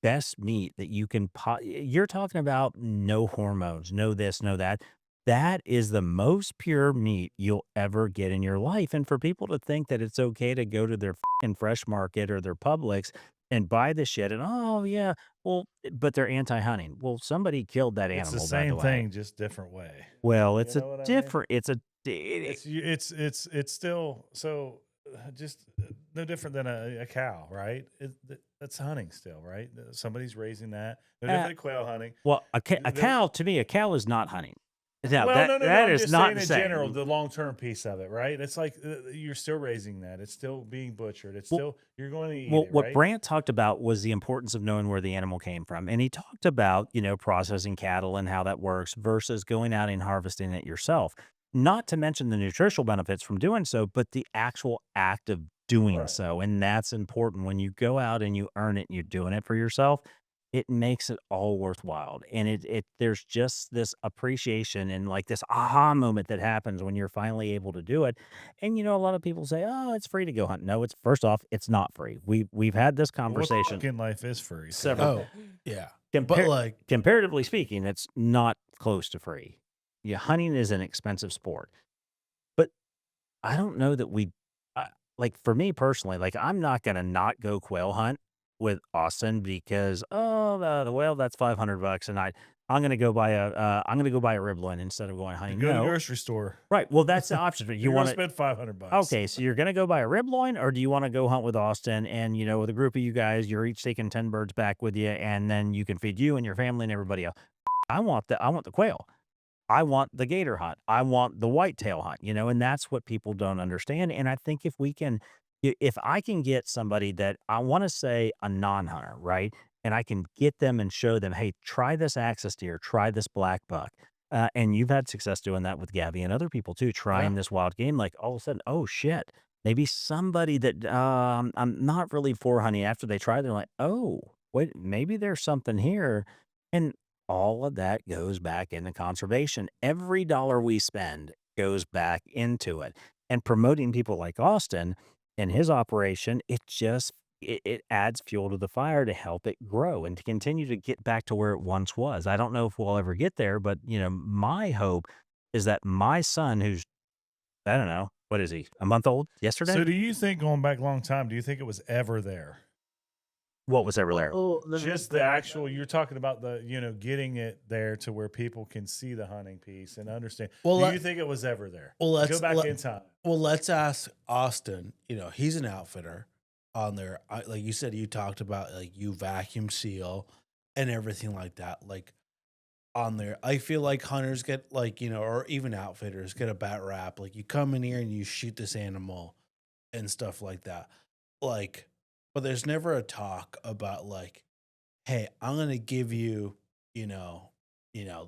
best meat that you can you're talking about no hormones, no this, no that. that is the most pure meat you'll ever get in your life. And for people to think that it's okay to go to their fucking fresh market or their Publix and buy the shit and, oh, yeah, well, but they're anti-hunting. Well, somebody killed that It's the animal, by the same way. thing, just different way. Well, You it's a know what I mean? different, it's a, It's still so just no different than a cow, right? That's hunting still, right? Somebody's raising that. No different than quail hunting. well, a There- cow, to me, a cow is not hunting. Now, Well, no. that I'm is just not saying the in same. general, the long term piece of it, right? It's like you're still raising that. It's still being butchered. It's Well- still you're going to eat Well, it, what right? Brant talked about was the importance of knowing where the animal came from. And he talked about, processing cattle and how that works versus going out and harvesting it yourself. Not to mention the nutritional benefits from doing so, but the actual act of doing Right. so. And that's important. When you go out and you earn it and you're doing it for yourself, it makes it all worthwhile. And there's just this appreciation and like this aha moment that happens when you're finally able to do it. And a lot of people say, "Oh, it's free to go hunt." No, it's first off, it's not free. We've had this Well, conversation. fucking life is free. So. Several- Oh, yeah. Compar- But like, comparatively speaking, it's not close to free. Yeah, hunting is an expensive sport, but I don't know that like for me personally, like I'm not gonna not go quail hunt with Austin because well that's $500 and I'm gonna go buy a rib loin instead of going hunting. Go to the No, grocery store. right? Well, that's the option. You You're want gonna to. spend $500. Okay, so you're gonna go buy a rib loin, or do you want to go hunt with Austin? And with a group of you guys, you're each taking 10 birds back with you, and then you can feed you and your family and everybody else. I want the quail. I want the gator hunt. I want the whitetail hunt. And that's what people don't understand. And I think if I can get somebody that I want to say a non-hunter, right, and I can get them and show them, hey, try this axis deer, try this black buck. And you've had success doing that with Gabby and other people too, trying this wild game. Like all of a sudden, oh shit, maybe somebody that I'm not really for hunting. After they try, they're like, oh, wait, maybe there's something here, and all of that goes back into conservation. Every dollar we spend goes back into it, and promoting people like Austin and his operation, it adds fuel to the fire to help it grow and to continue to get back to where it once was. I don't know if we'll ever get there, but my hope is that my son, who's, I don't know, what is he, a month old yesterday? So do you think, going back a long time, do you think it was ever there? What was ever there? Just the actual, you're talking about the, getting it there to where people can see the hunting piece and understand. Well, do you think it was ever there? well, let's Go back in time. Well, let's ask Austin. He's an outfitter on there. Like you said, you talked about like you vacuum seal and everything like that. Like on there, I feel like hunters get like, or even outfitters get a bad rap. Like you come in here and you shoot this animal and stuff like that. Like, but there's never a talk about like, hey, I'm gonna give you,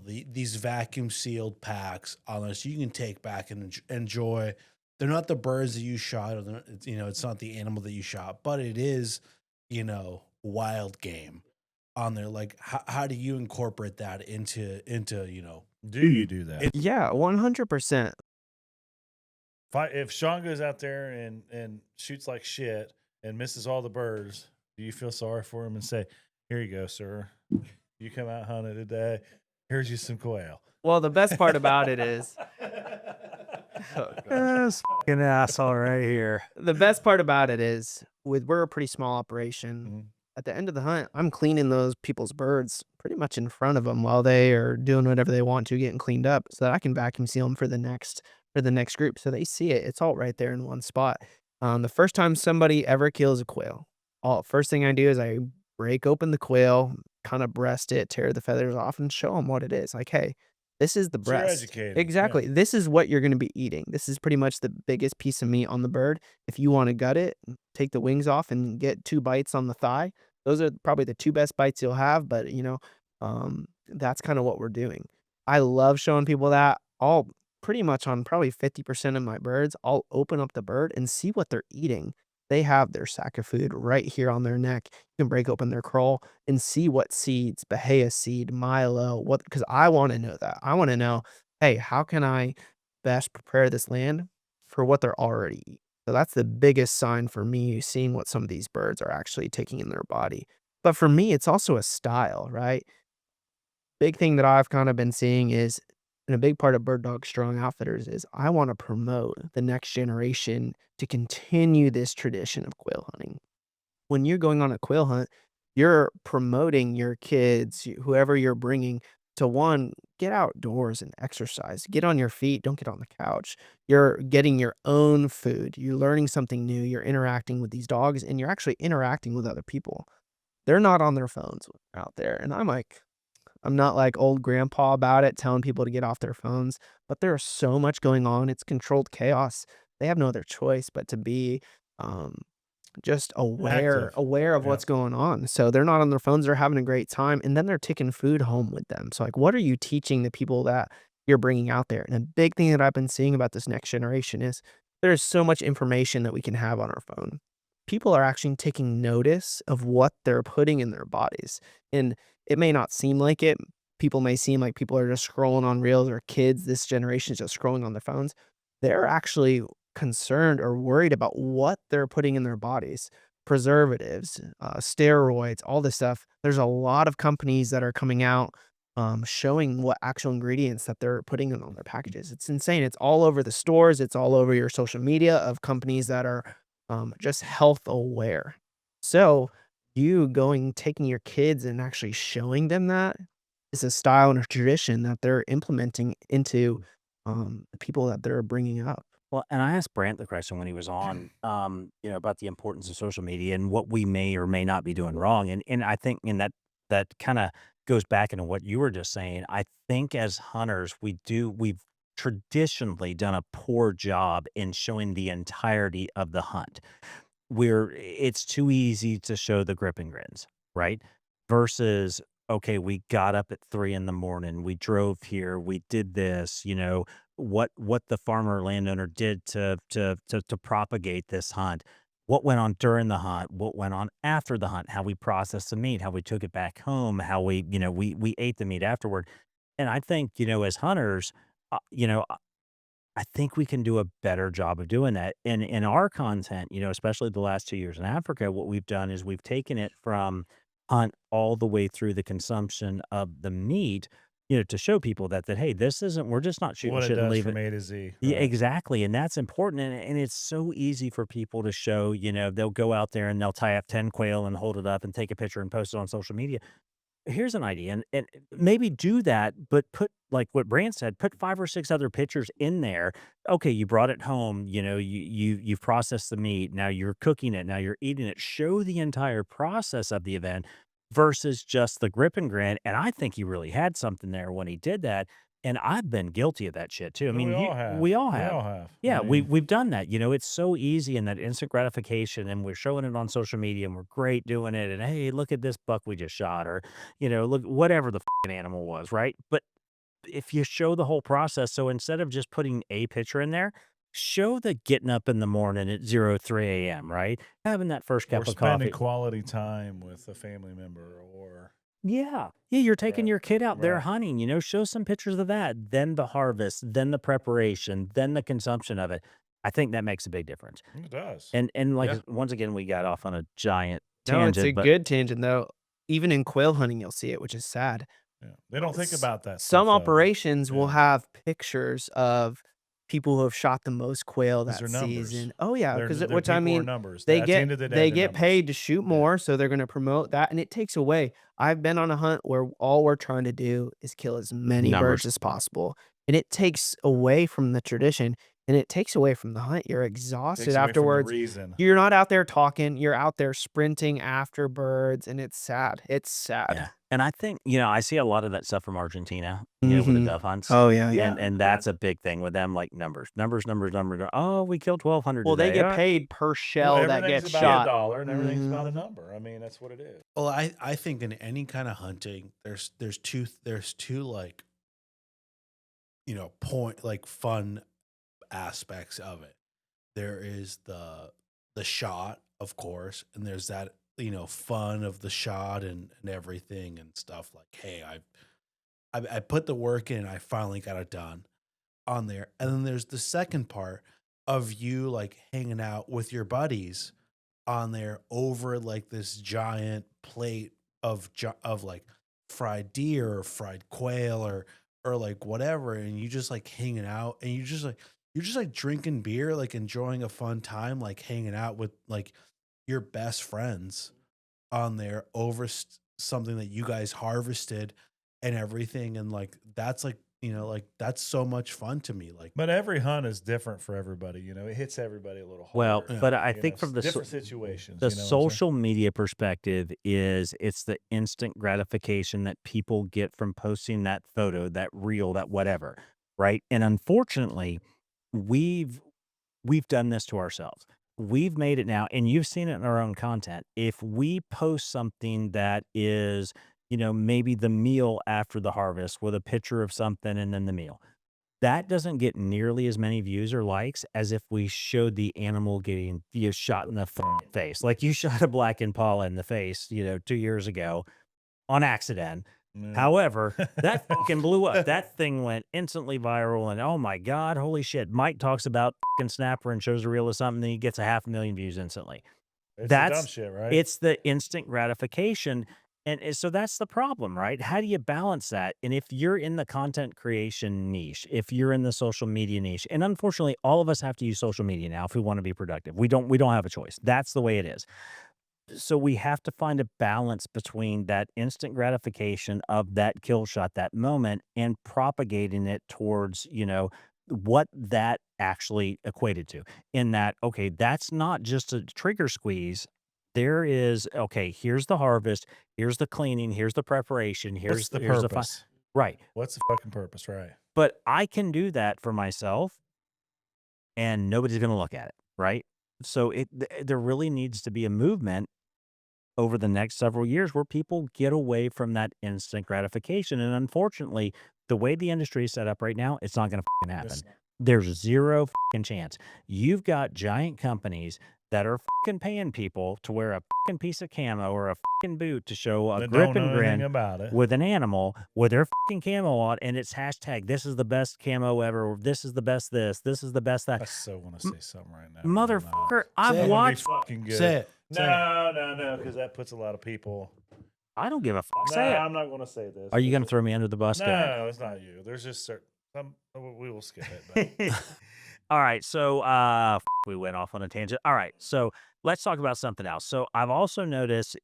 these vacuum sealed packs on this you can take back and enjoy. They're not the birds that you shot, or it's not the animal that you shot, but it is, wild game on there. Like, how do you incorporate that into? Do you do that? Yeah, 100%. If Sean goes out there and shoots like shit and misses all the birds, do you feel sorry for him and say, "Here you go, sir. You come out hunting today. Here's you some quail." Well, the best part about it is This fucking asshole right here. we're a pretty small operation. Mhm. At the end of the hunt, I'm cleaning those people's birds pretty much in front of them while they are doing whatever they want to, getting cleaned up, so that I can vacuum seal them for the next group, so they see it. It's all right there in one spot. The first time somebody ever kills a quail, first thing I do is I break open the quail, kind of breast it, tear the feathers off, and show them what it is. Like, hey, this is the So you're breast. educating, Exactly. yeah. This is what you're going to be eating. This is pretty much the biggest piece of meat on the bird. If you want to gut it, take the wings off and get 2 bites on the thigh. Those are probably the 2 best bites you'll have, but that's kind of what we're doing. I love showing people that. I'll pretty much on probably 50% of my birds, I'll open up the bird and see what they're eating. They have their sack of food right here on their neck. You can break open their crawl and see what seeds, Bahia seed, Milo, because I want to know that. I want to know, hey, how can I best prepare this land for what they're already eating? So that's the biggest sign for me, seeing what some of these birds are actually taking in their body. But for me, it's also a style, right? Big thing that I've kind of been seeing is And a big part of Bird Dog Strong Outfitters is I want to promote the next generation to continue this tradition of quail hunting. When you're going on a quail hunt, you're promoting your kids, whoever you're bringing, to one, get outdoors and exercise. Get on your feet, don't get on the couch. You're getting your own food. You're learning something new. You're interacting with these dogs, and you're actually interacting with other people. They're not on their phones out there. And I'm not like old grandpa about it, telling people to get off their phones, but there's so much going on. It's controlled chaos. They have no other choice but to be um, just aware Active. aware of Yeah. what's going on. So they're not on their phones, they're having a great time, and then they're taking food home with them. So, like, what are you teaching the people that you're bringing out there? And a big thing that I've been seeing about this next generation is there's so much information that we can have on our phone. People are actually taking notice of what they're putting in their bodies, and it may not seem like it. People may seem like people are just scrolling on reels, or kids, this generation is just scrolling on their phones. They're actually concerned or worried about what they're putting in their bodies. Preservatives, steroids, all this stuff. There's a lot of companies that are coming out showing what actual ingredients that they're putting in on their packages. It's insane. It's all over the stores. It's all over your social media of companies that are just health aware. So you taking your kids and actually showing them that is a style and a tradition that they're implementing into the people that they're bringing up. Well, and I asked Brant the question when he was on, about the importance of social media and what we may or may not be doing wrong. And I think, and that kind of goes back into what you were just saying. I think as hunters, we've traditionally done a poor job in showing the entirety of the hunt. It's too easy to show the grip and grins, right? Versus, okay, we got up at 3 in the morning, we drove here, we did this, what the farmer landowner did to propagate this hunt, what went on during the hunt, what went on after the hunt, how we processed the meat, how we took it back home, how we ate the meat afterward. And I think, as hunters, uh, you know, I think we can do a better job of doing that. And in our content, especially the last 2 years in Africa, what we've done is we've taken it from hunt all the way through the consumption of the meat, to show people that hey, this isn't, we're just not shooting What it shit and does leaving. from A to Z. Yeah, Right. exactly. And that's important. And it's so easy for people to show, they'll go out there and they'll tie up 10 quail and hold it up and take a picture and post it on social media. Here's an idea, and maybe do that, but put, like what Brand said, put 5 or 6 other pictures in there. Okay, you brought it home, you've processed the meat, now you're cooking it, now you're eating it. Show the entire process of the event versus just the grip and grin, and I think he really had something there when he did that, and I've been guilty of that shit too. I Well, we mean, all have. we all We have. all have. Yeah, I mean, we've done that. It's so easy, and that instant gratification, and we're showing it on social media, and we're great doing it. And hey, look at this buck we just shot, or look, whatever the animal was, right? But if you show the whole process, so instead of just putting a picture in there, show the getting up in the morning at 03 a.m., right? Having that first or cup of spending coffee. quality time with a family member, or Yeah. Yeah, you're taking right, your kid out there right. hunting, show some pictures of that, then the harvest, then the preparation, then the consumption of it. I think that makes a big difference. It does. And like Yeah. once again, we got off on a giant No, it's a tangent, but good tangent though. Even in quail hunting, you'll see it, which is sad. Yeah. They don't think S- about that Some stuff though. operations will Yeah. have pictures of people who have shot the most quail 'Cause that they're numbers. season. Oh yeah, They're because which I people are mean, numbers. they At the get end of the day, they they're get numbers. paid to shoot Yeah. more, so they're going to promote that, and it takes away. I've been on a hunt where all we're trying to do is kill as many birds numbers. as possible, and it takes away from the tradition, and it takes away from the hunt. You're exhausted Takes away from the afterwards. reason. You're not out there talking. You're out there sprinting after birds, and it's sad. It's sad. Yeah. And I think, I see a lot of that stuff from Argentina, with the Mhm. dove hunts. Oh yeah, yeah. And that's a big thing with them, like numbers, numbers, numbers, numbers. Oh, we killed 1,200 Well, they today. get paid per Well, shell that everything's gets about shot. a dollar, and everything's about a Mhm. number. I mean, that's what it is. Well, I think in any kind of hunting, there's two like point like fun aspects of it. There is the shot, of course, and there's that fun of the shot and everything and stuff like, hey, I put the work in, I finally got it done on there. And then there's the second part of you like hanging out with your buddies on there over like this giant plate of like fried deer or fried quail or like whatever, and you just like hanging out, and you're just like drinking beer, like enjoying a fun time, like hanging out with like your best friends on there over something that you guys harvested and everything. And like, that's like, like that's so much fun to me. Like, But every hunt is different for everybody. It hits everybody a little Well, harder. but I think from the different situations. the you know what I'm saying? social media perspective it's the instant gratification that people get from posting that photo, that reel, that whatever, right? And unfortunately, we've done this to ourselves. We've made it now, and you've seen it in our own content. If we post something that is, maybe the meal after the harvest with a picture of something and then the meal, that doesn't get nearly as many views or likes as if we showed the animal getting shot in the face. Like you shot a black impala in the face, 2 years ago on accident. Yeah. However, that fucking blew up. That thing went instantly viral, and oh my God, holy shit. Mike talks about fucking snapper and shows a reel of something, and he gets 500,000 views instantly. It's That's the dumb shit, right? It's the instant gratification. And so that's the problem, right? How do you balance that? And if you're in the content creation niche, if you're in the social media niche, and unfortunately, all of us have to use social media now if we want to be productive. We don't have a choice. That's the way it is. So we have to find a balance between that instant gratification of that kill shot, that moment, and propagating it towards, what that actually equated to. In that, okay, that's not just a trigger squeeze. There is, okay, here's the harvest, here's the cleaning, here's the preparation, What's here's the here's purpose? right. What's the fucking purpose, right? But I can do that for myself, and nobody's going to look at it, right? So there really needs to be a movement over the next several years where people get away from that instant gratification. And unfortunately, the way the industry is set up right now, it's not going to happen. It's- There's zero chance. You've got giant companies that are paying people to wear a piece of camo or a boot to show a That grip don't and know anything grin about it. with an animal with their camo on, and it's hashtag, this is the best camo ever, or this is the best this is the best that. I so want to say something right now. Motherfucker, Say I've it. That'd be watched. fucking good. say it. No, because that puts a lot of people. I don't give a fuck. No, Say it. I'm not going to say this. Are you going to because- throw me under the bus? Go ahead. No, it's not you. There's just some. We will skip it. But All right, so we went off on a tangent. All right, so let's talk about something else. So I've also noticed,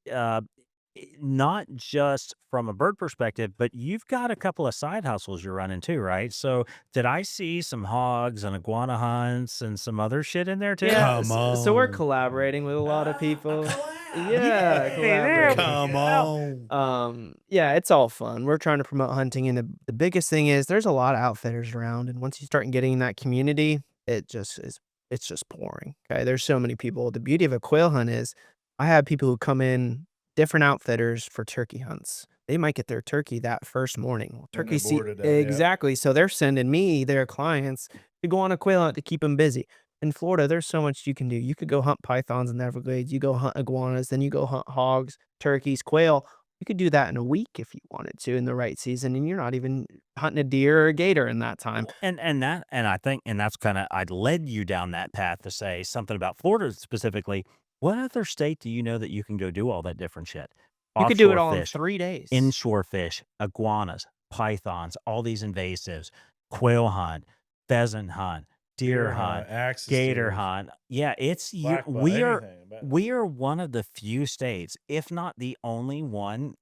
not just from a bird perspective, but you've got a couple of side hustles you're running too, right? So did I see some hogs and iguana hunts and some other shit in there too? Yeah, Come so we're on. collaborating with a lot of people. Yay, Yeah, there collaborating. we Come go. on. Yeah, it's all fun. We're trying to promote hunting, and the biggest thing is there's a lot of outfitters around, and once you start getting in that community, it's just pouring. Okay, there's so many people. The beauty of a quail hunt is I have people who come in, different outfitters for turkey hunts. They might get their turkey that first morning. Well, they're turkey bored to death, yep. exactly. So they're sending me their clients to go on a quail hunt to keep them busy. In Florida, there's so much you can do. You could go hunt pythons in the Everglades. You go hunt iguanas. Then you go hunt hogs, turkeys, quail. You could do that in a week if you wanted to in the right season, and you're not even hunting a deer or a gator in that time. And I think that's kind of, I led you down that path to say something about Florida specifically. What other state do you know that you can go do all that different shit? You could do it Offshore all in fish, 3 days. inshore fish, iguanas, pythons, all these invasives, quail hunt, pheasant hunt, deer hunt, axis gator deer, hunt. Yeah, it's you. black buck, We are anything, but- we are one of the few states, if not the only one,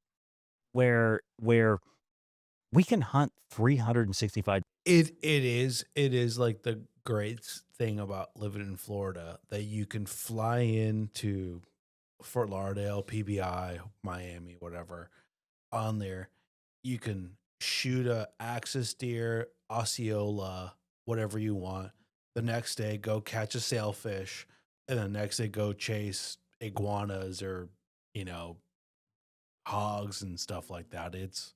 where we can hunt 365. It is like the great thing about living in Florida that you can fly into Fort Lauderdale, PBI, Miami, whatever, on there. You can shoot a axis deer, Osceola, whatever you want. The next day, go catch a sailfish, and the next day, go chase iguanas or, hogs and stuff like that. It's,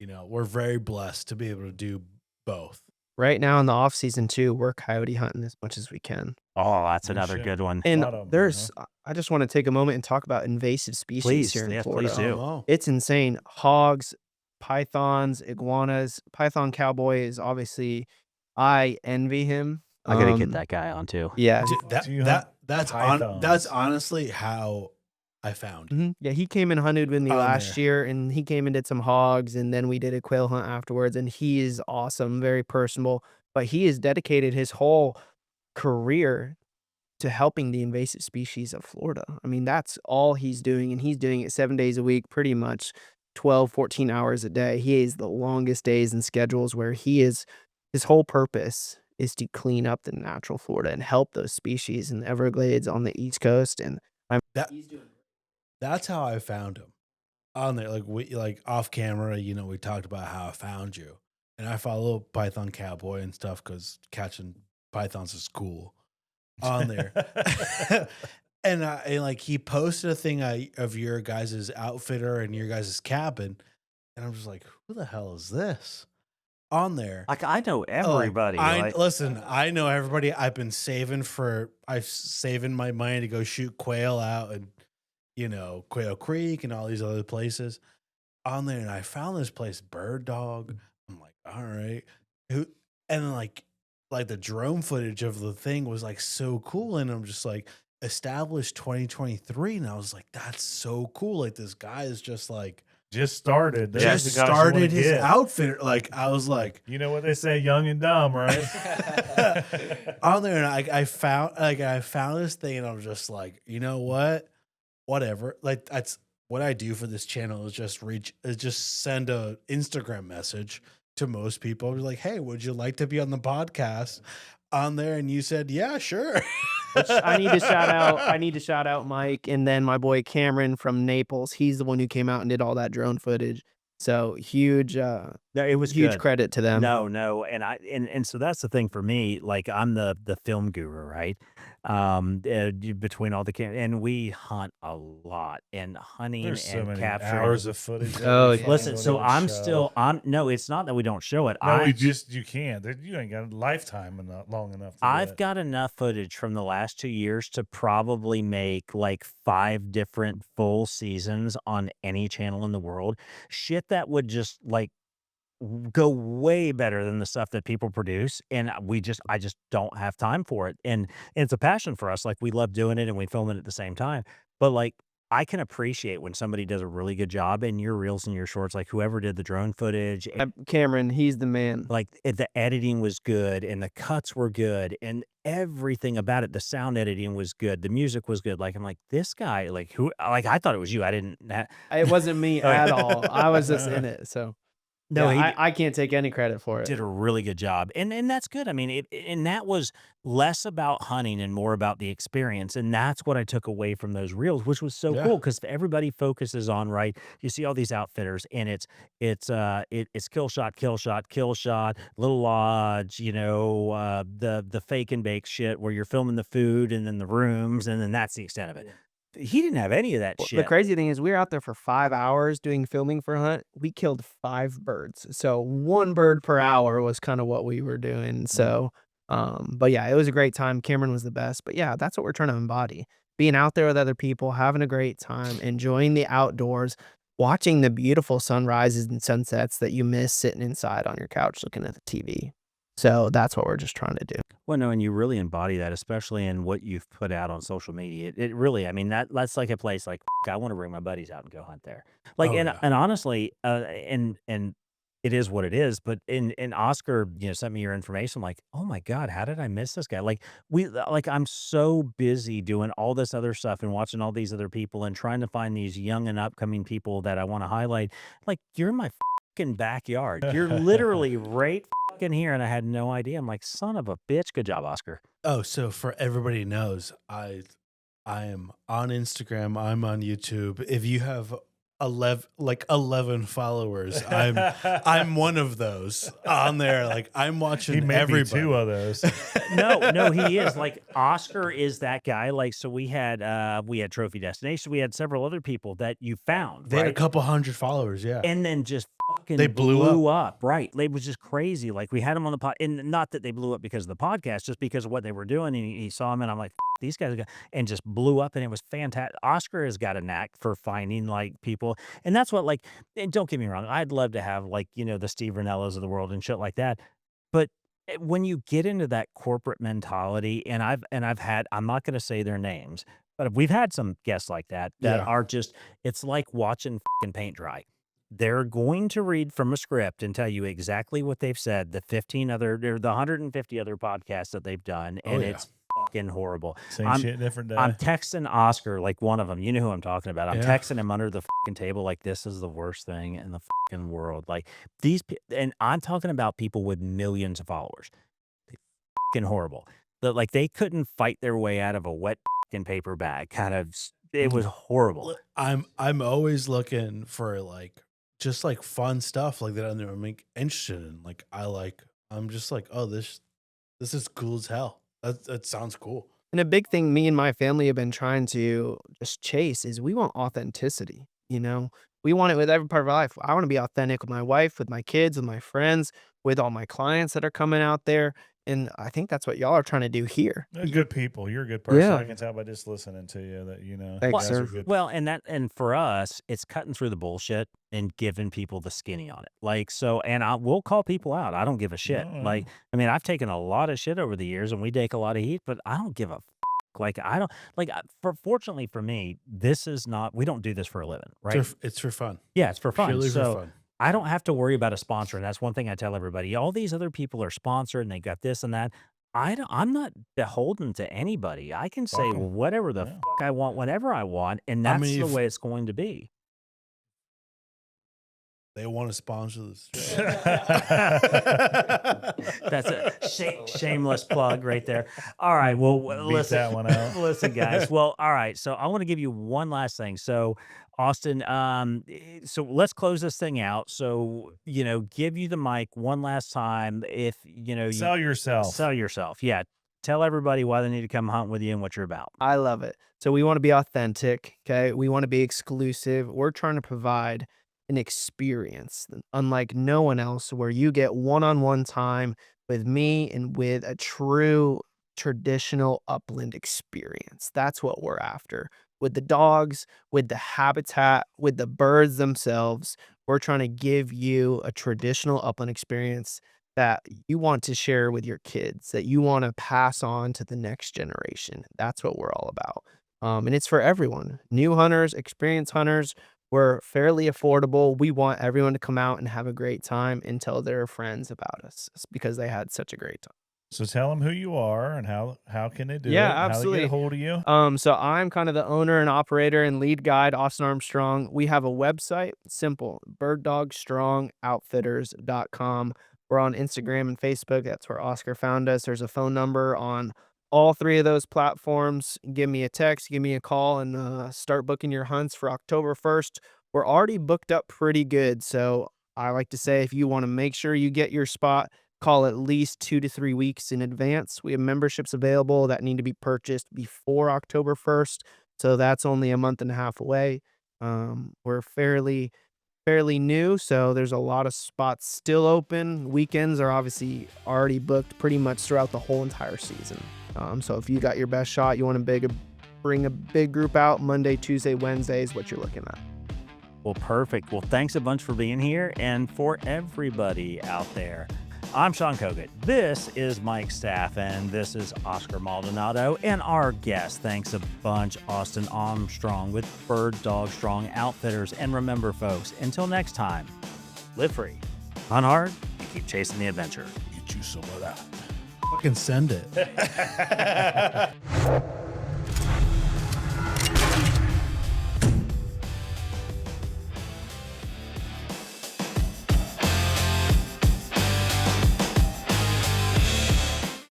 we're very blessed to be able to do both. Right now in the off season too, we're coyote hunting as much as we can. Oh, that's Oh, another shit. good one. And lot of 'em, there's, I just want to take a moment and talk about invasive species Please, here in yes, Florida. please do. Come on. It's insane. Hogs, pythons, iguanas. Python Cowboy is obviously, I envy him. I gotta get that guy on too. Yeah. Dude, Do you hunt that's pythons? that's honestly how I found Yeah, he came and hunted with me on last there. year, and he came and did some hogs, and then we did a quail hunt afterwards, and he is awesome, very personable, but he has dedicated his whole career to helping the invasive species of Florida. I mean, that's all he's doing, and he's doing it 7 days a week, pretty much 12, 14 hours a day. He has the longest days and schedules where his whole purpose is to clean up the natural Florida and help those species in the Everglades on the East Coast, and That he's doing that's how I found him on there. Like we like off camera, we talked about how I found you, and I follow Python Cowboy and stuff because catching pythons is cool on there. And like he posted a thing of your guys' outfitter and your guys' cabin, and I'm just like, who the hell is this on there? Like I know Like, everybody. Like, listen, I know everybody. I've saving my money to go shoot quail out and Quail Creek and all these other places on there, and I found this place, Bird Dog. I'm like, all right, who? And like the drone footage of the thing was like so cool, and I'm just like, established 2023, and I was like, that's so cool. Like this guy is just like just started. There's just the guys you wanna started his get. outfit. Like I was like, You know what they say, young and dumb, right? on there, and I found this thing, and I was just like, you know what? Whatever. Like that's what I do for this channel is just send a Instagram message to most people. I was like, hey, would you like to be on the podcast on there? And you said, yeah, sure. Which I need to shout out Mike, and then my boy Cameron from Naples. He's the one who came out and did all that drone footage. So huge, no, it was huge good. credit to them. No, and so that's the thing for me. Like I'm the film guru, right? Between all the and we hunt a lot, and hunting There's so and many capturing. hours of footage. that Oh, we yeah. fucking Listen, don't so even I'm show. still no. It's not that we don't show it. No, you can't. You ain't got a lifetime enough, long enough. To do I've it. got enough footage from the last 2 years to probably make like 5 different full seasons on any channel in the world. Shit that would just like go way better than the stuff that people produce, and I just don't have time for it. And it's a passion for us. Like we love doing it and we film it at the same time. But like I can appreciate when somebody does a really good job in your reels and your shorts, like whoever did the drone footage. Cameron, he's the man. Like the editing was good and the cuts were good and everything about it. The sound editing was good. The music was good. Like I'm like, this guy, like who? Like I thought it was you. I didn't. It wasn't me Oh, yeah. at all. I was just in it. So No, yeah, he I can't take any credit for it. did a really good job, and that's good. I mean, and that was less about hunting and more about the experience, and that's what I took away from those reels, which was so Yeah. cool because everybody focuses on right. You see all these outfitters, and it's kill shot, kill shot, kill shot, little lodge, the fake and bake shit where you're filming the food and then the rooms, and then that's the extent of it. He didn't have any of that Well, shit. the crazy thing is we were out there for 5 hours doing filming for a hunt. We killed 5 birds. So 1 bird per hour was kind of what we were doing. So, but yeah, it was a great time. Cameron was the best. But yeah, that's what we're trying to embody. Being out there with other people, having a great time, enjoying the outdoors, watching the beautiful sunrises and sunsets that you miss sitting inside on your couch looking at the TV. So that's what we're just trying to do. Well, no, and you really embody that, especially in what you've put out on social media. It really, I mean, that's like a place like I want to bring my buddies out and go hunt there. Like, Oh, and yeah. and honestly, and it is what it is. But in Oscar, sent me your information. Like, oh my God, how did I miss this guy? Like I'm so busy doing all this other stuff and watching all these other people and trying to find these young and upcoming people that I want to highlight. Like, you're in my fucking backyard. You're literally right fucking here, and I had no idea. I'm like, son of a bitch. Good job, Oscar. Oh, so for everybody knows, I am on Instagram. I'm on YouTube. If you have 11 followers, I'm one of those on there. Like I'm watching He made everybody. me 2 of those. No, he is. Like Oscar is that guy. Like, so we had Trophy Destination. We had several other people that you found. They had a right? couple hundred followers. Yeah. And then just fucking They blew up. Right. It was just crazy. Like we had them on the pod, and not that they blew up because of the podcast, just because of what they were doing. And he saw them, and I'm like, these guys are good, and just blew up, and it was fantastic. Oscar has got a knack for finding like people, and that's what like. And don't get me wrong, I'd love to have like the Steve Ranellos of the world and shit like that, but when you get into that corporate mentality, and I've had, I'm not going to say their names, But we've had some guests like that Yeah. are just, it's like watching fucking paint dry. They're going to read from a script and tell you exactly what they've said, the 150 other podcasts that they've done, Oh, and yeah. it's fucking horrible. Same I'm- shit, different day. I'm texting Oscar, like one of them. You know who I'm talking about. I'm Yeah. texting him under the fucking table, like this is the worst thing in the fucking world. Like and I'm talking about people with millions of followers. They fucking horrible. Like they couldn't fight their way out of a wet fucking paper bag. Kind of, it was horrible. I'm always looking for like just like fun stuff like that I'm interested in. Like I'm just like, oh, this is cool as hell. That sounds cool. And a big thing me and my family have been trying to just chase is we want authenticity. You know, we want it with every part of our life. I want to be authentic with my wife, with my kids, with my friends, with all my clients that are coming out there. And I think that's what y'all are trying to do here. They're good people. You're a good person. Yeah. I can tell by just listening to you that, you know, Thanks, you guys sir. are good. Well, and for us, it's cutting through the bullshit and giving people the skinny on it. Like, so, and we'll call people out. I don't give a shit. No, Like, I mean, I've taken a lot of shit over the years and we take a lot of heat, but I don't give a fuck. Like, I don't, like, fortunately for me, this is not, we don't do this for a living, right? It's for fun. Yeah, it's for fun. Purely So for fun. I don't have to worry about a sponsor. And that's one thing I tell everybody. All these other people are sponsored and they got this and that. I'm not beholden to anybody. I can say Fuck 'em. whatever the Yeah. fuck I want, whenever I want, and I that's mean, the if- way it's going to be. They want to sponsor this. That's a shameless plug right there. All right. Well, Beat listen, that one out. listen, guys. Well, all right. So I want to give you one last thing. So, Austin, so let's close this thing out. So, give you the mic one last time. If, Sell yourself. sell yourself. Yeah. Tell everybody why they need to come hunt with you and what you're about. I love it. So we want to be authentic. Okay. We want to be exclusive. We're trying to provide an experience unlike no one else where you get one-on-one time with me and with a true traditional upland experience. That's what we're after. With the dogs, with the habitat, with the birds themselves, we're trying to give you a traditional upland experience that you want to share with your kids, that you want to pass on to the next generation. That's what we're all about. And it's for everyone, new hunters, experienced hunters. We're fairly affordable. We want everyone to come out and have a great time and tell their friends about us because they had such a great time. So tell them who you are and how can they do Yeah, it? How they absolutely. get a hold of you? So I'm kind of the owner and operator and lead guide, Austin Armstrong. We have a website, simple, birddogstrongoutfitters.com. We're on Instagram and Facebook. That's where Oscar found us. There's a phone number on all three of those platforms. Give me a text, give me a call, and start booking your hunts for October 1st. We're already booked up pretty good. So I like to say if you want to make sure you get your spot, call at least 2 to 3 weeks in advance. We have memberships available that need to be purchased before October 1st. So that's only a month and a half away. We're fairly new, so there's a lot of spots still open. Weekends are obviously already booked pretty much throughout the whole entire season. So if you got your best shot, you want to bring a big group out, Monday, Tuesday, Wednesday is what you're looking at. Well, perfect. Well, thanks a bunch for being here. And for everybody out there, I'm Sean Kogut. This is Mike Staff, and this is Oscar Maldonado. And our guest, thanks a bunch, Austin Armstrong with Bird Dog Strong Outfitters. And remember, folks, until next time, live free, hunt hard, and keep chasing the adventure. Get you some of that. Fucking send it.